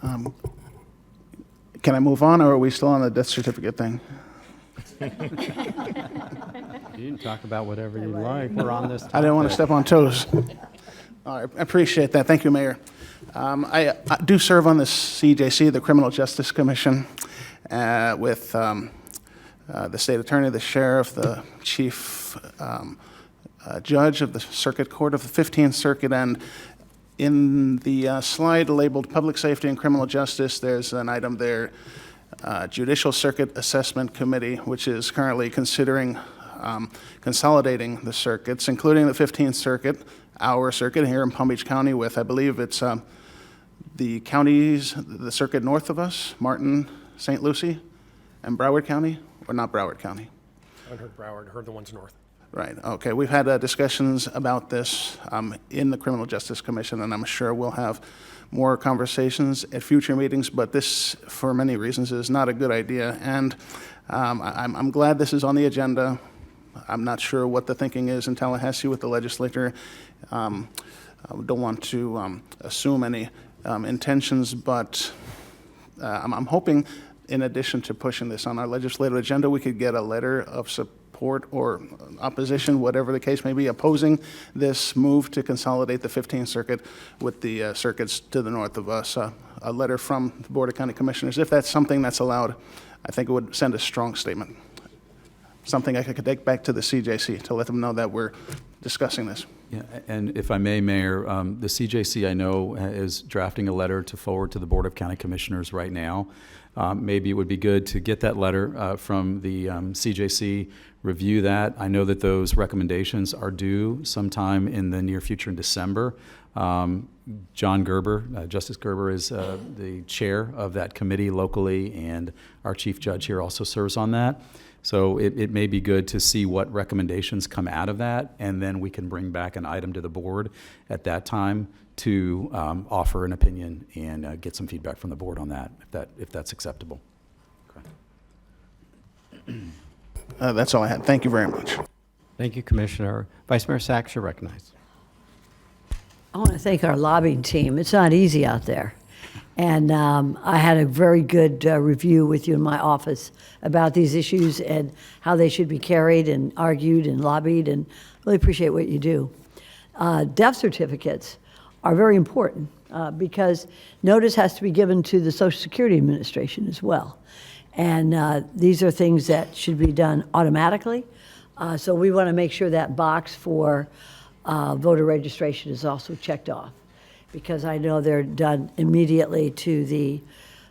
Can I move on, or are we still on the death certificate thing? You can talk about whatever you like. We're on this topic. I didn't want to step on toes. All right, I appreciate that. Thank you, Mayor. I do serve on the CJC, the Criminal Justice Commission, with the state attorney, the sheriff, the chief judge of the Circuit Court of the 15th Circuit. And in the slide labeled Public Safety and Criminal Justice, there's an item there, Judicial Circuit Assessment Committee, which is currently considering consolidating the circuits, including the 15th Circuit, our circuit here in Palm Beach County with, I believe it's the counties, the circuit north of us, Martin, St. Lucie, and Broward County, or not Broward County? I haven't heard Broward, heard the ones north. Right, okay. We've had discussions about this in the Criminal Justice Commission, and I'm sure we'll have more conversations at future meetings, but this, for many reasons, is not a good idea. And I'm glad this is on the agenda. I'm not sure what the thinking is in Tallahassee with the legislature. I don't want to assume any intentions, but I'm hoping, in addition to pushing this on our legislative agenda, we could get a letter of support or opposition, whatever the case may be, opposing this move to consolidate the 15th Circuit with the circuits to the north of us. A letter from the Board of County Commissioners. If that's something that's allowed, I think it would send a strong statement. Something I could take back to the CJC to let them know that we're discussing this. Yeah, and if I may, Mayor, the CJC, I know, is drafting a letter to forward to the Board of County Commissioners right now. Maybe it would be good to get that letter from the CJC, review that. I know that those recommendations are due sometime in the near future in December. John Gerber, Justice Gerber, is the chair of that committee locally, and our chief judge here also serves on that. So it may be good to see what recommendations come out of that, and then we can bring back an item to the board at that time to offer an opinion and get some feedback from the board on that, if that's acceptable. Okay. That's all I had. Thank you very much. Thank you, Commissioner. Vice Mayor Sachs, you're recognized. I want to thank our lobbying team. It's not easy out there. And I had a very good review with you in my office about these issues and how they should be carried and argued and lobbied, and really appreciate what you do. Death certificates are very important because notice has to be given to the Social Security Administration as well. And these are things that should be done automatically. So we want to make sure that box for voter registration is also checked off, because I know they're done immediately to the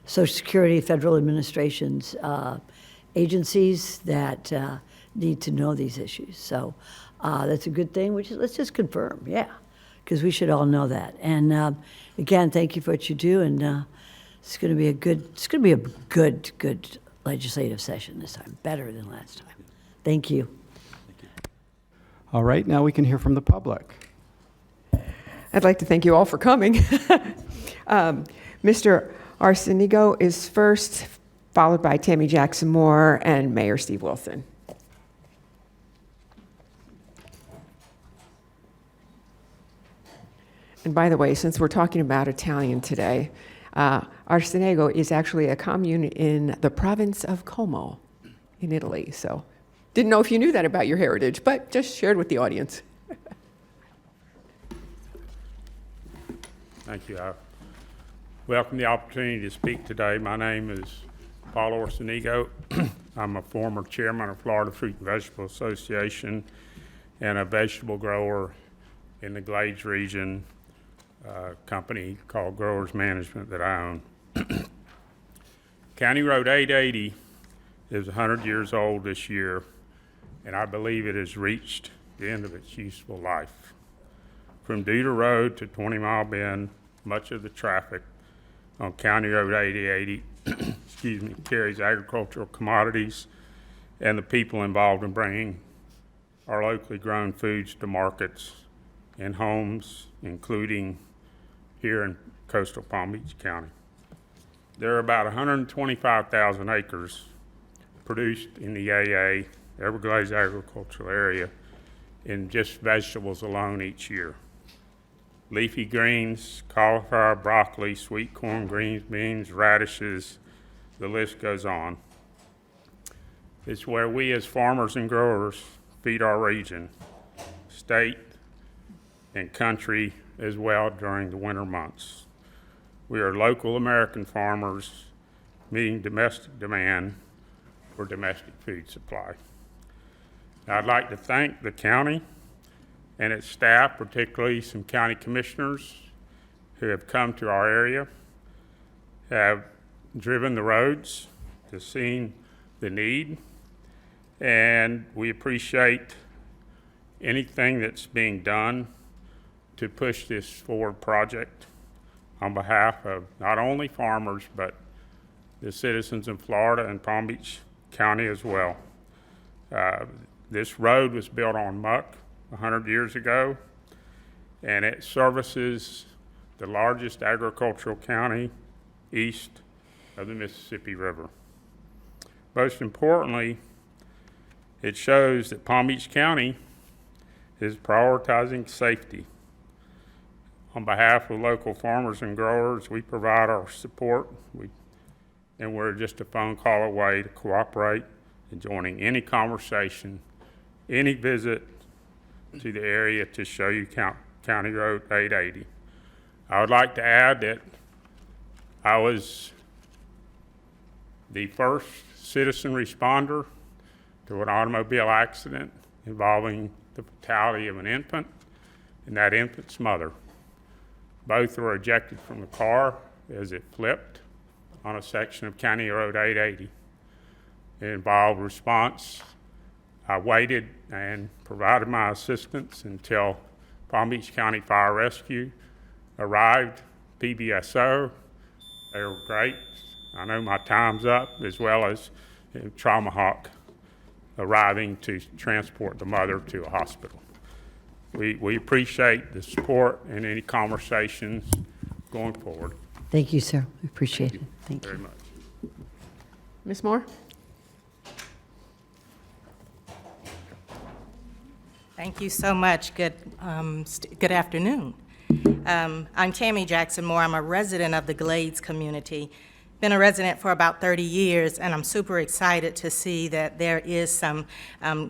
Social Security Federal Administration's agencies that need to know these issues. So that's a good thing, let's just confirm, yeah, because we should all know that. And again, thank you for what you do, and it's going to be a good legislative session this time, better than last time. Thank you. All right, now we can hear from the public. I'd like to thank you all for coming. Mr. Arcinigo is first, followed by Tammy Jackson Moore and Mayor Steve Wilson. And by the way, since we're talking about Italian today, Arcinigo is actually a commune in the province of Como in Italy. So didn't know if you knew that about your heritage, but just shared with the audience. Thank you. I welcome the opportunity to speak today. My name is Paul Arcinigo. I'm a former chairman of Florida Fruit and Vegetable Association and a vegetable grower in the Glades region, company called Growers Management that I own. County Road 880 is 100 years old this year, and I believe it has reached the end of its useful life. From Deeter Road to 20 Mile Bend, much of the traffic on County Road 8080 carries agricultural commodities and the people involved in bringing our locally grown foods to markets and homes, including here in coastal Palm Beach County. There are about 125,000 acres produced in the AA, Everglades agricultural area, in just vegetables alone each year. Leafy greens, cauliflower, broccoli, sweet corn, greens, beans, radishes, the list goes on. It's where we as farmers and growers feed our region, state, and country as well during the winter months. We are local American farmers meeting domestic demand for domestic food supply. Now, I'd like to thank the county and its staff, particularly some county commissioners who have come to our area, have driven the roads to see the need, and we appreciate anything that's being done to push this forward project on behalf of not only farmers, but the citizens in Florida and Palm Beach County as well. This road was built on muck 100 years ago, and it services the largest agricultural county east of the Mississippi River. Most importantly, it shows that Palm Beach County is prioritizing safety. On behalf of local farmers and growers, we provide our support, and we're just a phone call away to cooperate in joining any conversation, any visit to the area to show you County Road 880. I would like to add that I was the first citizen responder to an automobile accident involving the fatality of an infant and that infant's mother. Both were ejected from the car as it flipped on a section of County Road 880. It involved response. I waited and provided my assistance until Palm Beach County Fire Rescue arrived, PBSO. They were great. I know my time's up, as well as Trauma Hawk arriving to transport the mother to a hospital. We appreciate the support and any conversations going forward. Thank you, sir. We appreciate it. Thank you. Very much. Ms. Moore? Thank you so much. Good afternoon. I'm Tammy Jackson Moore. I'm a resident of the Glades community. Been a resident for about 30 years, and I'm super excited to see that there is some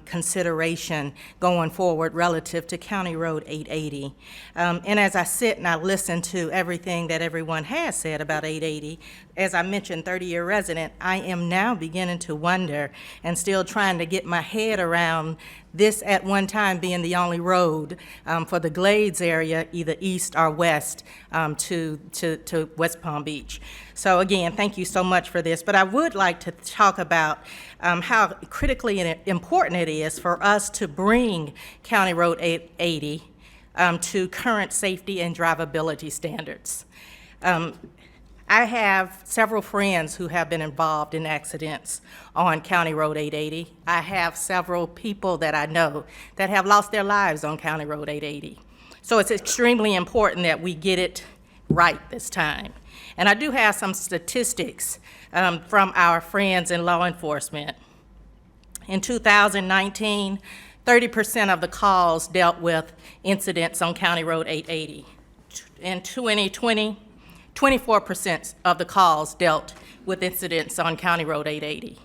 consideration going forward relative to County Road 880. And as I sit and I listen to everything that everyone has said about 880, as I mentioned, 30-year resident, I am now beginning to wonder and still trying to get my head around this at one time being the only road for the Glades area, either east or west to West Palm Beach. So again, thank you so much for this. But I would like to talk about how critically important it is for us to bring County Road 880 to current safety and drivability standards. I have several friends who have been involved in accidents on County Road 880. I have several people that I know that have lost their lives on County Road 880. So it's extremely important that we get it right this time. And I do have some statistics from our friends in law enforcement. In 2019, 30% of the calls dealt with incidents on County Road 880. In 2020, 24% of the calls dealt with incidents on County Road 880.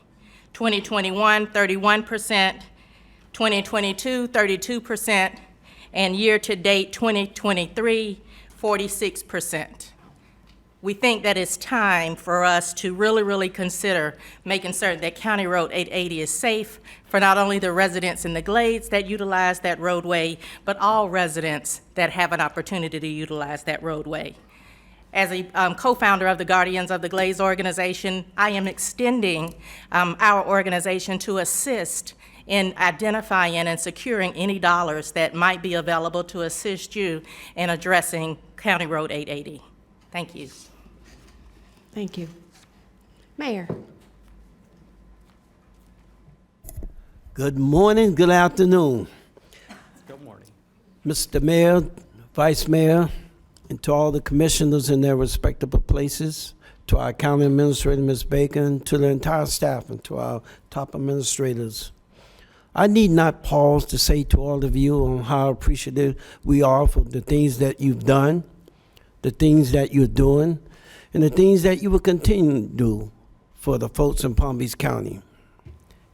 2021, 31%, 2022, 32%, and year-to-date 2023, 46%. We think that it's time for us to really consider making certain that County Road 880 is safe for not only the residents in the Glades that utilize that roadway, but all residents that have an opportunity to utilize that roadway. As a co-founder of the Guardians of the Glades organization, I am extending our organization to assist in identifying and securing any dollars that might be available to assist you in addressing County Road 880. Thank you. Thank you. Mayor? Good morning, good afternoon. Good morning. Mr. Mayor, Vice Mayor, and to all the commissioners in their respective places, to our county administrator, Ms. Baker, and to the entire staff, and to our top administrators. I need not pause to say to all of you on how appreciative we are for the things that you've done, the things that you're doing, and the things that you will continue to do for the folks in Palm Beach County.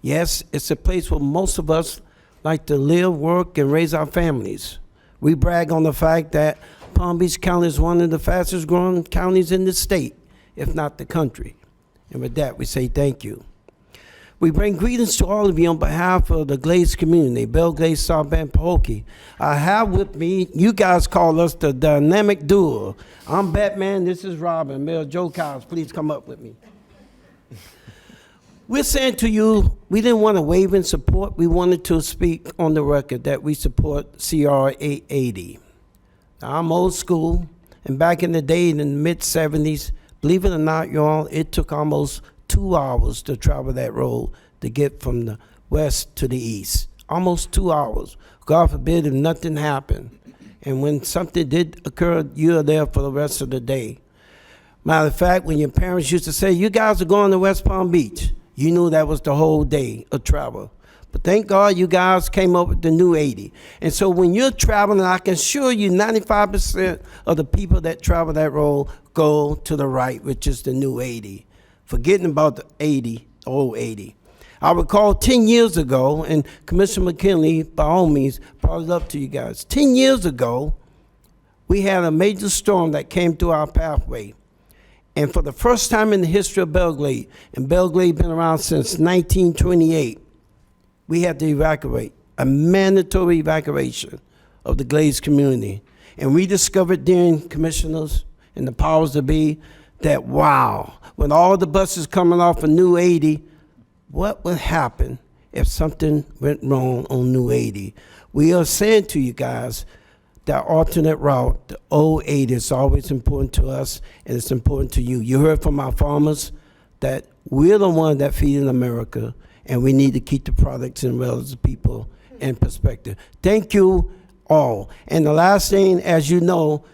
Yes, it's a place where most of us like to live, work, and raise our families. We brag on the fact that Palm Beach County is one of the fastest growing counties in the state, if not the country. And with that, we say thank you. We bring greetings to all of you on behalf of the Glades community, Belle Glades, South Bend, Pahokee. I have with me, you guys call us the dynamic duo. I'm Batman, this is Robin. Mayor Joe Cowles, please come up with me. We're saying to you, we didn't want to waive in support. We wanted to speak on the record that we support CR 880. Now, I'm old school, and back in the day, in the mid-'70s, believe it or not, y'all, it took almost 2 hours to travel that road to get from the west to the east. Almost 2 hours. God forbid if nothing happened. And when something did occur, you're there for the rest of the day. Matter of fact, when your parents used to say, you guys are going to West Palm Beach, you knew that was the whole day of travel. But thank God you guys came up with the new 80. And so when you're traveling, I can assure you 95% of the people that travel that road go to the right, which is the new 80. Forgetting about the 80, old 80. I recall 10 years ago, and Commissioner McKinley, by all means, brought it up to you guys. 10 years ago, we had a major storm that came through our pathway. And for the first time in the history of Belle Glade, and Belle Glade been around since 1928, we had to evacuate, a mandatory evacuation of the Glades community. And we discovered then, commissioners and the powers that be, that wow, when all the buses coming off a new 80, what would happen if something went wrong on new 80? We are saying to you guys that alternate route, the old 80, is always important to us, and it's important to you. You heard from our farmers that we're the one that feeding America, and we need to keep the products and relative people in perspective. Thank you all. And the last thing, as you know,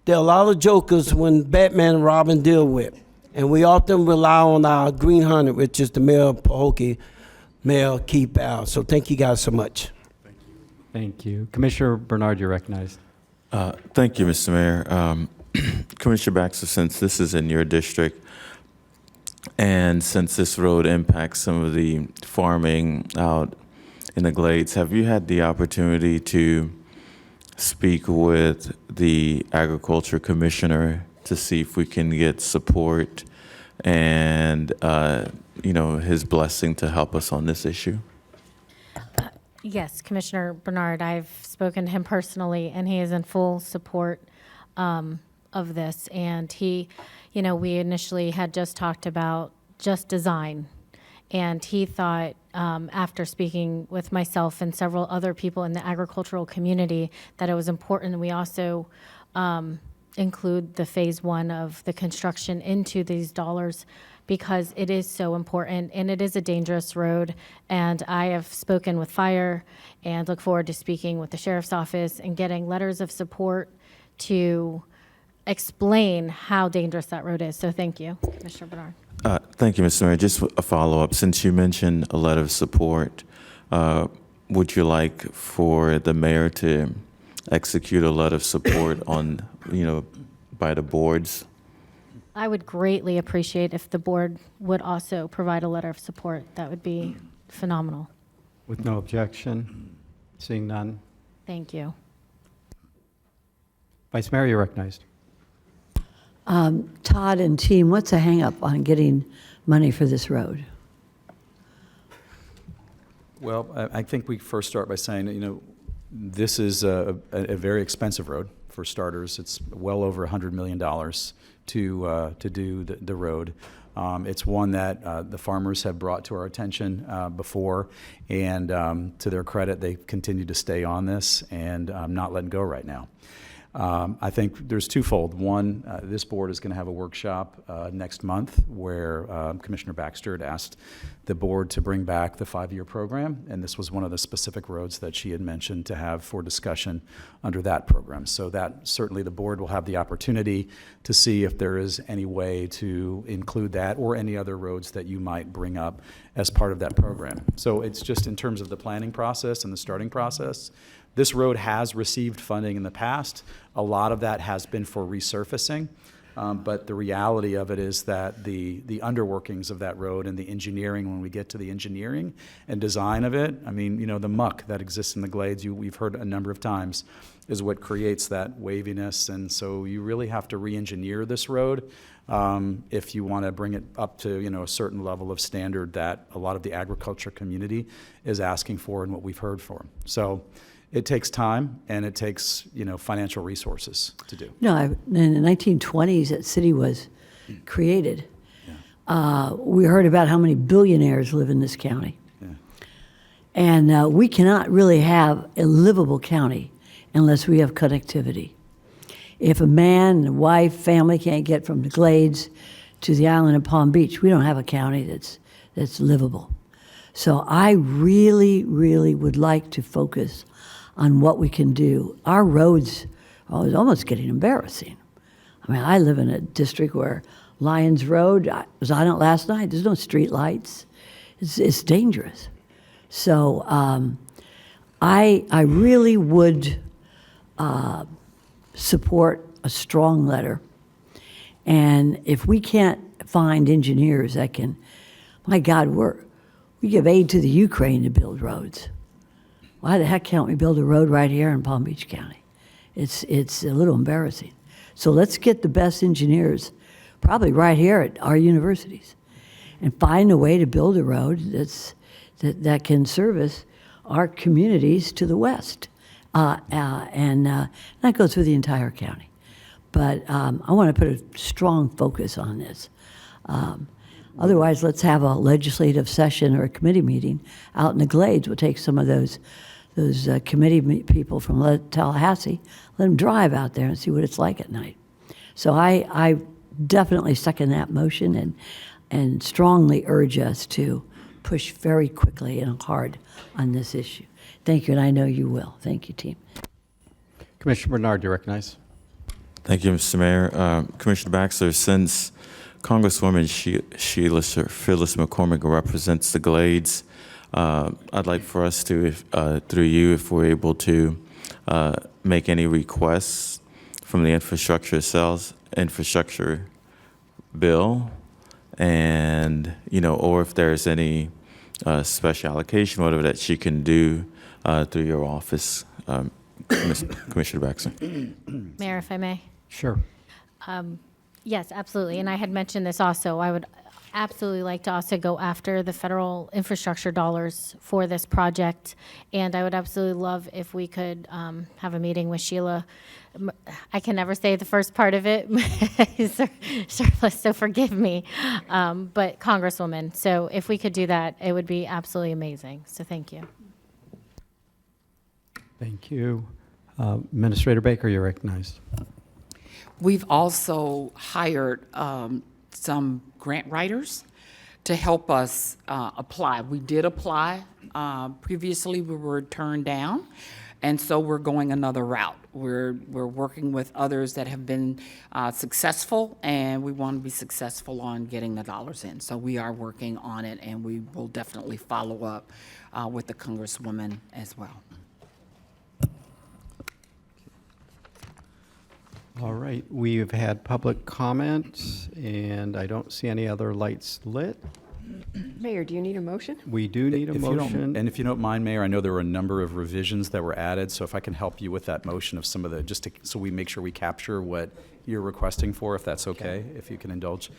there are a lot of jokers when Batman and Robin deal with. And we often rely on our Green Hunter, which is the mayor of Pahokee, Mayor Keith Bowles. So thank you guys so much. Thank you. Commissioner Bernard, you're recognized. Thank you, Mr. Mayor. Commissioner Baxter, since this is in your district, and since this road impacts some of the farming out in the Glades, have you had the opportunity to speak with the agriculture commissioner to see if we can get support and, his blessing to help us on this issue? Yes, Commissioner Bernard, I've spoken to him personally, and he is in full support of this. And he, we initially had just talked about just design. And he thought, after speaking with myself and several other people in the agricultural community, that it was important that we also include the phase 1 of the construction into these dollars, because it is so important and it is a dangerous road. And I have spoken with fire and look forward to speaking with the sheriff's office and getting letters of support to explain how dangerous that road is. So thank you, Commissioner Bernard. Thank you, Mr. Mayor. Just a follow-up. Since you mentioned a letter of support, would you like for the mayor to execute a letter of support on, by the boards? I would greatly appreciate if the board would also provide a letter of support. That would be phenomenal. With no objection, seeing none. Thank you. Vice Mayor, you're recognized. Todd and team, what's the hang-up on getting money for this road? Well, I think we first start by saying, this is a very expensive road. For starters, it's well over $100 million to do the road. It's one that the farmers have brought to our attention before, and to their credit, they continue to stay on this and not letting go right now. I think there's twofold. One, this board is going to have a workshop next month where Commissioner Baxter had asked the board to bring back the 5-year program, and this was one of the specific roads that she had mentioned to have for discussion under that program. So that certainly the board will have the opportunity to see if there is any way to include that or any other roads that you might bring up as part of that program. So it's just in terms of the planning process and the starting process. This road has received funding in the past. A lot of that has been for resurfacing. But the reality of it is that the underworkings of that road and the engineering, when we get to the engineering and design of it, I mean, the muck that exists in the glades, we've heard a number of times, is what creates that waviness. And so you really have to re-engineer this road if you want to bring it up to, a certain level of standard that a lot of the agriculture community is asking for and what we've heard for. So it takes time and it takes, financial resources to do. No, in the 1920s, that city was created. We heard about how many billionaires live in this county. And we cannot really have a livable county unless we have connectivity. If a man, a wife, family can't get from the Glades to the island of Palm Beach, we don't have a county that's livable. So I really, really would like to focus on what we can do. Our roads are almost getting embarrassing. I mean, I live in a district where Lyons Road, I was on it last night, there's no street lights. It's dangerous. So I really would support a strong letter. And if we can't find engineers that can, my God, we give aid to the Ukraine to build roads. Why the heck can't we build a road right here in Palm Beach County? It's a little embarrassing. So let's get the best engineers, probably right here at our universities, and find a way to build a road that can service our communities to the west. And that goes through the entire county. But I want to put a strong focus on this. Otherwise, let's have a legislative session or a committee meeting out in the Glades. We'll take some of those committee people from Tallahassee, let them drive out there and see what it's like at night. So I definitely second that motion and strongly urge us to push very quickly and hard on this issue. Thank you, and I know you will. Thank you, team. Commissioner Bernard, do you recognize? Thank you, Mr. Mayor. Commissioner Baxter, since Congresswoman Sheila Phyllis McCormick represents the Glades, I'd like for us to, through you, if we're able to make any requests from the infrastructure bill, and or if there's any special allocation, whatever that she can do through your office, Commissioner Baxter. Mayor, if I may. Sure. Yes, absolutely. And I had mentioned this also. I would absolutely like to also go after the federal infrastructure dollars for this project. And I would absolutely love if we could have a meeting with Sheila. I can never say the first part of it, so forgive me. But Congresswoman, so if we could do that, it would be absolutely amazing. So thank you. Thank you. Administrator Baker, you're recognized. We've also hired some grant writers to help us apply. We did apply. Previously, we were turned down, and so we're going another route. We're working with others that have been successful, and we want to be successful on getting the dollars in. So we are working on it, and we will definitely follow up with the Congresswoman as well. All right, we have had public comments, and I don't see any other lights lit. Mayor, do you need a motion? We do need a motion. And if you don't mind, Mayor, I know there were a number of revisions that were added, so if I can help you with that motion of some of the, so we make sure we capture what you're requesting for, if that's okay, if you can indulge.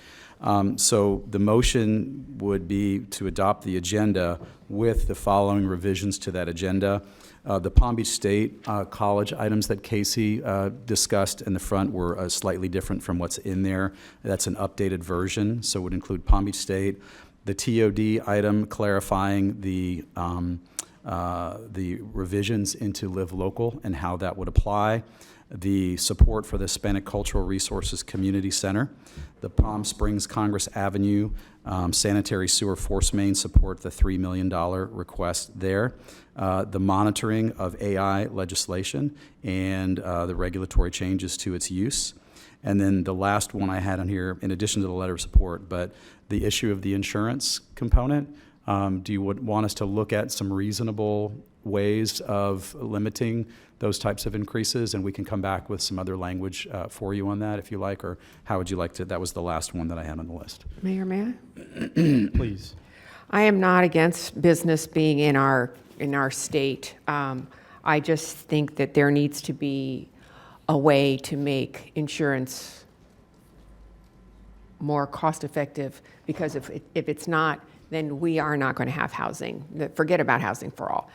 So the motion would be to adopt the agenda with the following revisions to that agenda. The Palm Beach State College items that Casey discussed in the front were slightly different from what's in there. That's an updated version, so it would include Palm Beach State. The TOD item clarifying the revisions into Live Local and how that would apply. The support for the Hispanic Cultural Resources Community Center. The Palm Springs Congress Avenue sanitary sewer force main support, the $3 million request there. The monitoring of AI legislation and the regulatory changes to its use. And then the last one I had on here, in addition to the letter of support, but the issue of the insurance component. Do you want us to look at some reasonable ways of limiting those types of increases, and we can come back with some other language for you on that if you like, or how would you like to? That was the last one that I had on the list. Mayor, may I? Please. I am not against business being in our state. I just think that there needs to be a way to make insurance more cost-effective, because if it's not, then we are not going to have housing. Forget about housing for all.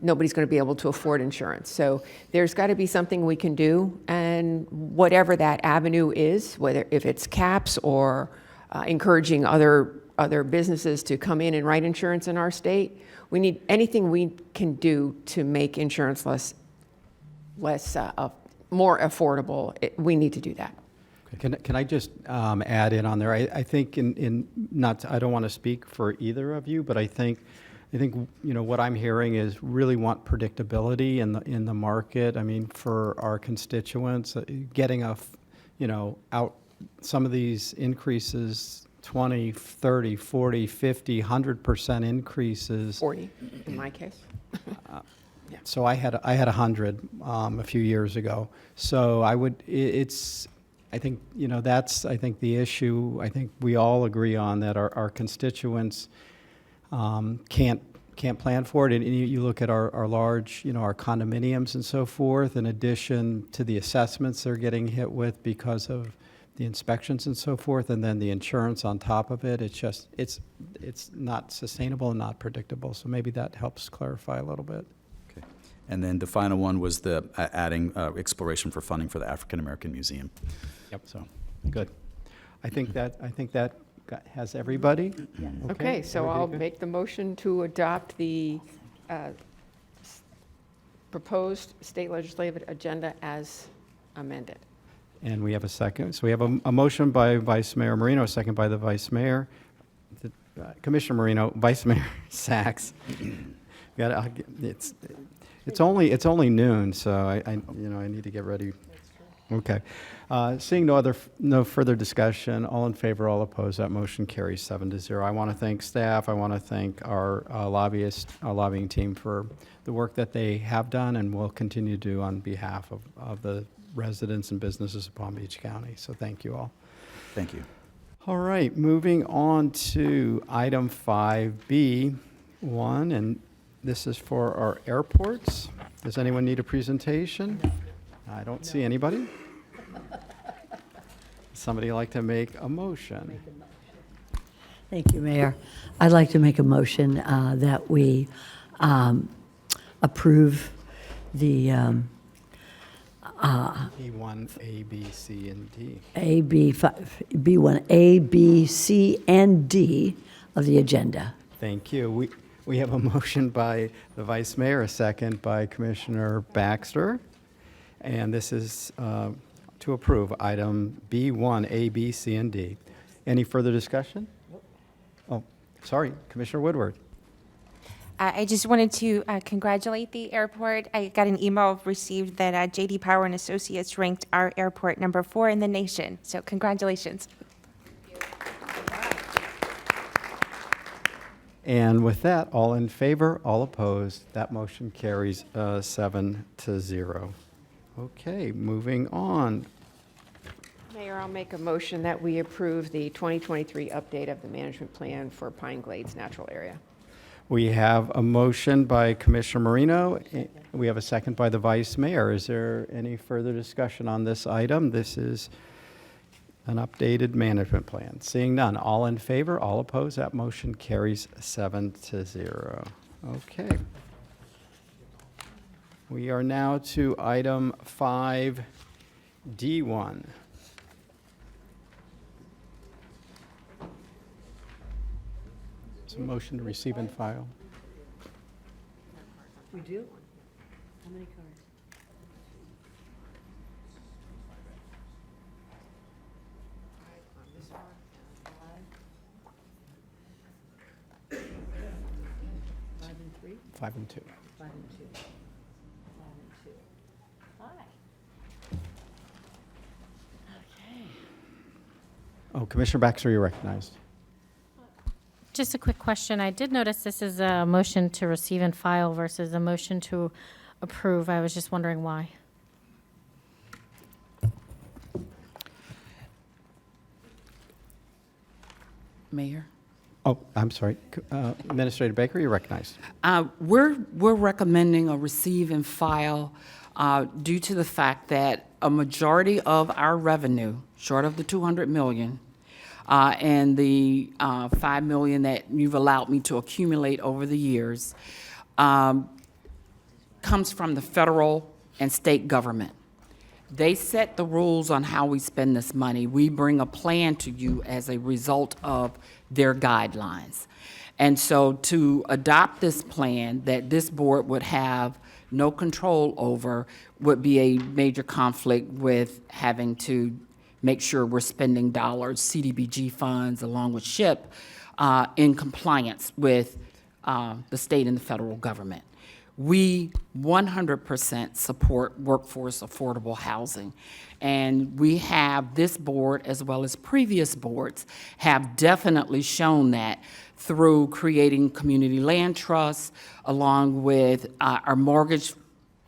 Nobody's going to be able to afford insurance. So there's got to be something we can do, and whatever that avenue is, whether if it's caps or encouraging other businesses to come in and write insurance in our state, we need anything we can do to make insurance more affordable. We need to do that. Can I just add in on there? I think I don't want to speak for either of you, but I think what I'm hearing is really want predictability in the market. I mean, for our constituents, getting out some of these increases, 20, 30, 40, 50, 100% increases. 40 in my case. So I had 100 a few years ago. So I think, that's, the issue. I think we all agree on that our constituents can't plan for it. And you look at our large, our condominiums and so forth, in addition to the assessments they're getting hit with because of the inspections and so forth, and then the insurance on top of it. It's not sustainable and not predictable. So maybe that helps clarify a little bit. Okay. And then the final one was the adding exploration for funding for the African American Museum. Yep. So good. I think that has everybody. Okay, so everybody I'll good? make the motion to adopt the proposed state legislative agenda as amended. And we have a second. So we have a motion by Vice Mayor Marino, a second by the Vice Mayor. Commissioner Marino, Vice Mayor Sachs. It's only noon, so I need to get ready. Okay. Seeing no further discussion, all in favor, all opposed, that motion carries 7-0. I want to thank staff. I want to thank our lobbying team for the work that they have done and will continue to do on behalf of the residents and businesses of Palm Beach County. So thank you all. Thank you. All right, moving on to item 5B1, and this is for our airports. Does anyone need a presentation? I don't see anybody. Somebody like to make a motion? Thank you, Mayor. I'd like to make a motion that we approve the B1, A, B, C, and D. B1, A, B, C, and D of the agenda. Thank you. We have a motion by the Vice Mayor, a second by Commissioner Baxter. And this is to approve item B1, A, B, C, and D. Any further discussion? Oh, sorry, Commissioner Woodward. I just wanted to congratulate the airport. I got an email received that J.D. Power and Associates ranked our airport number 4 in the nation. So congratulations. And with that, all in favor, all opposed, that motion carries 7-0. Okay, moving on. Mayor, I'll make a motion that we approve the 2023 update of the management plan for Pine Glades Natural Area. We have a motion by Commissioner Marino. We have a second by the Vice Mayor. Is there any further discussion on this item? This is an updated management plan. Seeing none, all in favor, all opposed, that motion carries 7-0. Okay. We are now to item 5D1. It's a motion to receive and file. We do? How many cards? Five and 3? 5 and 2. 5 and 2. 5 and 2. Hi. Okay. Oh, Commissioner Baxter, you're recognized. Just a quick question. I did notice this is a motion to receive and file versus a motion to approve. I was just wondering why. Mayor? Oh, I'm sorry. Administrator Baker, you're recognized. We're recommending a receive and file due to the fact that a majority of our revenue, short of the 200 million, and the 5 million that you've allowed me to accumulate over the years, comes from the federal and state government. They set the rules on how we spend this money. We bring a plan to you as a result of their guidelines. And so to adopt this plan that this board would have no control over would be a major conflict with having to make sure we're spending dollars, CDBG funds, along with SHIP, in compliance with the state and the federal government. We 100% support workforce affordable housing. And we have, this board, as well as previous boards, have definitely shown that through creating community land trusts, along with our mortgage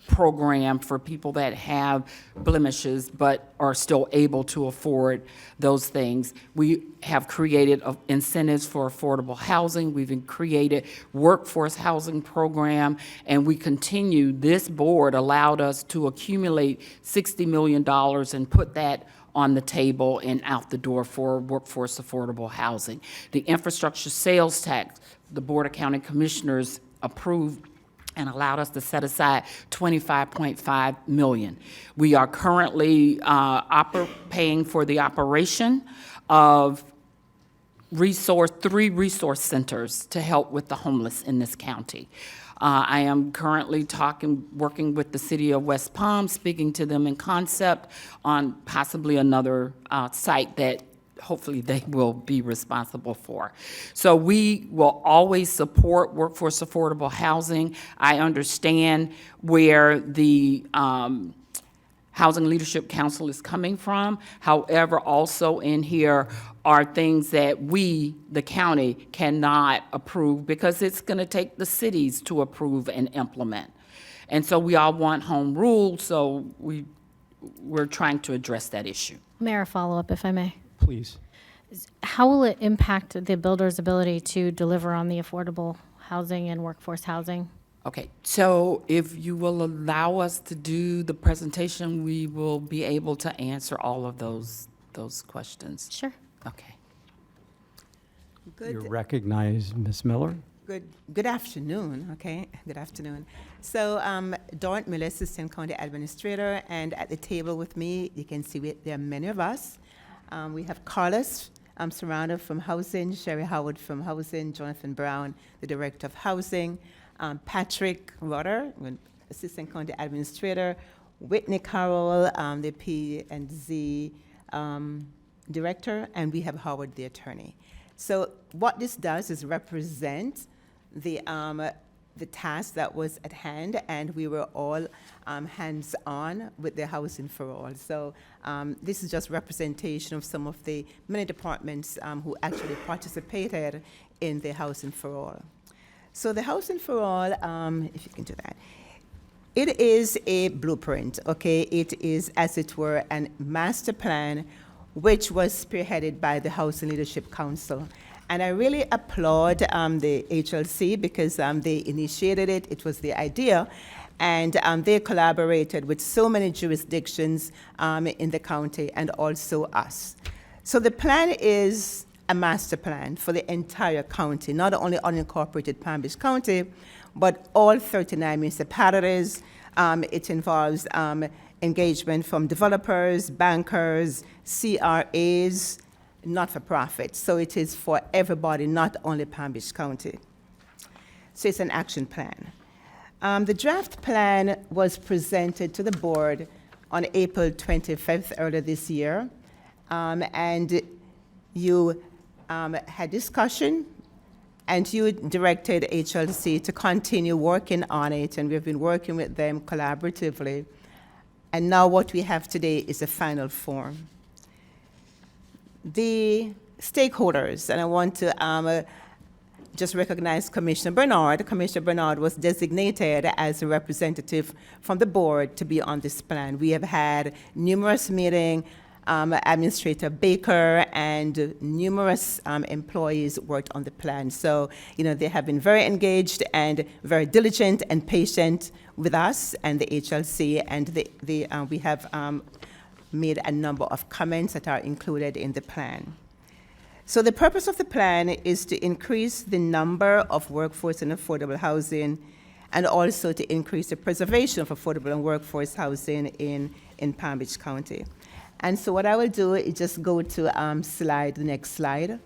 program for people that have blemishes but are still able to afford those things. We have created incentives for affordable housing. We've created workforce housing program, and we continue. This board allowed us to accumulate $60 million and put that on the table and out the door for workforce affordable housing. The infrastructure sales tax, the Board of County Commissioners approved and allowed us to set aside $25.5 million. We are currently paying for the operation of 3 resource centers to help with the homeless in this county. I am currently working with the city of West Palm, speaking to them in concept on possibly another site that hopefully they will be responsible for. So we will always support workforce affordable housing. I understand where the Housing Leadership Council is coming from. However, also in here are things that we, the county, cannot approve because it's going to take the cities to approve and implement. And so we all want home rule, so we're trying to address that issue. Mayor, a follow-up, if I may. Please. How will it impact the builder's ability to deliver on the affordable housing and workforce housing? Okay, so if you will allow us to do the presentation, we will be able to answer all of those questions. Sure. Okay. You're recognized, Ms. Miller. Good afternoon, okay? Good afternoon. So, Dawn Miller, Assistant County Administrator, and at the table with me, you can see there are many of us. We have Carlos Serrano from Housing, Sherry Howard from Housing, Jonathan Brown, the Director of Housing, Patrick Rutter, Assistant County Administrator, Whitney Carroll, the P&Z Director, and we have Howard, the Attorney. So what this does is represent the task that was at hand, and we were all hands-on with the Housing for All. So this is just representation of some of the many departments who actually participated in the Housing for All. So the Housing for All, if you can do that, it is a blueprint, okay? It is, as it were, a master plan which was spearheaded by the Housing Leadership Council. And I really applaud the HLC because they initiated it. It was the idea. And they collaborated with so many jurisdictions in the county and also us. So the plan is a master plan for the entire county, not only unincorporated Palm Beach County, but all 39 municipalities. It involves engagement from developers, bankers, CRAs, not-for-profit. So it is for everybody, not only Palm Beach County. So it's an action plan. The draft plan was presented to the board on April 25th earlier this year. And you had discussion, and you directed HLC to continue working on it, and we've been working with them collaboratively. And now what we have today is a final form. The stakeholders, and I want to just recognize Commissioner Bernard. Commissioner Bernard was designated as a representative from the board to be on this plan. We have had numerous meetings. Administrator Baker and numerous employees worked on the plan. So, they have been very engaged and very diligent and patient with us and the HLC, and we have made a number of comments that are included in the plan. So the purpose of the plan is to increase the number of workforce in affordable housing and also to increase the preservation of affordable and workforce housing in Palm Beach County. And so what I will do is just go to the next slide.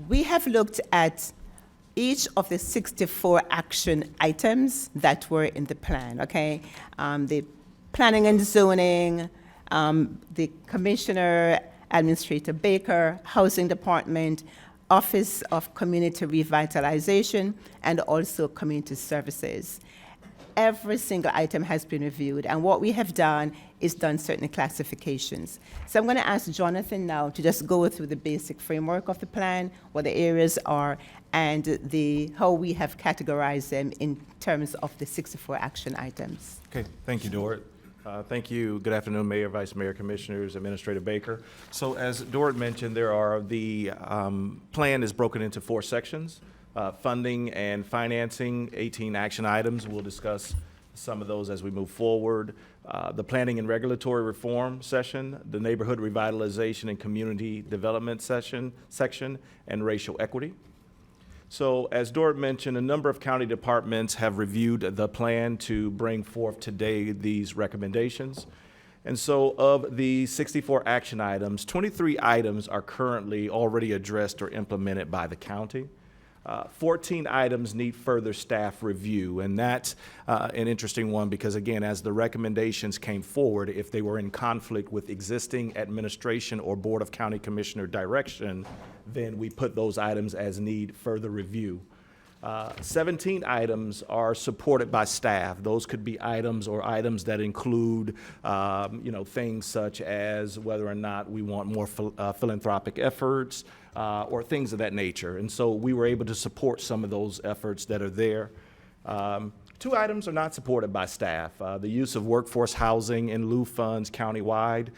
We have looked at each of the 64 action items that were in the plan, okay? The planning and zoning, the Commissioner, Administrator Baker, Housing Department, Office of Community Revitalization, and also Community Services. Every single item has been reviewed, and what we have done is done certain classifications. So I'm going to ask Jonathan now to just go through the basic framework of the plan, what the areas are, and how we have categorized them in terms of the 64 action items. Okay, thank you, Dort. Thank you. Good afternoon, Mayor, Vice Mayor, Commissioners, Administrator Baker. So as Dort mentioned, the plan is broken into 4 sections. Funding and financing, 18 action items. We'll discuss some of those as we move forward. The planning and regulatory reform section, the neighborhood revitalization and community development section, and racial equity. So as Dort mentioned, a number of county departments have reviewed the plan to bring forth today these recommendations. And so of the 64 action items, 23 items are currently already addressed or implemented by the county. 14 items need further staff review, and that's an interesting one because, again, as the recommendations came forward, if they were in conflict with existing administration or Board of County Commissioner direction, then we put those items as need further review. 17 items are supported by staff. Those could be items that include, things such as whether or not we want more philanthropic efforts, or things of that nature. And so we were able to support some of those efforts that are there. 2 items are not supported by staff. The use of workforce housing in lieu funds countywide.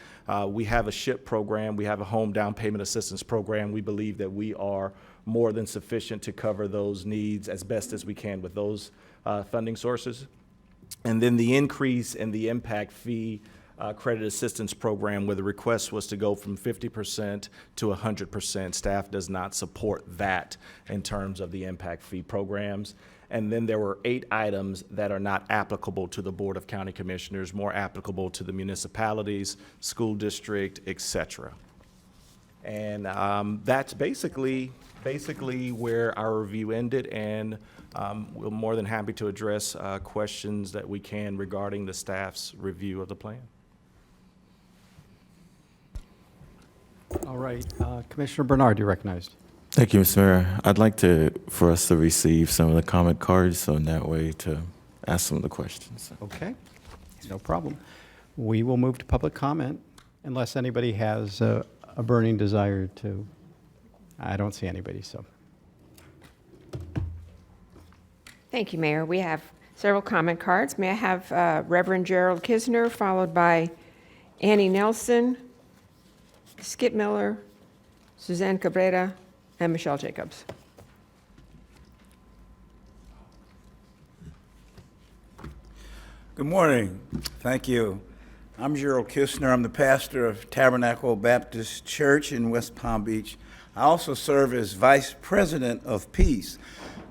We have a SHIP program. We have a home down payment assistance program. We believe that we are more than sufficient to cover those needs as best as we can with those funding sources. And then the increase in the impact fee credit assistance program, where the request was to go from 50% to 100%. Staff does not support that in terms of the impact fee programs. And then there were 8 items that are not applicable to the Board of County Commissioners, more applicable to the municipalities, school district, et cetera. And that's basically where our review ended, and we're more than happy to address questions that we can regarding the staff's review of the plan. All right, Commissioner Bernard, you're recognized. Thank you, Mr. Mayor. I'd like for us to receive some of the comment cards, so in that way to ask some of the questions. Okay, no problem. We will move to public comment unless anybody has a burning desire to. I don't see anybody, so. Thank you, Mayor. We have several comment cards. May I have Reverend Gerald Kisner, followed by Annie Nelson, Skip Miller, Suzanne Cabrera, and Michelle Jacobs. Good morning. Thank you. I'm Gerald Kistner. I'm the pastor of Tabernacle Baptist Church in West Palm Beach. I also serve as vice president of Peace.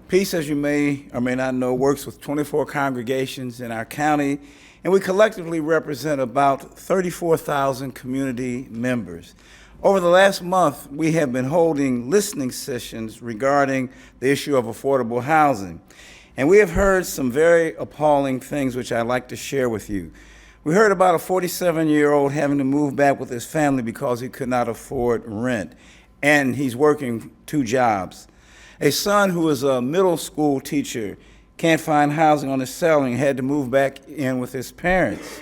Peace, as you may or may not know, works with 24 congregations in our county, and we collectively represent about 34,000 community members. Over the last month, we have been holding listening sessions regarding the issue of affordable housing. And we have heard some very appalling things which I'd like to share with you. We heard about a 47-year-old having to move back with his family because he could not afford rent, and he's working 2 jobs. A son who is a middle school teacher can't find housing on his salary and had to move back in with his parents.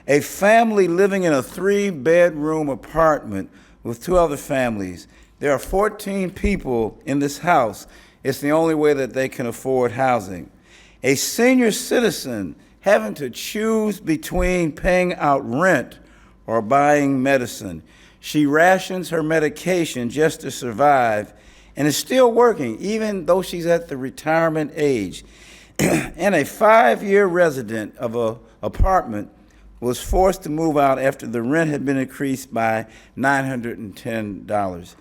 A family living in a 3-bedroom apartment with 2 other families There are 14 people in this house. It's the only way that they can afford housing. A senior citizen having to choose between paying out rent or buying medicine. She rations her medication just to survive and is still working, even though she's at the retirement age. And a 5-year resident of an apartment was forced to move out after the rent had been increased by $910.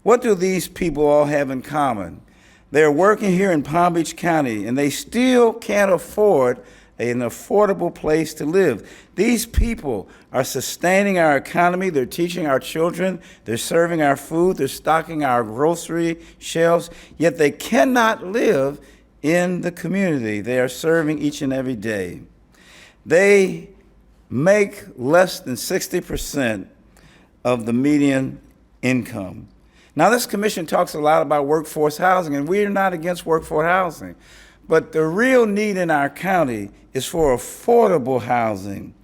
What do these people all have in common? They're working here in Palm Beach County, and they still can't afford an affordable place to live. These people are sustaining our economy. They're teaching our children. They're serving our food. They're stocking our grocery shelves, yet they cannot live in the community they are serving each and every day. They make less than 60% of the median income. Now, this commission talks a lot about workforce housing, and we are not against workforce housing. But the real need in our county is for affordable housing.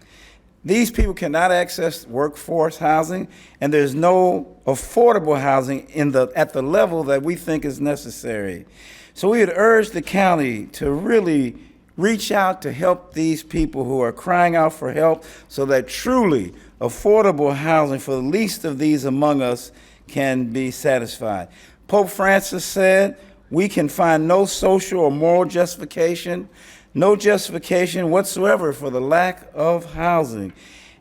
These people cannot access workforce housing, and there's no affordable housing at the level that we think is necessary. So we would urge the county to really reach out to help these people who are crying out for help so that truly affordable housing for the least of these among us can be satisfied. Pope Francis said, we can find no social or moral justification, no justification whatsoever for the lack of housing.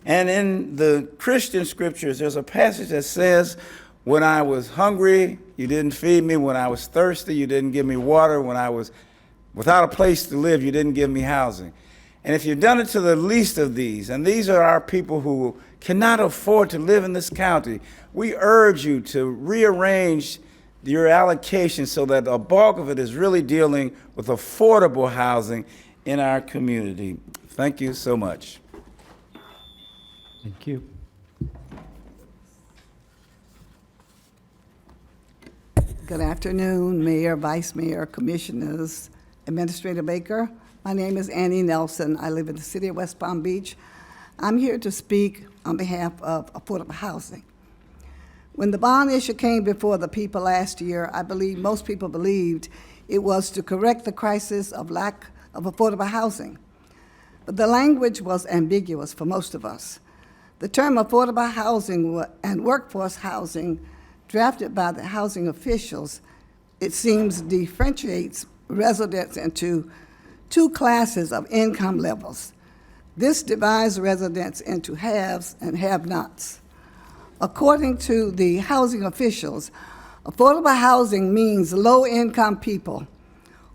And in the Christian scriptures, there's a passage that says, when I was hungry, you didn't feed me. When I was thirsty, you didn't give me water. When I was without a place to live, you didn't give me housing. And if you've done it to the least of these, and these are our people who cannot afford to live in this county, we urge you to rearrange your allocation so that the bulk of it is really dealing with affordable housing in our community. Thank you so much. Thank you. Good afternoon, Mayor, Vice Mayor, Commissioners, Administrator Baker. My name is Annie Nelson. I live in the city of West Palm Beach. I'm here to speak on behalf of affordable housing. When the bond issue came before the people last year, I believe most people believed it was to correct the crisis of lack of affordable housing. But the language was ambiguous for most of us. The term affordable housing and workforce housing, drafted by the housing officials, it seems differentiates residents into two classes of income levels. This divides residents into haves and have-nots. According to the housing officials, affordable housing means low-income people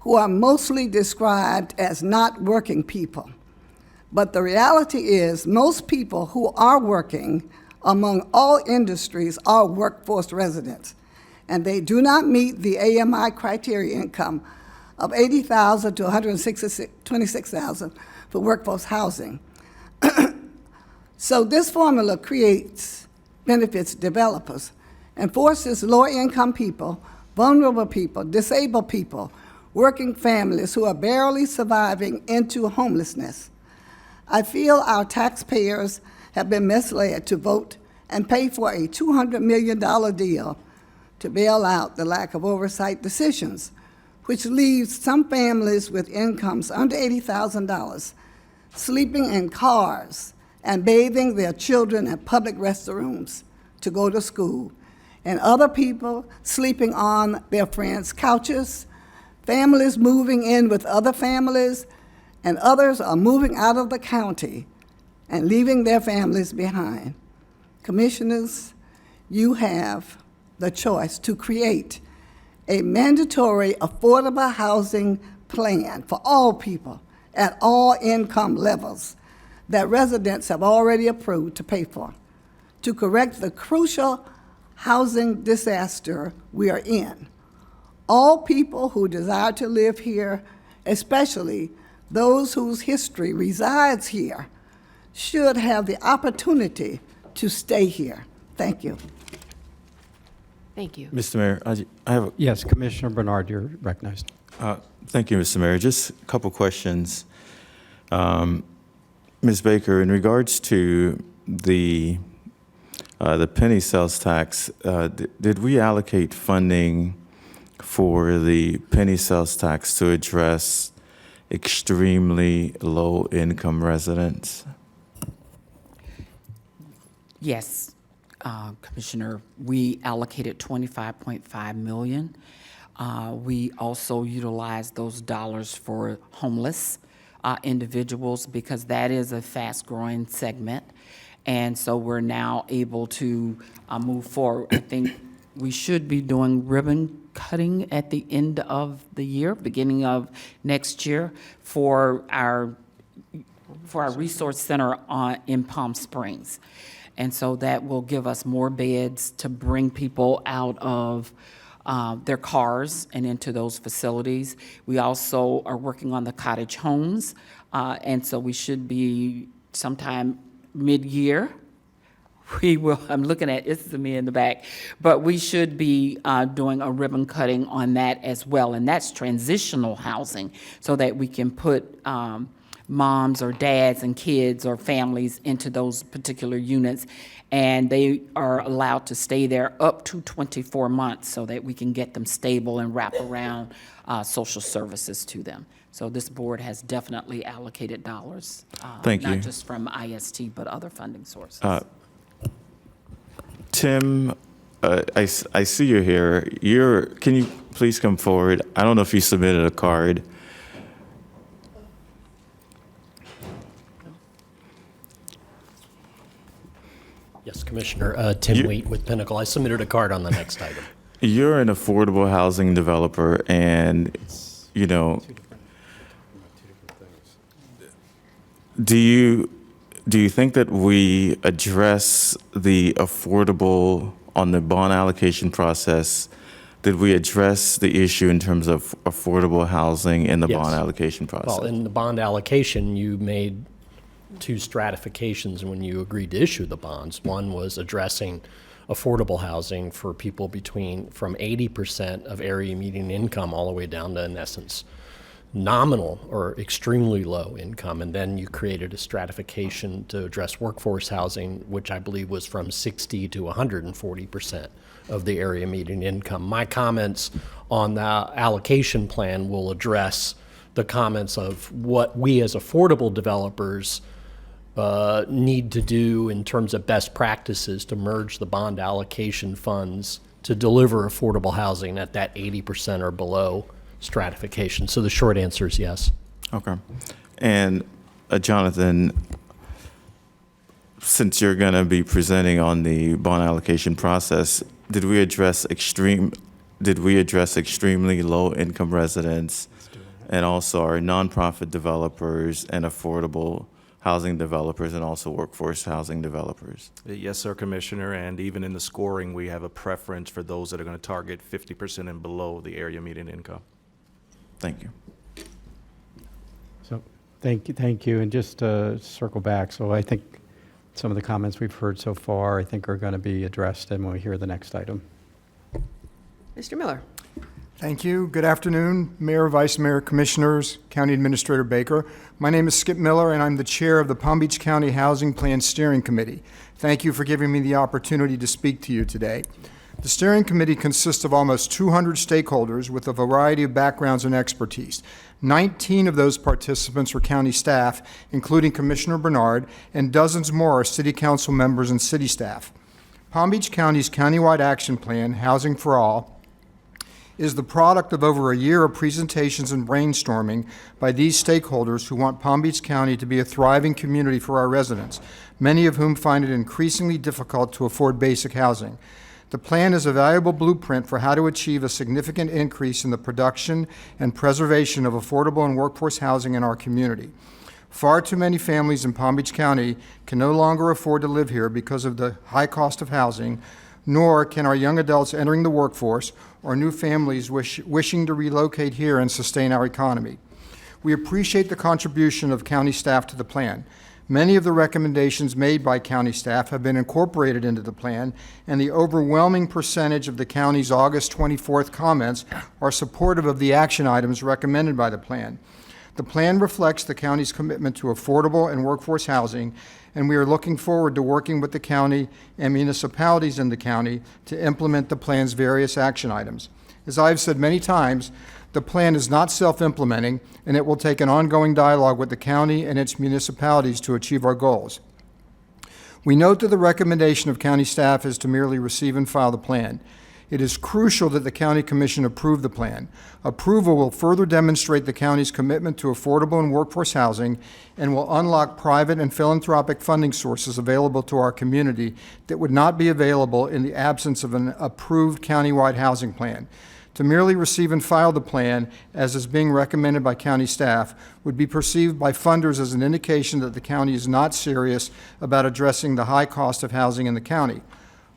who are mostly described as not working people. But the reality is most people who are working among all industries are workforce residents, and they do not meet the AMI criteria income of $80,000 to $126,000 for workforce housing. So this formula benefits developers and forces lower-income people, vulnerable people, disabled people, working families who are barely surviving into homelessness. I feel our taxpayers have been misled to vote and pay for a $200 million deal to bail out the lack of oversight decisions, which leaves some families with incomes under $80,000 sleeping in cars and bathing their children at public restrooms to go to school, and other people sleeping on their friends' couches, families moving in with other families, and others are moving out of the county and leaving their families behind. Commissioners, you have the choice to create a mandatory affordable housing plan for all people at all income levels that residents have already approved to pay for, to correct the crucial housing disaster we are in. All people who desire to live here, especially those whose history resides here, should have the opportunity to stay here. Thank you. Thank you. Mr. Mayor, I have a... Yes, Commissioner Bernard, you're recognized. Thank you, Mr. Mayor. Just a couple questions. Ms. Baker, in regards to the the penny sales tax, did we allocate funding for the penny sales tax to address extremely low-income residents? Yes, Commissioner, we allocated $25.5 million. We also utilized those dollars for homeless individuals because that is a fast-growing segment. And so we're now able to move forward. I think we should be doing ribbon cutting at the end of the year, beginning of next year, for our resource center in Palm Springs. And so that will give us more beds to bring people out of their cars and into those facilities. We also are working on the cottage homes, and so we should be sometime mid-year. We will, I'm looking at Isami in the back, but we should be doing a ribbon cutting on that as well, and that's transitional housing, so that we can put moms or dads and kids or families into those particular units, and they are allowed to stay there up to 24 months so that we can get them stable and wrap around social services to them. So this board has definitely allocated dollars. Thank you. Not just from IST, but other funding sources. Tim, I see you're here. Can you please come forward? I don't know if you submitted a card. Yes, Commissioner. Tim Wheat with Pinnacle. I submitted a card on the next item. You're an affordable housing developer, and, you know, do you think that we address the affordable on the bond allocation process? Did we address the issue in terms of affordable housing in the Yes. bond allocation process? Well, in the bond allocation, you made two stratifications when you agreed to issue the bonds. One was addressing affordable housing for people from 80% of area median income all the way down to, in essence, nominal or extremely low income. And then you created a stratification to address workforce housing, which I believe was from 60 to 140% of the area median income. My comments on the allocation plan will address the comments of what we as affordable developers need to do in terms of best practices to merge the bond allocation funds to deliver affordable housing at that 80% or below stratification. So the short answer is yes. Okay. And Jonathan, since you're going to be presenting on the bond allocation process, did we address extremely low income residents and also our nonprofit developers and affordable housing developers and also workforce housing developers? Yes, sir, Commissioner, and even in the scoring, we have a preference for those that are going to target 50% and below the area median income. Thank you. So, thank you. And just to circle back, so I think some of the comments we've heard so far, I think are going to be addressed when we hear the next item. Mr. Miller. Thank you. Good afternoon, Mayor, Vice Mayor, Commissioners, County Administrator Baker. My name is Skip Miller, and I'm the chair of the Palm Beach County Housing Plan Steering Committee. Thank you for giving me the opportunity to speak to you today. The steering committee consists of almost 200 stakeholders with a variety of backgrounds and expertise. 19 of those participants were county staff, including Commissioner Bernard, and dozens more are city council members and city staff. Palm Beach County's countywide action plan, Housing for All, is the product of over a year of presentations and brainstorming by these stakeholders who want Palm Beach County to be a thriving community for our residents, many of whom find it increasingly difficult to afford basic housing. The plan is a valuable blueprint for how to achieve a significant increase in the production and preservation of affordable and workforce housing in our community. Far too many families in Palm Beach County can no longer afford to live here because of the high cost of housing, nor can our young adults entering the workforce or new families wishing to relocate here and sustain our economy. We appreciate the contribution of county staff to the plan. Many of the recommendations made by county staff have been incorporated into the plan, and the overwhelming percentage of the county's August 24th comments are supportive of the action items recommended by the plan. The plan reflects the county's commitment to affordable and workforce housing, and we are looking forward to working with the county and municipalities in the county to implement the plan's various action items. As I've said many times, the plan is not self-implementing, and it will take an ongoing dialogue with the county and its municipalities to achieve our goals. We note that the recommendation of county staff is to merely receive and file the plan. It is crucial that the County Commission approve the plan. Approval will further demonstrate the county's commitment to affordable and workforce housing and will unlock private and philanthropic funding sources available to our community that would not be available in the absence of an approved countywide housing plan. To merely receive and file the plan, as is being recommended by county staff, would be perceived by funders as an indication that the county is not serious about addressing the high cost of housing in the county.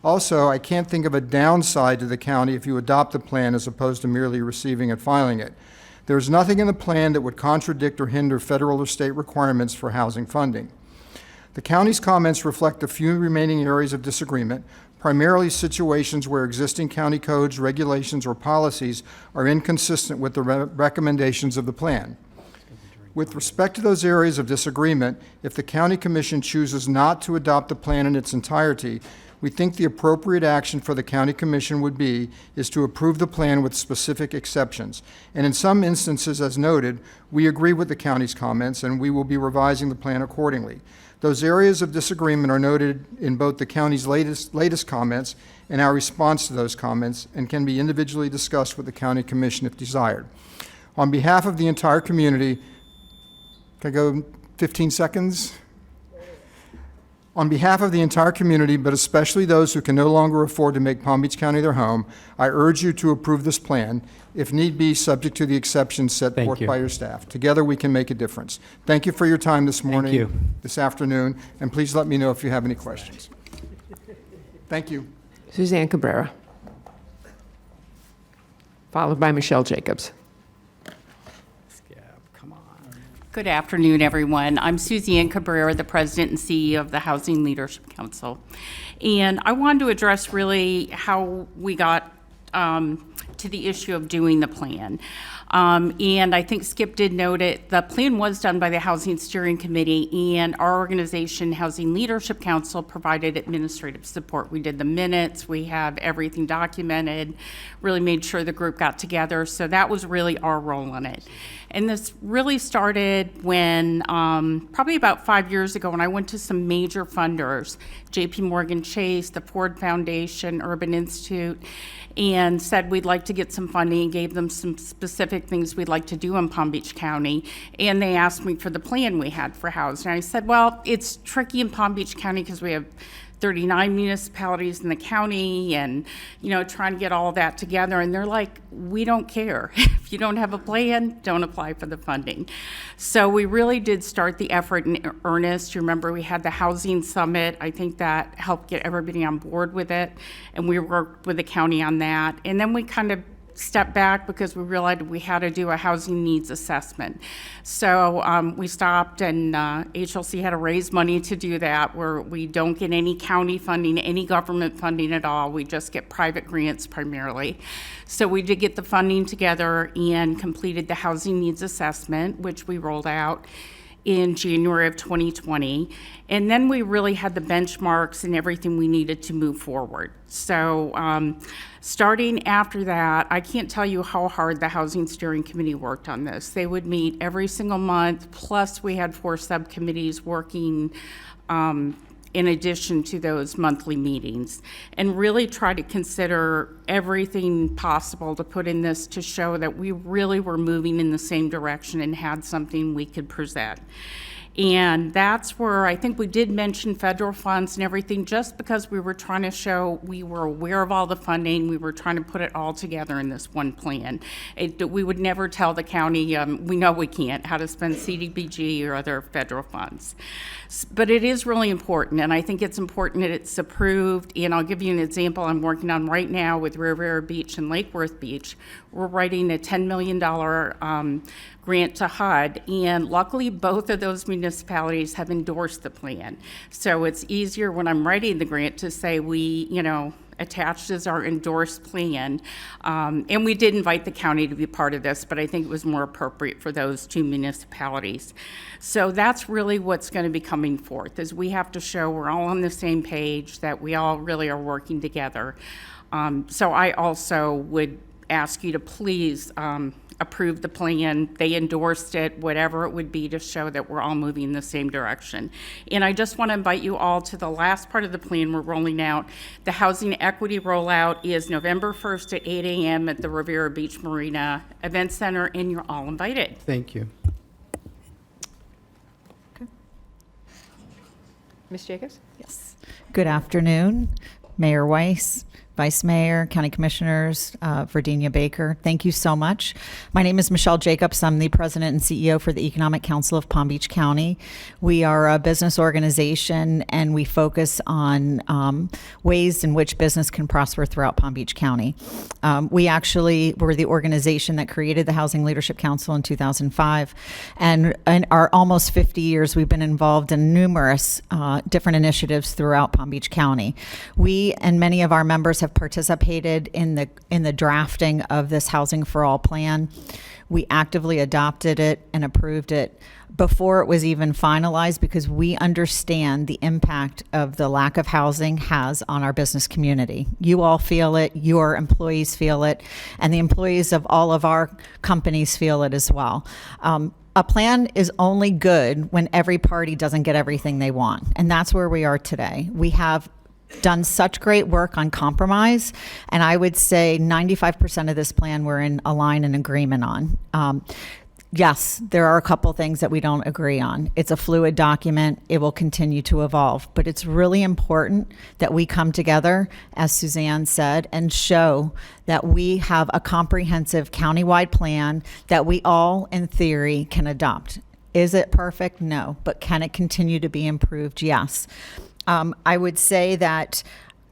Also, I can't think of a downside to the county if you adopt the plan as opposed to merely receiving and filing it. There is nothing in the plan that would contradict or hinder federal or state requirements for housing funding. The county's comments reflect a few remaining areas of disagreement, primarily situations where existing county codes, regulations, or policies are inconsistent with the recommendations of the plan. With respect to those areas of disagreement, if the County Commission chooses not to adopt the plan in its entirety, we think the appropriate action for the County Commission is to approve the plan with specific exceptions. And in some instances, as noted, we agree with the county's comments and we will be revising the plan accordingly. Those areas of disagreement are noted in both the county's latest comments and our response to those comments and can be individually discussed with the County Commission if desired. On behalf of the entire community, can I go 15 seconds? On behalf of the entire community, but especially those who can no longer afford to make Palm Beach County their home, I urge you to approve this plan, if need be, subject to the exceptions set forth by your staff. Together, we can make a difference. Thank you for your time this morning, this afternoon, and please let me know if you have any questions. Thank you. Suzanne Cabrera, followed by Michelle Jacobs. Good afternoon, everyone. I'm Suzanne Cabrera, the President and CEO of the Housing Leadership Council. And I wanted to address really how we got to the issue of doing the plan. And I think Skip did note it, the plan was done by the Housing Steering Committee, and our organization, Housing Leadership Council, provided administrative support. We did the minutes, we have everything documented, really made sure the group got together, so that was really our role in it. And this really started when, probably about 5 years ago, when I went to some major funders, JP Morgan Chase, the Ford Foundation, Urban Institute, and said we'd like to get some funding and gave them some specific things we'd like to do in Palm Beach County. And they asked me for the plan we had for housing. And I said, well, it's tricky in Palm Beach County because we have 39 municipalities in the county and, you know, trying to get all of that together. And they're like, we don't care. If you don't have a plan, don't apply for the funding. So we really did start the effort in earnest. You remember we had the Housing Summit. I think that helped get everybody on board with it. And we worked with the county on that. And then we kind of stepped back because we realized we had to do a housing needs assessment. So we stopped, and HLC had to raise money to do that, where we don't get any county funding, any government funding at all. We just get private grants primarily. So we did get the funding together and completed the housing needs assessment, which we rolled out in January of 2020. And then we really had the benchmarks and everything we needed to move forward. So starting after that, I can't tell you how hard the Housing Steering Committee worked on this. They would meet every single month, plus we had 4 subcommittees working in addition to those monthly meetings, and really try to consider everything possible to put in this to show that we really were moving in the same direction and had something we could present. And that's where I think we did mention federal funds and everything, just because we were trying to show we were aware of all the funding. We were trying to put it all together in this one plan. We would never tell the county, we know we can't, how to spend CDBG or other federal funds. But it is really important, and I think it's important that it's approved. And I'll give you an example I'm working on right now with Riviera Beach and Lake Worth Beach. We're writing a $10 million grant to HUD, and luckily both of those municipalities have endorsed the plan. So it's easier when I'm writing the grant to say we, you know, attached is our endorsed plan. And we did invite the county to be part of this, but I think it was more appropriate for those two municipalities. So that's really what's going to be coming forth, is we have to show we're all on the same page, that we all really are working together. So I also would ask you to please approve the plan. They endorsed it, whatever it would be, to show that we're all moving in the same direction. And I just want to invite you all to the last part of the plan we're rolling out. The housing equity rollout is November 1st at 8 a.m. at the Riviera Beach Marina Event Center, and you're all invited. Thank you. Ms. Jacobs? Yes. Good afternoon, Mayor Weiss, Vice Mayor, County Commissioners, Virginia Baker. Thank you so much. My name is Michelle Jacobs. I'm the President and CEO for the Economic Council of Palm Beach County. We are a business organization, and we focus on ways in which business can prosper throughout Palm Beach County. We actually were the organization that created the Housing Leadership Council in 2005. And in our almost 50 years, we've been involved in numerous different initiatives throughout Palm Beach County. We and many of our members have participated in the drafting of this Housing for All plan. We actively adopted it and approved it before it was even finalized, because we understand the impact of the lack of housing has on our business community. You all feel it, your employees feel it, and the employees of all of our companies feel it as well. A plan is only good when every party doesn't get everything they want, and that's where we are today. We have done such great work on compromise, and I would say 95% of this plan we're in line and agreement on. Yes, there are a couple things that we don't agree on. It's a fluid document. It will continue to evolve, but it's really important that we come together, as Suzanne said, and show that we have a comprehensive countywide plan that we all, in theory, can adopt. Is it perfect? No. But can it continue to be improved? Yes. I would say that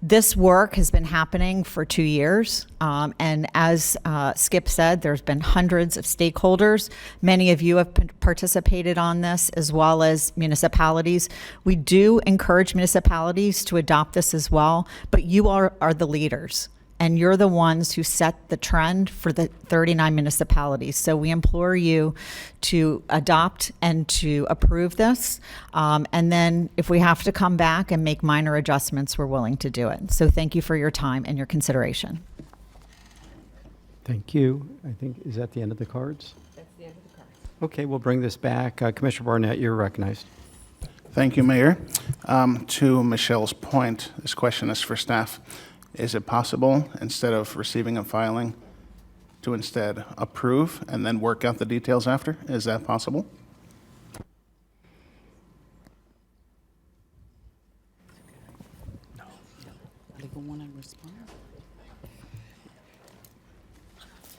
this work has been happening for 2 years. And as Skip said, there's been hundreds of stakeholders. Many of you have participated on this, as well as municipalities. We do encourage municipalities to adopt this as well, but you are the leaders. And you're the ones who set the trend for the 39 municipalities. So we implore you to adopt and to approve this. And then if we have to come back and make minor adjustments, we're willing to do it. So thank you for your time and your consideration. Thank you. I think, is that the end of the cards? That's the end of the cards. Okay, we'll bring this back. Commissioner Barnett, you're recognized. Thank you, Mayor. To Michelle's point, this question is for staff. Is it possible, instead of receiving and filing, to instead approve and then work out the details after? Is that possible?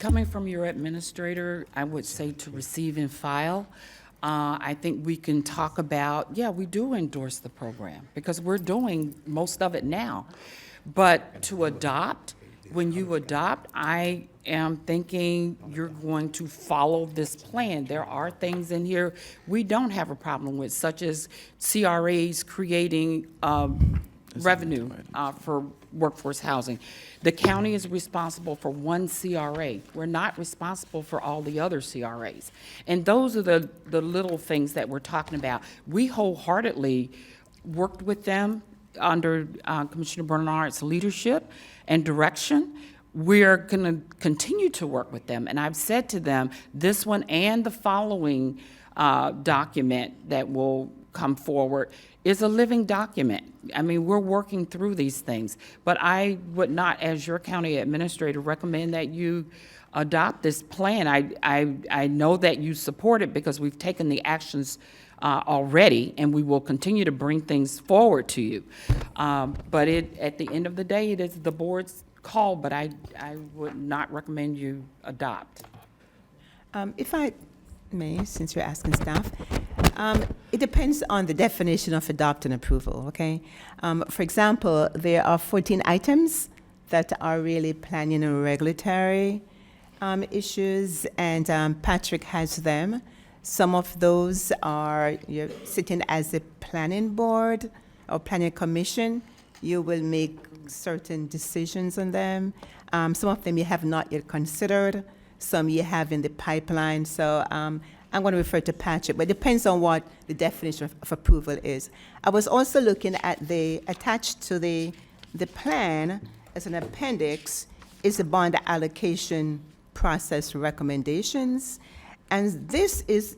Coming from your administrator, I would say to receive and file. I think we can talk about, yeah, we do endorse the program, because we're doing most of it now. But to adopt, when you adopt, I am thinking you're going to follow this plan. There are things in here we don't have a problem with, such as CRAs creating revenue for workforce housing. The county is responsible for one CRA. We're not responsible for all the other CRAs. And those are the little things that we're talking about. We wholeheartedly worked with them under Commissioner Bernard's leadership and direction. We're going to continue to work with them. And I've said to them, this one and the following document that will come forward is a living document. I mean, we're working through these things. But I would not, as your county administrator, recommend that you adopt this plan. I know that you support it because we've taken the actions already, and we will continue to bring things forward to you. But at the end of the day, it is the board's call, but I would not recommend you adopt. If I may, since you're asking staff, it depends on the definition of adopt and approval, okay? For example, there are 14 items that are really planning and regulatory issues, and Patrick has them. Some of those are, you're sitting as a planning board or planning commission. You will make certain decisions on them. Some of them you have not yet considered, some you have in the pipeline. So I'm going to refer to Patrick, but it depends on what the definition of approval is. I was also looking at attached to the plan as an appendix is the bond allocation process recommendations. And this is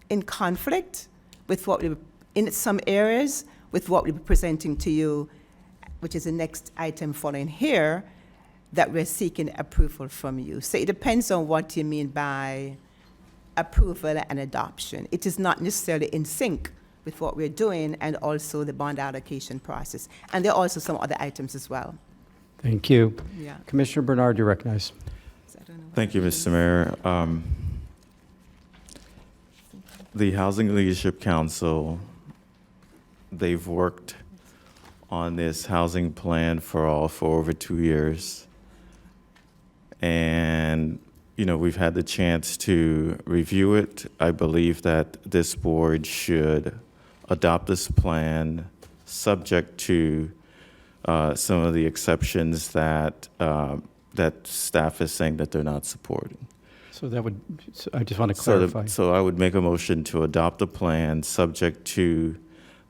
in conflict with what we, in some areas, with what we'll be presenting to you, which is the next item following here, that we're seeking approval from you. So it depends on what you mean by approval and adoption. It is not necessarily in sync with what we're doing and also the bond allocation process. And there are also some other items as well. Thank you. Yeah. Commissioner Bernard, you recognize. Thank you, Mr. Mayor. The Housing Leadership Council, they've worked on this housing plan for over 2 years. And, you know, we've had the chance to review it. I believe that this board should adopt this plan subject to some of the exceptions that that staff is saying that they're not supporting. So that would, so I just want to clarify. So I would make a motion to adopt the plan subject to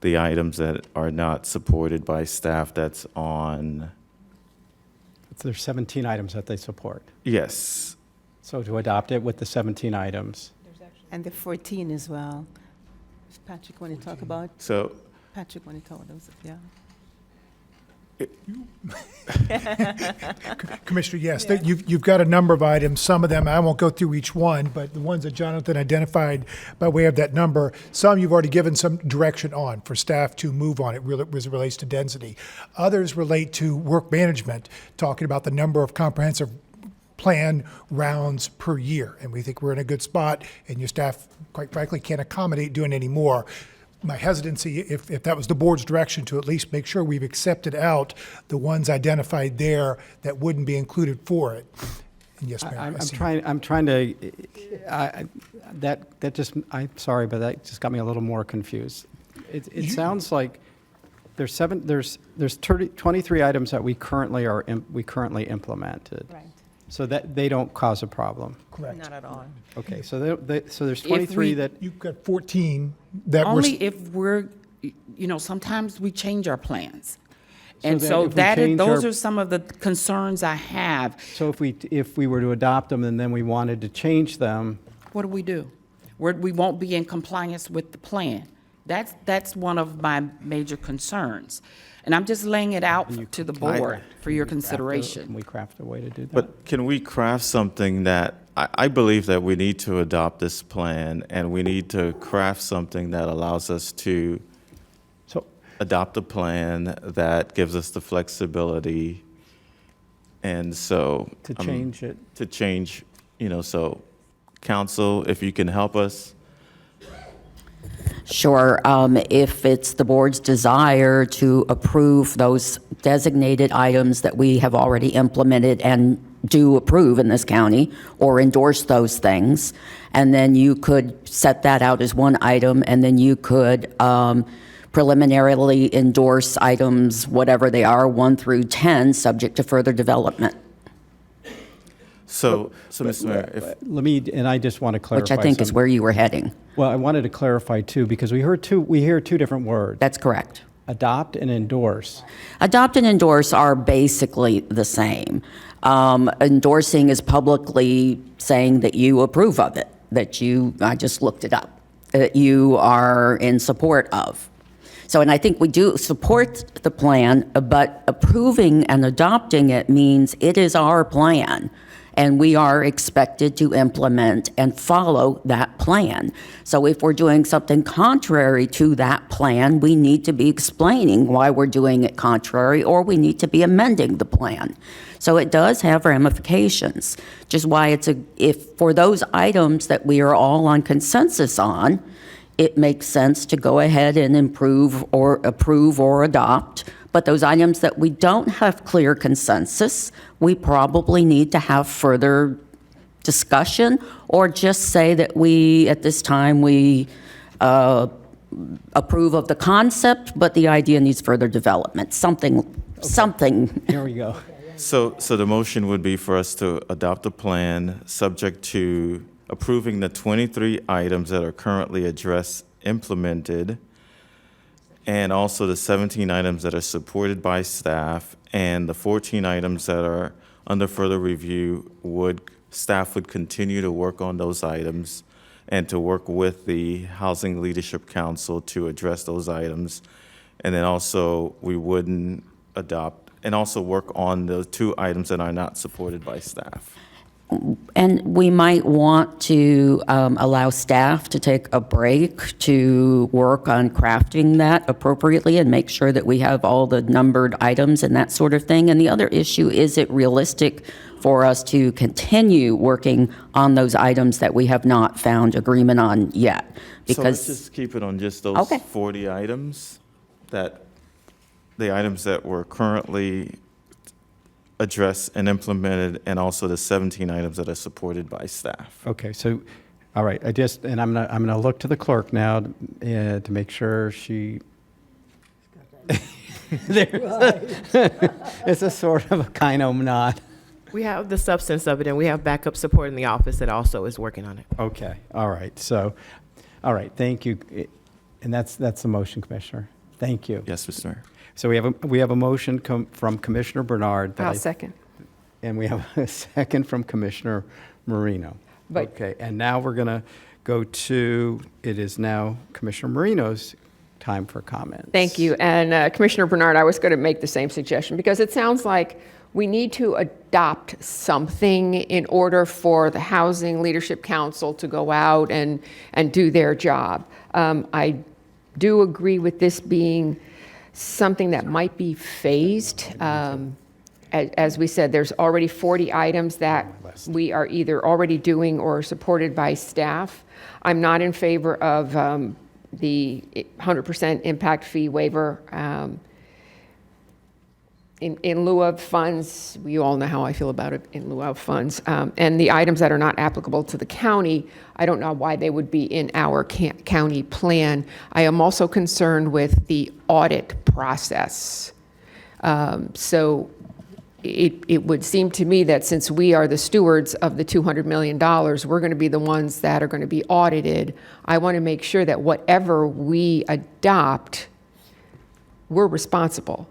the items that are not supported by staff that's on. There's 17 items that they support. Yes. So to adopt it with the 17 items. And the 14 as well. Does Patrick want to talk about? So. Patrick want to talk about those? Yeah. Commissioner, yes, you've got a number of items. Some of them, I won't go through each one, but the ones that Jonathan identified by way of that number, some you've already given some direction on for staff to move on. It really as it relates to density. Others relate to work management, talking about the number of comprehensive plan rounds per year. And we think we're in a good spot, and your staff, quite frankly, can't accommodate doing any more. My hesitancy, if that was the board's direction, to at least make sure we've accepted out the ones identified there that wouldn't be included for it. And yes, Mayor. I'm trying to, I'm sorry, but that just got me a little more confused. It sounds like there's 23 items that we currently implemented. Right. So that they don't cause a problem. Correct. Not at all. Okay, so so there's 23 that. You've got 14 that Only if we're, you know, sometimes we change our plans. And that so if we change those our- are some of the concerns I have. So if we were to adopt them and then we wanted to change them. What do? We won't be in compliance with the plan. That's one of my major concerns. And I'm just laying it out to the board for your consideration. Can we craft a way to do that? But can we craft something that, I believe that we need to adopt this plan, and we need to craft something that allows us to adopt a plan that gives us the flexibility. And so. To change it. To change, you know, so council, if you can help us. Sure. If it's the board's desire to approve those designated items that we have already implemented and do approve in this county, or endorse those things, and then you could set that out as one item, and then you could preliminarily endorse items, whatever they are, 1 through 10, subject to further development. So Mr. Mayor, and I just want to clarify. Which I think is where you were heading. Well, I wanted to clarify too, because we hear two different words. That's correct. Adopt and endorse. Adopt and endorse are basically the same. Endorsing is publicly saying that you approve of it, I just looked it up, that you are in support of. So, and I think we do support the plan, but approving and adopting it means it is our plan, and we are expected to implement and follow that plan. So if we're doing something contrary to that plan, we need to be explaining why we're doing it contrary, or we need to be amending the plan. So it does have ramifications, which is why if for those items that we are all on consensus on, it makes sense to go ahead and approve or adopt. But those items that we don't have clear consensus, we probably need to have further discussion, or just say that at this time, we approve of the concept, but the idea needs further development, something. Here we go. So the motion would be for us to adopt a plan subject to approving the 23 items that are currently addressed, implemented, and also the 17 items that are supported by staff, and the 14 items that are under further review, staff would continue to work on those items and to work with the Housing Leadership Council to address those items. And then also, we wouldn't adopt, and also work on the 2 items that are not supported by staff. And we might want to allow staff to take a break to work on crafting that appropriately and make sure that we have all the numbered items and that sort of thing. And the other issue, is it realistic for us to continue working on those items that we have not found agreement on yet? So let's just keep it on just those 40 items, the items that were currently addressed and implemented, and also the 17 items that are supported by staff. Okay, so, all right, and I'm gonna look to the clerk now to make sure she. It's a sort of a kind of nod. We have the substance of it, and we have backup support in the office that also is working on it. Okay, all right, so, all right, thank you. And that's the motion, Commissioner. Thank you. Yes, Mr. Mayor. So we have a motion from Commissioner Bernard. I'll second. And we have a second from Commissioner Marino. Okay, and now we're going to go to, it is now Commissioner Marino's time for comments. Thank you. And Commissioner Bernard, I was going to make the same suggestion, because it sounds like we need to adopt something in order for the Housing Leadership Council to go out and do their job. I do agree with this being something that might be phased. As we said, there's already 40 items that we are either already doing or supported by staff. I'm not in favor of the 100% impact fee waiver. In lieu of funds, you all know how I feel about it, in lieu of funds. And the items that are not applicable to the county, I don't know why they would be in our county plan. I am also concerned with the audit process. So it would seem to me that since we are the stewards of the $200 million, we're going to be the ones that are going to be audited. I want to make sure that whatever we adopt, we're responsible.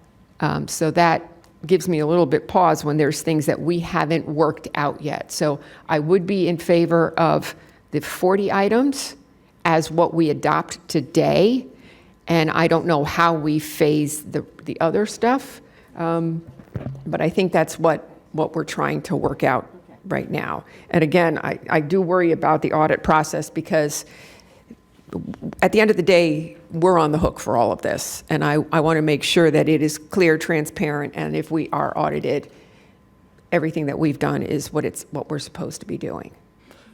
So that gives me a little bit pause when there's things that we haven't worked out yet. So I would be in favor of the 40 items as what we adopt today, and I don't know how we phase the other stuff, but I think that's what we're trying to work out right now. And again, I do worry about the audit process, because at the end of the day, we're on the hook for all of this. And I want to make sure that it is clear, transparent, and if we are audited, everything that we've done is what we're supposed to be doing.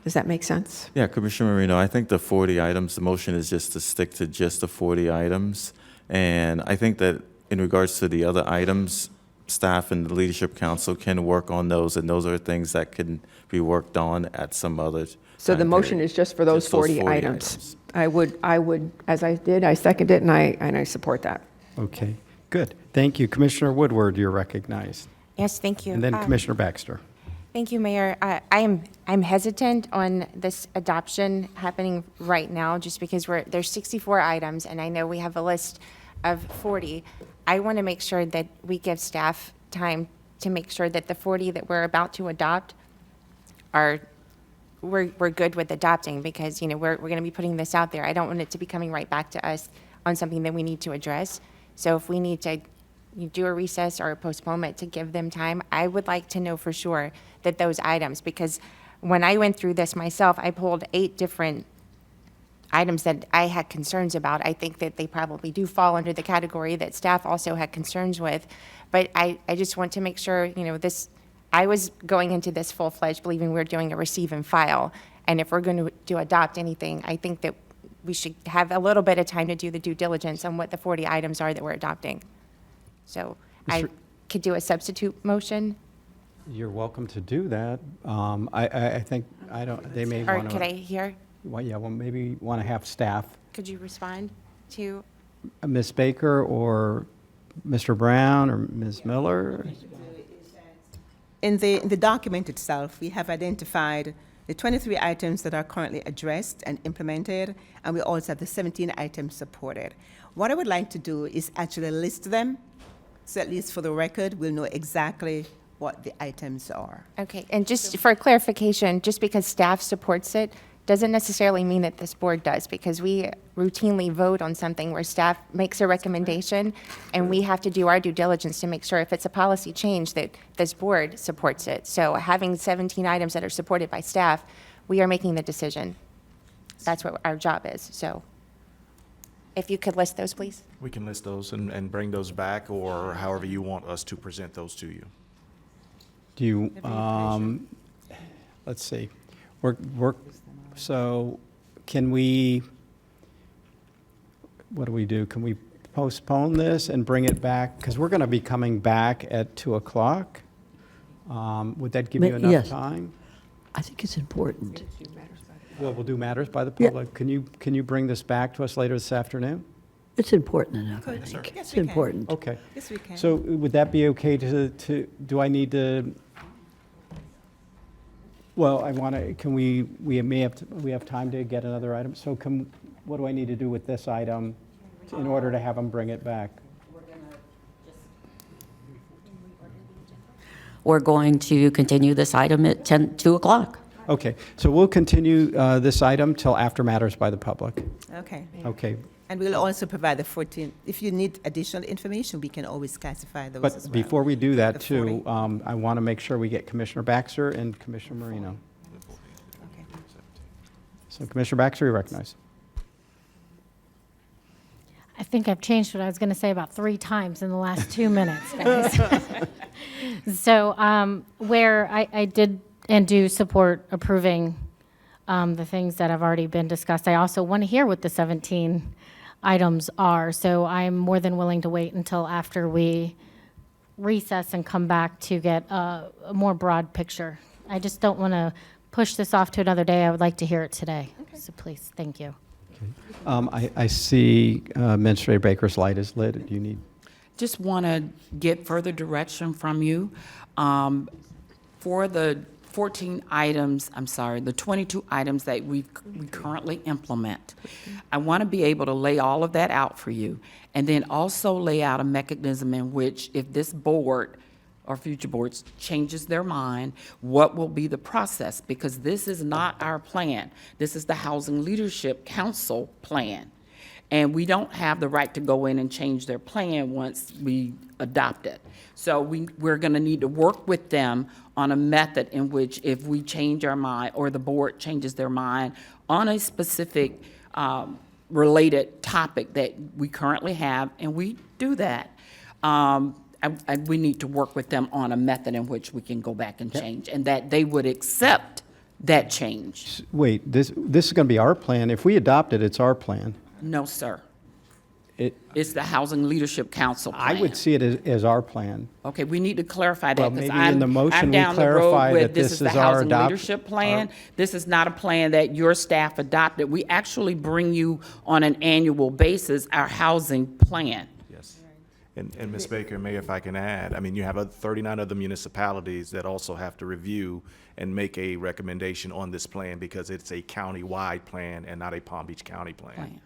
Does that make sense? Yeah, Commissioner Marino, I think the 40 items, the motion is just to stick to just the 40 items. And I think that in regards to the other items, staff and the Leadership Council can work on those, and those are things that can be worked on at some other So the time motion period. is just for those Just 40 items. I would, as I did, I second it, and I support that. Okay, good. Thank you. Commissioner Woodward, you're recognized. Yes, thank you. And then Commissioner Baxter. Thank you, Mayor. I'm hesitant on this adoption happening right now, just because there's 64 items, and I know we have a list of 40. I want to make sure that we give staff time to make sure that the 40 that we're about to adopt we're good with adopting, because we're going to be putting this out there. I don't want it to be coming right back to us on something that we need to address. So if we need to do a recess or a postponement to give them time, I would like to know for sure that those items, because when I went through this myself, I pulled 8 different items that I had concerns about. I think that they probably do fall under the category that staff also had concerns with. But I just want to make sure, I was going into this full-fledged believing we're doing a receive and file. And if we're going to adopt anything, I think that we should have a little bit of time to do the due diligence on what the 40 items are that we're adopting. So I could do a substitute motion. You're welcome to do that. I think, they may Or want to. could I hear? Well, yeah, well, maybe want to have staff. Could you respond? to, Ms. Baker or Mr. Brown or Ms. Miller? In the document itself, we have identified the 23 items that are currently addressed and implemented, and we also have the 17 items supported. What I would like to do is actually list them, so at least for the record, we'll know exactly what the items are. okay, and just for clarification, just because staff supports it, doesn't necessarily mean that this board does, because we routinely vote on something where staff makes a recommendation, and we have to do our due diligence to make sure if it's a policy change that this board supports it. So having 17 items that are supported by staff, we are making the decision. That's what our job is, so if you could list those, please. We can list those and bring those back, or however you want us to present those to you. Do you, let's see, so can we, what do we do? Can we postpone this and bring it back? Because we're going to be coming back at 2 o'clock. Would that give you enough Yes. time? I think it's important. Well, we'll do matters by the Yeah. public. Can you bring this back to us later this afternoon? It's important enough, I Yes, think. yes, It's we can. important. Okay. Yes, we can. So would that be okay to, do I need to, well, I want to, can we may have, we have time to get another item? So what do I need to do with this item in order to have them bring it back? We're going to continue this item at 2 o'clock. Okay, so we'll continue this item till after matters by the public. Okay. Okay, And we'll also provide the 14, if you need additional information, we can always classify those as but well. before we do that The too, 40. I want to make sure we get Commissioner Baxter and Commissioner Marino. Okay. So Commissioner Baxter, you recognize. I think I've changed what I was going to say about 3 times in the last 2 minutes, guys. So where I did and do support approving the things that have already been discussed, I also want to hear what the 17 items are. So I'm more than willing to wait until after we recess and come back to get a more broad picture. I just don't want to push this off to another day. I would like to hear it today. So please, thank you. I see Administrator Baker's light is lit. Do you need? Just want to get further direction from you. For the 14 items, the 22 items that we currently implement, I want to be able to lay all of that out for you, and then also lay out a mechanism in which if this board or future boards changes their mind, what will be the process? Because this is not our plan. This is the Housing Leadership Council plan. And we don't have the right to go in and change their plan once we adopt it. So we're going to need to work with them on a method in which if we change our mind or the board changes their mind on a specific related topic that we currently have, and we do that, we need to work with them on a method in which we can go back and change, and that they would accept that change. Wait, this is going to be our plan. If we adopt it, it's our plan. No, sir. It, It's the Housing Leadership Council plan. I would see it as our plan. Okay, we need to clarify that. Well, 'cause maybe in the motion I'm we down the road clarify with that this the is our Housing adopt- Leadership Plan. This is not a plan that your staff adopted. We actually bring you on an annual basis our housing plan. Yes. And Ms. Baker, Mayor, if I can add, I mean, you have 39 other municipalities that also have to review and make a recommendation on this plan because it's a county-wide plan and not a Palm Beach County plan.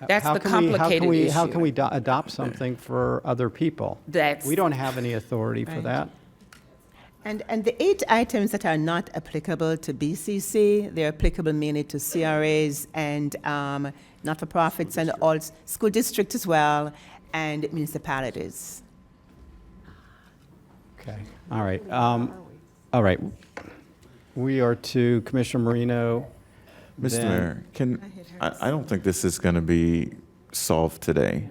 That's the How complicated issue. can we adopt something for other people? We don't have any authority for Right. that. And the 8 items that are not applicable to BCC, they're applicable mainly to CRAs and not-for-profits and all school districts as well, and municipalities. Okay, all right. All right. We are to Commissioner Marino. Mr. then- Mayor, I don't think this is going to be solved today.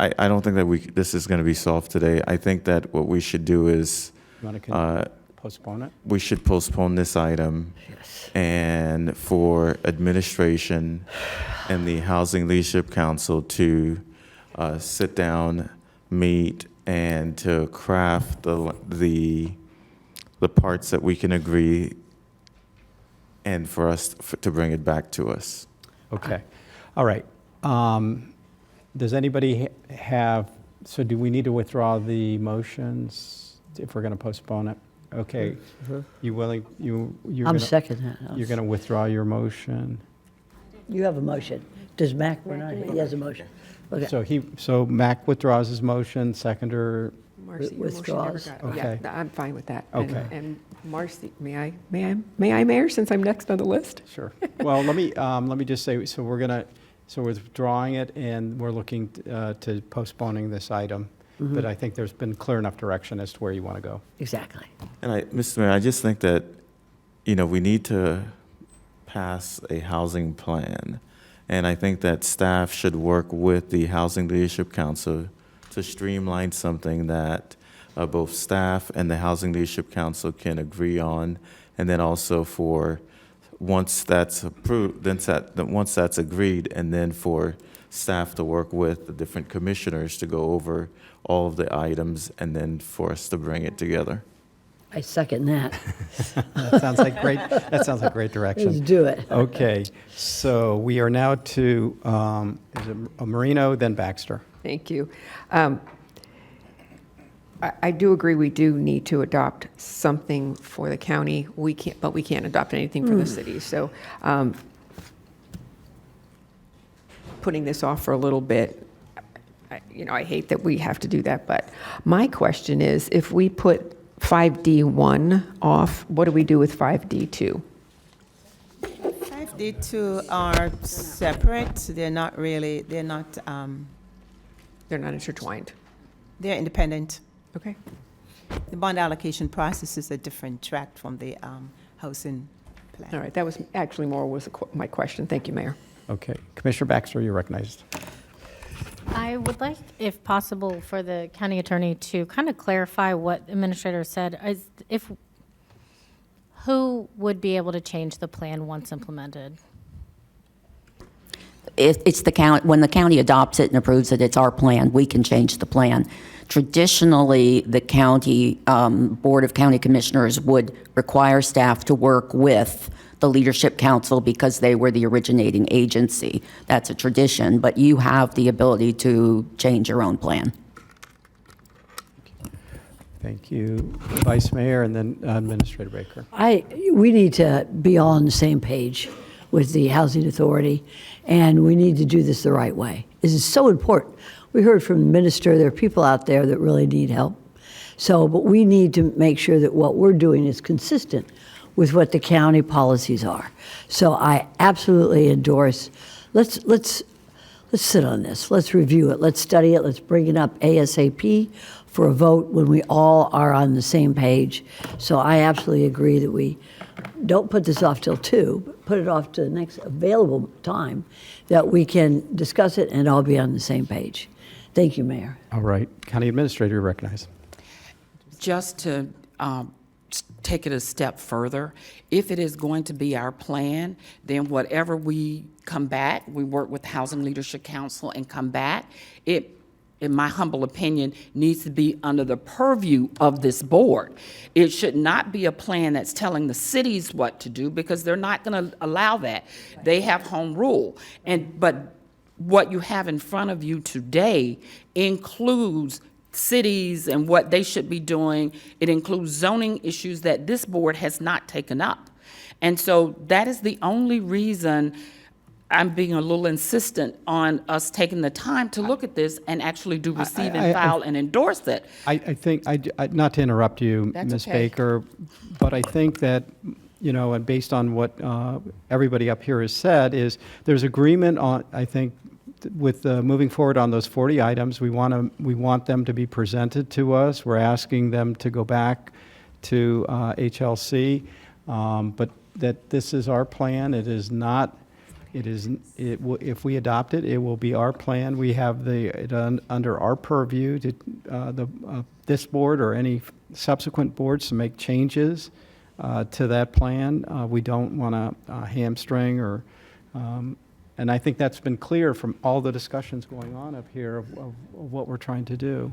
I don't think that this is going to be solved today. I think that what we should do is You want to postpone it? we should postpone this item and for administration and the Housing Leadership Council to sit down, meet, and to craft the parts that we can agree and for us to bring it back to us. Okay. All right. Does anybody have, so do we need to withdraw the motions if we're going to postpone it? Okay. You willing, you're I'm gonna- second that. You're going to withdraw your motion? You have a motion. Does Mac, he has a motion. Okay. So Mac withdraws his motion, seconder, Marcy, your motion never Withdraws. got- Okay. Yeah, I'm fine with that. Okay. And Marcy, may I, Mayor, since I'm next on the list? Sure. Well, let me just say, so we're withdrawing it, and we're looking to postponing this item. Mm-hmm. But I think there's been clear enough direction as to where you want to go. Exactly. And Mr. Mayor, I just think that, we need to pass a housing plan. And I think that staff should work with the Housing Leadership Council to streamline something that both staff and the Housing Leadership Council can agree on. And then also once that's approved, once that's agreed, and then for staff to work with the different commissioners to go over all of the items, and then for us to bring it together. I second that. That sounds like great direction. Let's do it. Okay, so we are now to, is it Marino, then Baxter? Thank you. I do agree we do need to adopt something for the county. But we can't adopt anything for the city. So putting this off for a little bit, I hate that we have to do that. But my question is, if we put 5D1 off, what do we do with 5D2? 5D2 are separate. They're not intertwined. They're independent. Okay. The bond allocation process is a different track from the housing plan. All right, that was actually my question. Thank you, Mayor. Okay, Commissioner Baxter, you're recognized. I would like, if possible, for the county attorney to kind of clarify what the administrator said. Who would be able to change the plan once implemented? It's the county, when the county adopts it and approves it, it's our plan. We can change the plan. Traditionally, the county Board of County Commissioners would require staff to work with the Leadership Council because they were the originating agency. That's a tradition, but you have the ability to change your own plan. Thank you, Vice Mayor, and then Administrator Baker. We need to be all on the same page with the Housing Authority, and we need to do this the right way. This is so important. We heard from the minister, there are people out there that really need help. But we need to make sure that what we're doing is consistent with what the county policies are. So I absolutely endorse, let's sit on this, let's review it, let's study it, let's bring it up ASAP for a vote when we all are on the same page. So I absolutely agree that we don't put this off till 2, but put it off to the next available time that we can discuss it and all be on the same page. Thank you, Mayor. All right, County Administrator, you're recognized. Just to take it a step further, if it is going to be our plan, then whatever we come back, we work with the Housing Leadership Council and come back, it, in my humble opinion, needs to be under the purview of this board. It should not be a plan that's telling the cities what to do, because they're not going to allow that. They have home rule. But what you have in front of you today includes cities and what they should be doing. It includes zoning issues that this board has not taken up. And so that is the only reason I'm being a little insistent on us taking the time to look at this and actually do receive and file and endorse it. I think, not to interrupt you, That's Ms. okay. Baker, but I think that, and based on what everybody up here has said, is there's agreement on, I think, with moving forward on those 40 items. We want them to be presented to us. We're asking them to go back to HLC, but that this is our plan. It is not. If we adopt it, it will be our plan. We have it under our purview to this board or any subsequent boards to make changes to that plan. We don't want to hamstring or. And I think that's been clear from all the discussions going on up here of what we're trying to do.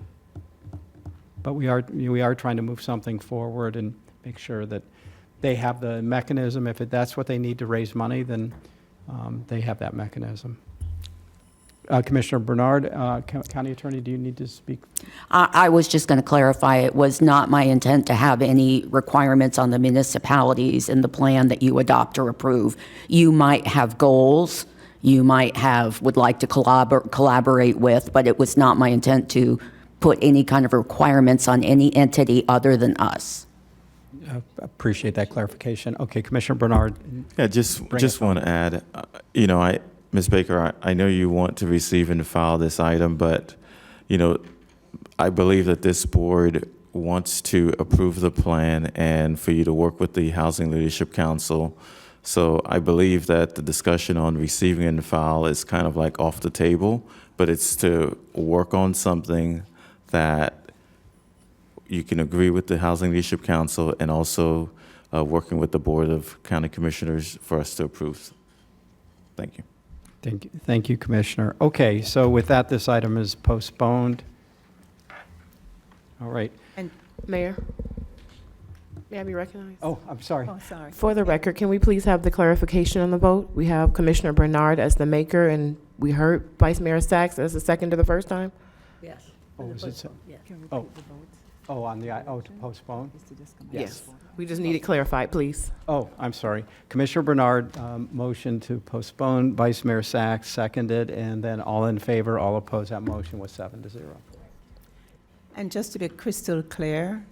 But we are trying to move something forward and make sure that they have the mechanism. If that's what they need to raise money, then they have that mechanism. Commissioner Bernard, County Attorney, do you need to speak? I was just going to clarify, it was not my intent to have any requirements on the municipalities in the plan that you adopt or approve. You might have goals, you might would like to collaborate with, but it was not my intent to put any kind of requirements on any entity other than us. Appreciate that clarification. Okay, Commissioner Bernard. Yeah, just want to add, Ms. Baker, I know you want to receive and file this item, but, I believe that this board wants to approve the plan and for you to work with the Housing Leadership Council. So I believe that the discussion on receiving and file is kind of like off the table, but it's to work on something that you can agree with the Housing Leadership Council and also working with the Board of County Commissioners for us to approve. Thank you. Thank you, Commissioner. Okay, so with that, this item is postponed. All right. And Mayor, may I be recognized? Oh, I'm sorry. Oh, sorry. For the record, can we please have the clarification on the vote? We have Commissioner Bernard as the maker, and we heard Vice Mayor Sachs as the second the first time? Yes. Oh, is it so? Yes. Oh, to postpone? Yes. We just need it clarified, please. Oh, I'm sorry. Commissioner Bernard, motion to postpone. Vice Mayor Sachs seconded, and then all in favor, all opposed. That motion was 7-0. And just to be crystal clear,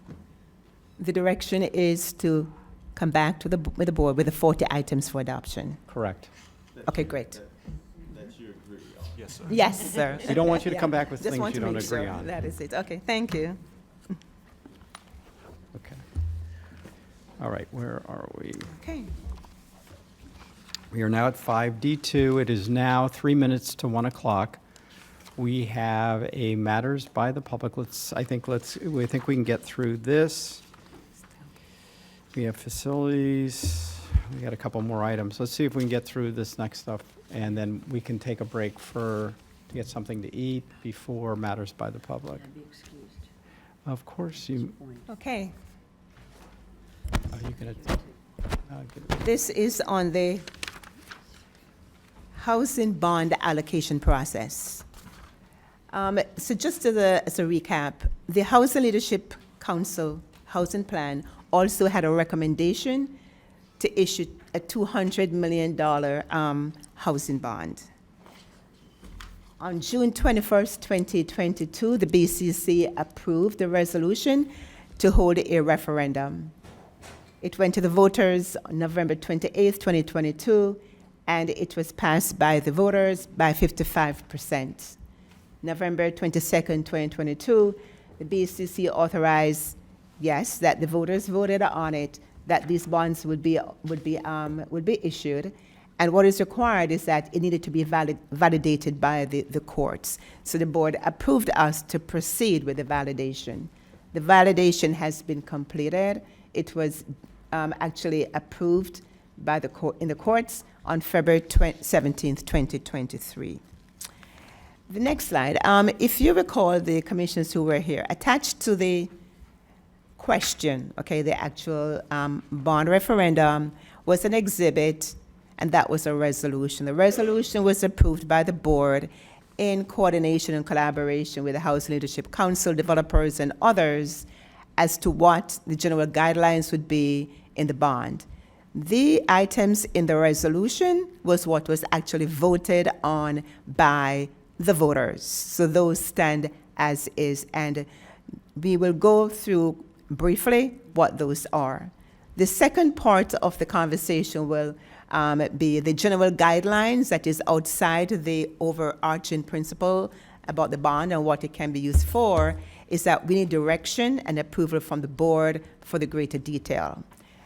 the direction is to come back to with the board with the 40 items for adoption. Correct. Okay, great. That you agree on. Yes, sir. Yes, sir. We don't want you to Yeah. come back with Just things want you to don't make agree sure on. That is it. Okay, thank you. Okay. All right, where are we? Okay. We are now at 5D2. It is now 3 minutes to 1 o'clock. We have a matters by the public. I think we can get through this. We have facilities. We got a couple more items. Let's see if we can get through this next stuff, and then we can take a break to get something to eat before matters by the public. Be excused. Of course, you. Okay. Are you gonna? This is on the housing bond allocation process. So just as a recap, the Housing Leadership Council Housing Plan also had a recommendation to issue a $200 million housing bond. On June 21st, 2022, the BCC approved the resolution to hold a referendum. It went to the voters on November 28th, 2022, and it was passed by the voters by 55%. November 22nd, 2022, the BCC authorized, yes, that the voters voted on it, that these bonds would be issued. And what is required is that it needed to be validated by the courts. So the board approved us to proceed with the validation. The validation has been completed. It was actually approved by in the courts on February 17th, 2023. The next slide. If you recall, the commissioners who were here, attached to the question, okay, the actual bond referendum was an exhibit, and that was a resolution. The resolution was approved by the board in coordination and collaboration with the Housing Leadership Council, developers, and others as to what the general guidelines would be in the bond. The items in the resolution was what was actually voted on by the voters. So those stand as is, and we will go through briefly what those are. The second part of the conversation will be the general guidelines that is outside the overarching principle about the bond and what it can be used for, is that we need direction and approval from the board for the greater detail.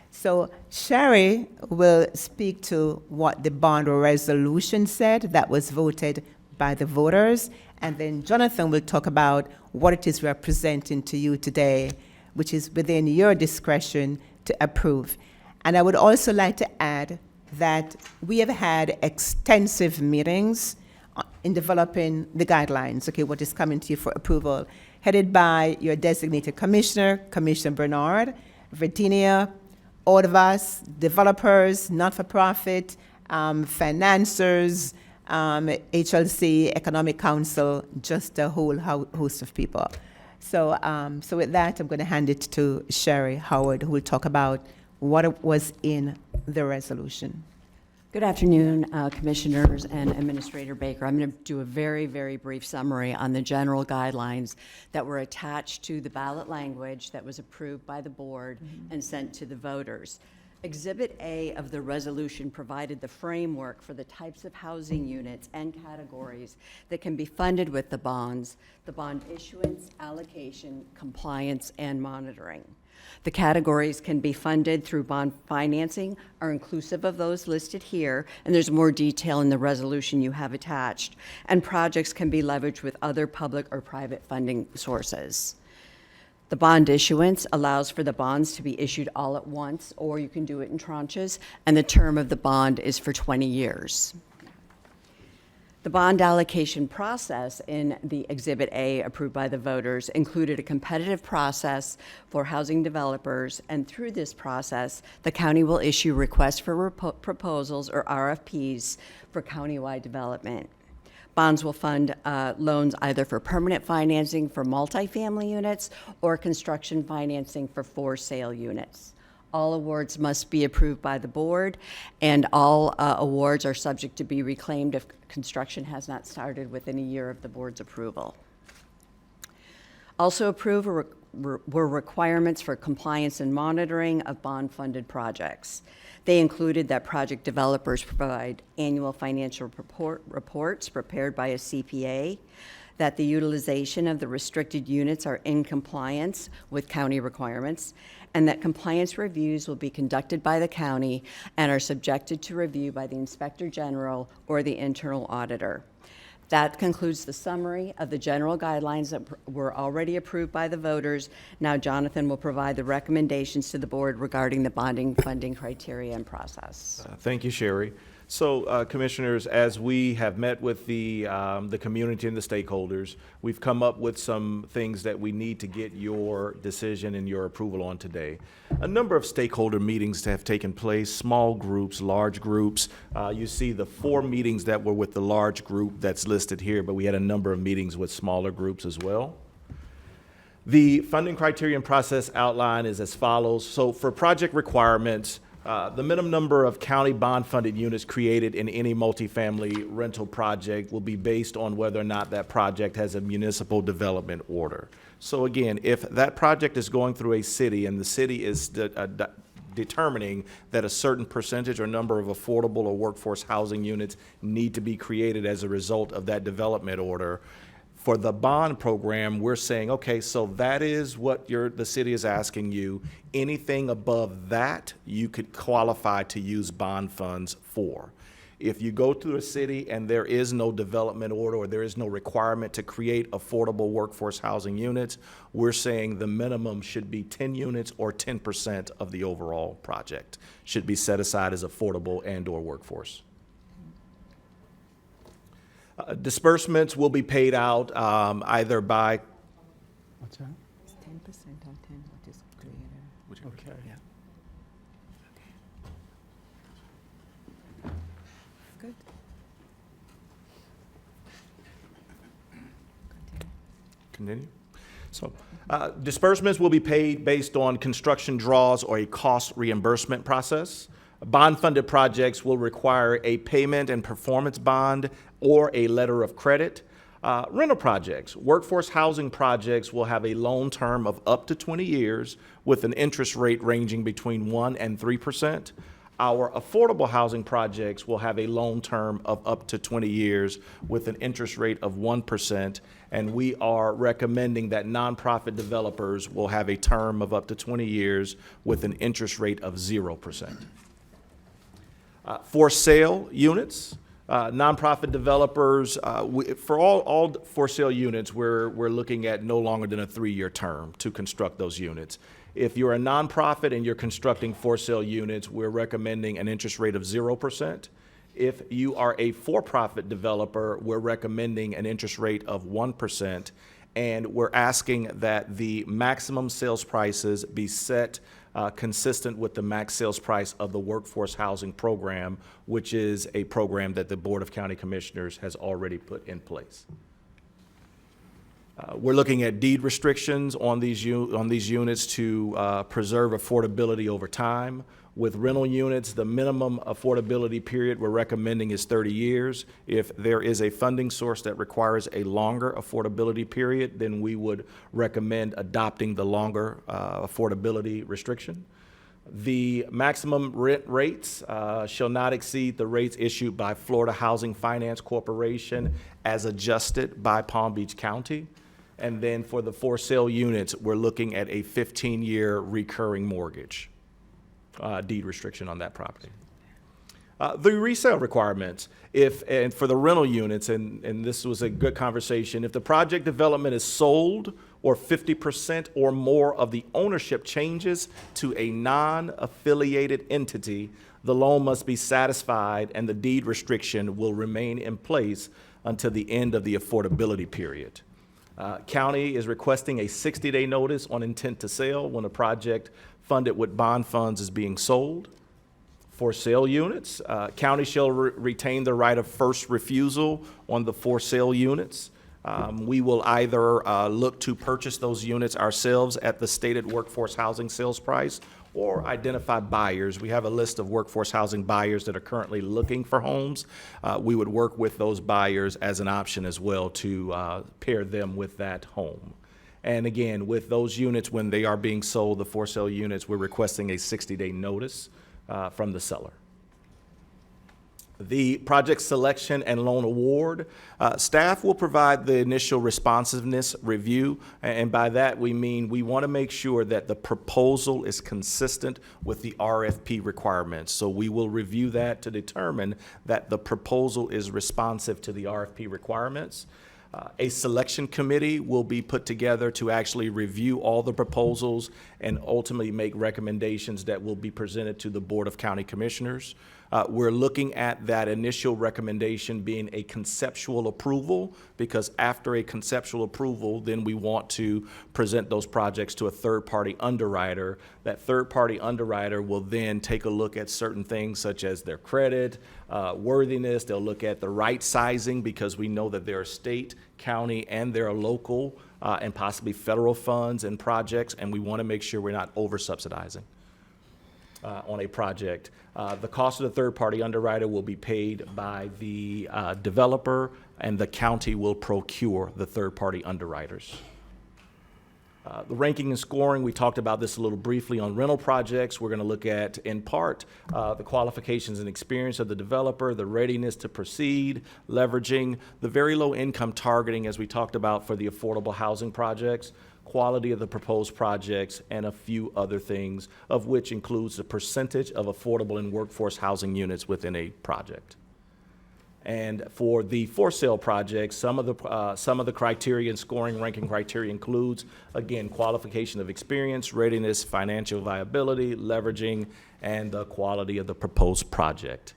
So Sherry will speak to what the bond resolution said that was voted by the voters, and then Jonathan will talk about what it is we're presenting to you today, which is within your discretion to approve. And I would also like to add that we have had extensive meetings in developing the guidelines, okay, what is coming to you for approval, headed by your designated commissioner, Commissioner Bernard, Virginia, all of us, developers, not-for-profit, financiers, HLC, Economic Council, just a whole host of people. So, so with that, I'm going to hand it to Sherry Howard, who will talk about what was in the resolution. Good afternoon, Commissioners and Administrator Baker. I'm going to do a very, very brief summary on the general guidelines that were attached to the ballot language that was approved by the board and sent to the voters. Exhibit A of the resolution provided the framework for the types of housing units and categories that can be funded with the bonds, the bond issuance, allocation, compliance, and monitoring. The categories can be funded through bond financing, are inclusive of those listed here, and there's more detail in the resolution you have attached, and projects can be leveraged with other public or private funding sources. The bond issuance allows for the bonds to be issued all at once, or you can do it in tranches, and the term of the bond is for 20 years. The bond allocation process in the Exhibit A approved by the voters included a competitive process for housing developers, and through this process, the county will issue requests for proposals or RFPs for countywide development. Bonds will fund loans either for permanent financing for multifamily units or construction financing for for-sale units. All awards must be approved by the board, and all awards are subject to be reclaimed if construction has not started within a year of the board's approval. Also approved were requirements for compliance and monitoring of bond-funded projects. They included that project developers provide annual financial reports prepared by a CPA, that the utilization of the restricted units are in compliance with county requirements, and that compliance reviews will be conducted by the county and are subjected to review by the Inspector General or the internal auditor. That concludes the summary of the general guidelines that were already approved by the voters. Now Jonathan will provide the recommendations to the board regarding the bonding funding criteria and process. Thank you, Sherry. So, Commissioners, as we have met with the community and the stakeholders, we've come up with some things that we need to get your decision and your approval on today. A number of stakeholder meetings have taken place, small groups, large groups. You see the 4 meetings that were with the large group that's listed here, but we had a number of meetings with smaller groups as well. The funding criterion process outline is as follows. So for project requirements, the minimum number of county bond-funded units created in any multifamily rental project will be based on whether or not that project has a municipal development order. So again, if that project is going through a city and the city is determining that a certain percentage or number of affordable or workforce housing units need to be created as a result of that development order, for the bond program, we're saying, okay, so that is what the city is asking you. Anything above that, you could qualify to use bond funds for. If you go through a city and there is no development order or there is no requirement to create affordable workforce housing units, we're saying the minimum should be 10 units or 10% of the overall project should be set aside as affordable and/or workforce. Disbursements will be paid out either by. What's that? It's 10% on 10, what is greater. Okay. Yeah. Okay. Good. Continue. So disbursements will be paid based on construction draws or a cost reimbursement process. Bond-funded projects will require a payment and performance bond or a letter of credit. Rental projects, workforce housing projects will have a loan term of up to 20 years with an interest rate ranging between 1% and 3%. Our affordable housing projects will have a loan term of up to 20 years with an interest rate of 1%, and we are recommending that nonprofit developers will have a term of up to 20 years with an interest rate of 0%. For sale units, nonprofit developers, for all for sale units, we're looking at no longer than a 3-year term to construct those units. If you're a nonprofit and you're constructing for sale units, we're recommending an interest rate of 0%. If you are a for-profit developer, we're recommending an interest rate of 1%. and we're asking that the maximum sales prices be set consistent with the max sales price of the Workforce Housing Program, which is a program that the Board of County Commissioners has already put in place. We're looking at deed restrictions on these units to preserve affordability over time. With rental units, the minimum affordability period we're recommending is 30 years. If there is a funding source that requires a longer affordability period, then we would recommend adopting the longer affordability restriction. The maximum rent rates shall not exceed the rates issued by Florida Housing Finance Corporation as adjusted by Palm Beach County. And then for the for sale units, we're looking at a 15-year recurring mortgage deed restriction on that property. The resale requirements, and for the rental units, and this was a good conversation, if the project development is sold or 50% or more of the ownership changes to a non-affiliated entity, the loan must be satisfied and the deed restriction will remain in place until the end of the affordability period. County is requesting a 60-day notice on intent to sell when a project funded with bond funds is being sold. For sale units, county shall retain the right of first refusal on the for sale units. We will either look to purchase those units ourselves at the stated workforce housing sales price or identify buyers. We have a list of workforce housing buyers that are currently looking for homes. We would work with those buyers as an option as well to pair them with that home. And again, with those units, when they are being sold, the for sale units, we're requesting a 60-day notice from the seller. The project selection and loan award, staff will provide the initial responsiveness review, and by that we mean we want to make sure that the proposal is consistent with the RFP requirements. So we will review that to determine that the proposal is responsive to the RFP requirements. A selection committee will be put together to actually review all the proposals and ultimately make recommendations that will be presented to the Board of County Commissioners. We're looking at that initial recommendation being a conceptual approval, because after a conceptual approval, then we want to present those projects to a third-party underwriter. That third-party underwriter will then take a look at certain things such as their credit, worthiness. They'll look at the right sizing, because we know that there are state, county, and there are local and possibly federal funds and projects, and we want to make sure we're not over-subsidizing on a project. The cost of the third-party underwriter will be paid by the developer, and the county will procure the third-party underwriters. The ranking and scoring, we talked about this a little briefly on rental projects. We're going to look at, in part, the qualifications and experience of the developer, the readiness to proceed, leveraging the very low income targeting, as we talked about for the affordable housing projects, quality of the proposed projects, and a few other things, of which includes the percentage of affordable and workforce housing units within a project. And for the for sale projects, some of the criteria and scoring ranking criteria includes, again, qualification of experience, readiness, financial viability, leveraging, and the quality of the proposed project.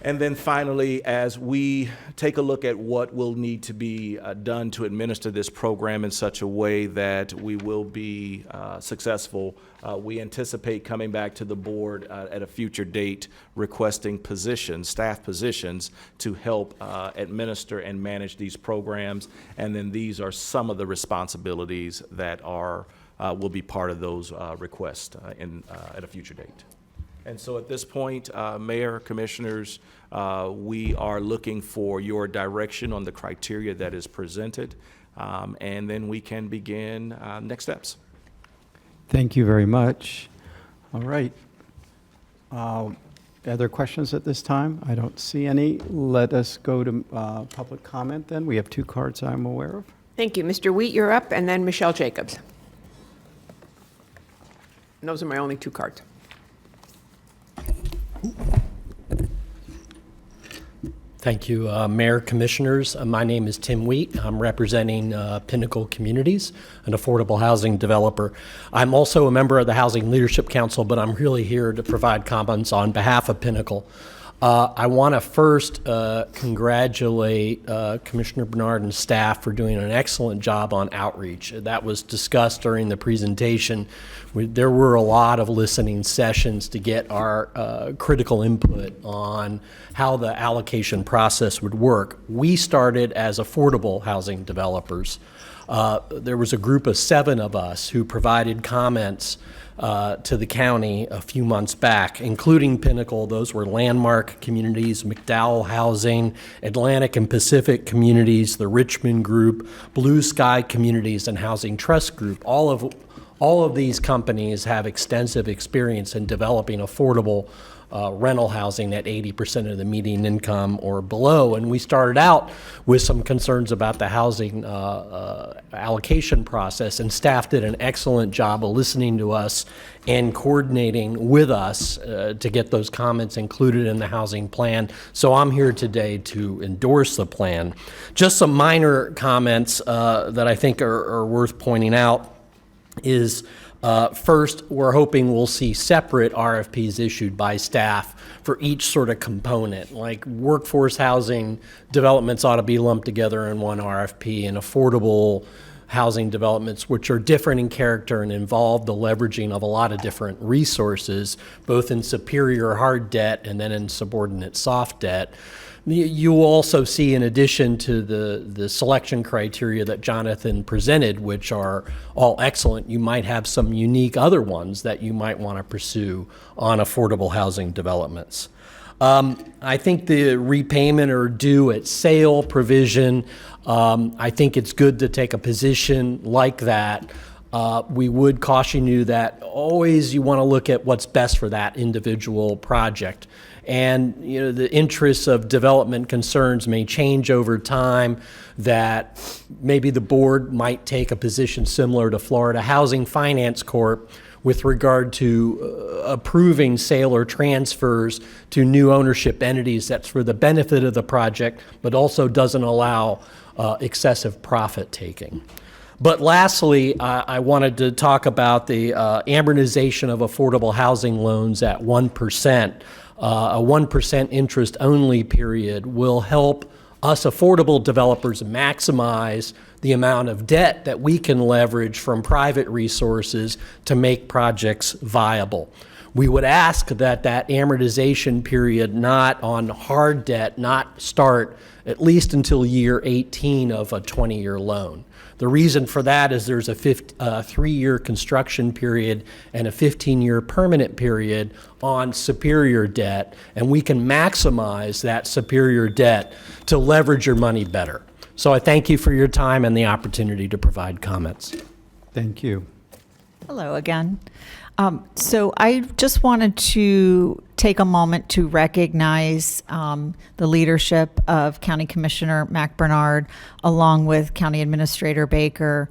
And then finally, as we take a look at what will need to be done to administer this program in such a way that we will be successful, we anticipate coming back to the board at a future date requesting positions, staff positions, to help administer and manage these programs. And then these are some of the responsibilities that will be part of those requests at a future date. And so at this point, Mayor, Commissioners, we are looking for your direction on the criteria that is presented, and then we can begin next steps. Thank you very much. All right. Other questions at this time? I don't see any. Let us go to public comment then. We have 2 cards I'm aware of. Thank you. Mr. Wheat, you're up, and then Michelle Jacobs. And those are my only 2 cards. Thank you, Mayor, Commissioners. My name is Tim Wheat. I'm representing Pinnacle Communities, an affordable housing developer. I'm also a member of the Housing Leadership Council, but I'm really here to provide comments on behalf of Pinnacle. I want to first congratulate Commissioner Bernard and staff for doing an excellent job on outreach. That was discussed during the presentation. There were a lot of listening sessions to get our critical input on how the allocation process would work. We started as affordable housing developers. There was a group of 7 of us who provided comments to the county a few months back, including Pinnacle. Those were Landmark Communities, McDowell Housing, Atlantic and Pacific Communities, the Richmond Group, Blue Sky Communities, and Housing Trust Group. All of these companies have extensive experience in developing affordable rental housing at 80% of the median income or below. And we started out with some concerns about the housing allocation process, and staff did an excellent job of listening to us and coordinating with us to get those comments included in the housing plan. So I'm here today to endorse the plan. Just some minor comments that I think are worth pointing out is first, we're hoping we'll see separate RFPs issued by staff for each sort of component. Like workforce housing developments ought to be lumped together in one RFP, and affordable housing developments, which are different in character and involve the leveraging of a lot of different resources, both in superior hard debt and then in subordinate soft debt. You will also see, in addition to the selection criteria that Jonathan presented, which are all excellent, you might have some unique other ones that you might want to pursue on affordable housing developments. I think the repayment or due at sale provision, I think it's good to take a position like that. We would caution you that always you want to look at what's best for that individual project. And the interests of development concerns may change over time, that maybe the board might take a position similar to Florida Housing Finance Corp. With regard to approving sale or transfers to new ownership entities that's for the benefit of the project, but also doesn't allow excessive profit taking. But lastly, I wanted to talk about the amortization of affordable housing loans at 1%. A 1% interest only period will help us affordable developers maximize the amount of debt that we can leverage from private resources to make projects viable. We would ask that that amortization period not on hard debt not start at least until year 18 of a 20-year loan. The reason for that is there's a 3-year construction period and a 15-year permanent period on superior debt, and we can maximize that superior debt to leverage your money better. So I thank you for your time and the opportunity to provide comments. Thank you. Hello again. So I just wanted to take a moment to recognize the leadership of County Commissioner Mac Bernard, along with County Administrator Baker,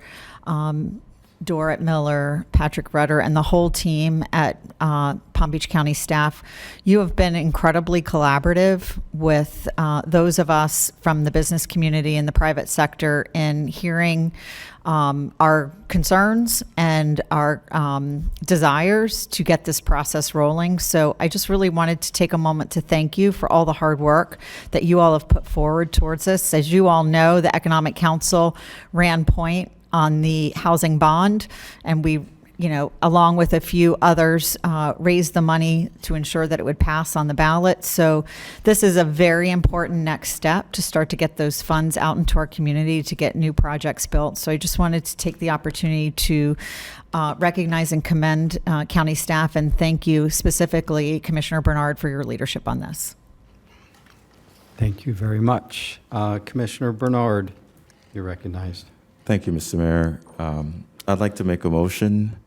Dorrit Miller, Patrick Rudder, and the whole team at Palm Beach County staff. You have been incredibly collaborative with those of us from the business community and the private sector in hearing our concerns and our desires to get this process rolling. So I just really wanted to take a moment to thank you for all the hard work that you all have put forward towards this. As you all know, the Economic Council ran point on the housing bond, and we, along with a few others, raised the money to ensure that it would pass on the ballot. So this is a very important next step to start to get those funds out into our community to get new projects built. So I just wanted to take the opportunity to recognize and commend county staff, and thank you specifically, Commissioner Bernard, for your leadership on this. Thank you very much. Commissioner Bernard, you're recognized. Thank you, Mr. Mayor. I'd like to make a motion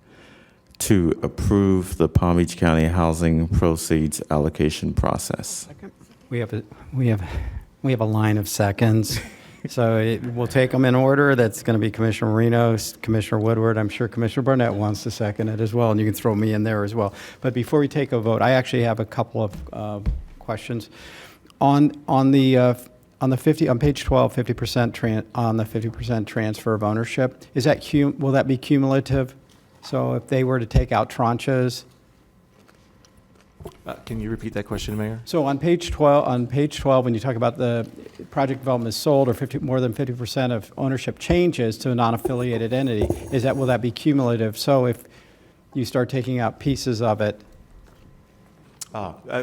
to approve the Palm Beach County Housing Proceeds Allocation Process. We have a line of seconds, so we'll take them in order. That's going to be Commissioner Marino, Commissioner Woodward. I'm sure Commissioner Burnett wants to second it as well, and you can throw me in there as well. But before we take a vote, I actually have a couple of questions on page 12, 50% on the 50% transfer of ownership. Is that will that be cumulative? So if they were to take out tranches, Can you repeat that question, Mayor? So on page 12, when you talk about the project development is sold or more than 50% of ownership changes to a non-affiliated entity, will that be cumulative? So if you start taking out pieces of it,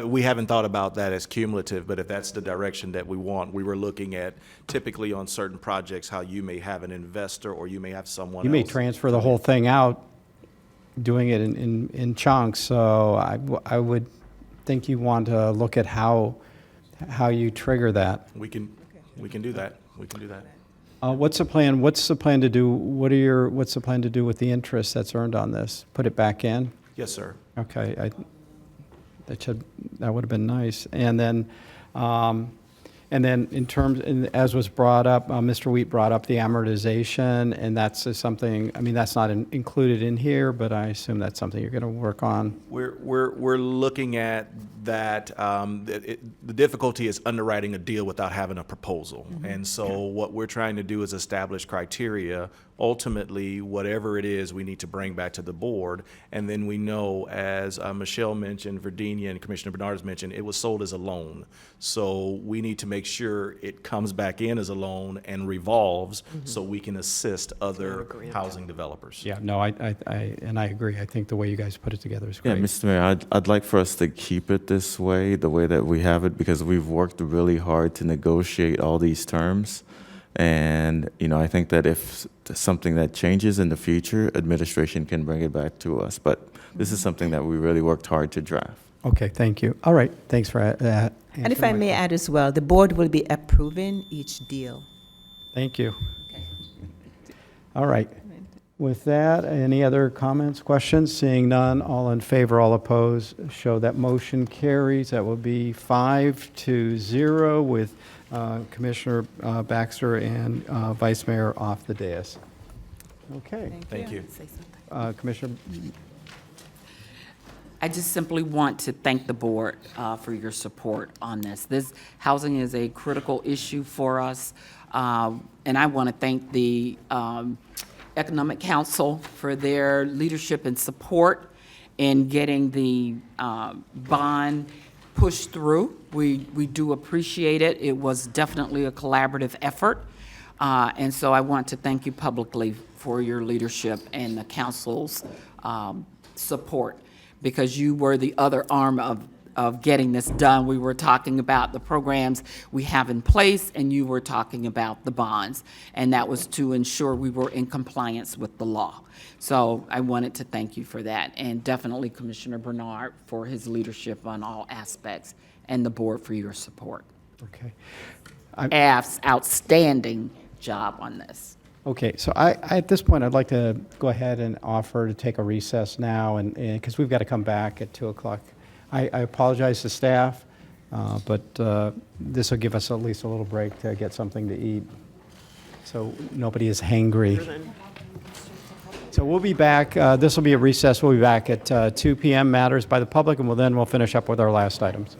We haven't thought about that as cumulative, but if that's the direction that we want, we were looking at typically on certain projects, how you may have an investor or you may have someone you may else. transfer the whole thing out, doing it in chunks. So I would think you want to look at how you trigger that. We can do that. We can do that. What's the plan? What's the plan to do? What's the plan to do with the interest that's earned on this? Put it back in? Yes, sir. Okay, that would have been nice. And then in terms, as was brought up, Mr. Wheat brought up the amortization, and that's something, I mean, that's not included in here, but I assume that's something you're going to work on. We're looking at that. The difficulty is underwriting a deal without having a proposal. And so what we're trying to do is establish criteria. Ultimately, whatever it is, we need to bring back to the board. And then we know, as Michelle mentioned, Virginia and Commissioner Bernard has mentioned, it was sold as a loan. So we need to make sure it comes back in as a loan and revolves so we can assist other housing developers. Yeah, no, I agree. I think the way you guys put it together is Yeah, great. Mr. Mayor, I'd like for us to keep it this way, the way that we have it, because we've worked really hard to negotiate all these terms. And, I think that if something that changes in the future, administration can bring it back to us. But this is something that we really worked hard to draft. Okay, thank you. All right, thanks for that. And if I may add as well, the board will be approving each deal. Thank you. All right. With that, any other comments, questions? Seeing none, all in favor, all opposed, show that motion carries. That will be 5-0 with Commissioner Baxter and Vice Mayor off the dais. Okay. Thank you. Commissioner, I just simply want to thank the board for your support on this. This housing is a critical issue for us, and I want to thank the Economic Council for their leadership and support in getting the bond pushed through. We do appreciate it. It was definitely a collaborative effort, and so I want to thank you publicly for your leadership and the council's support, because you were the other arm of getting this done. We were talking about the programs we have in place, and you were talking about the bonds, and that was to ensure we were in compliance with the law. So I wanted to thank you for that, and definitely Commissioner Bernard for his leadership on all aspects, and the board for your support. okay. Staff's outstanding job on this. Okay, so at this point, I'd like to go ahead and offer to take a recess now, and because we've got to come back at 2 o'clock. I apologize to staff, but this will give us at least a little break to get something to eat, so nobody is hangry. So we'll be back. This will be a recess. We'll be back at 2 p.m. Matters by the public, and we'll finish up with our last items.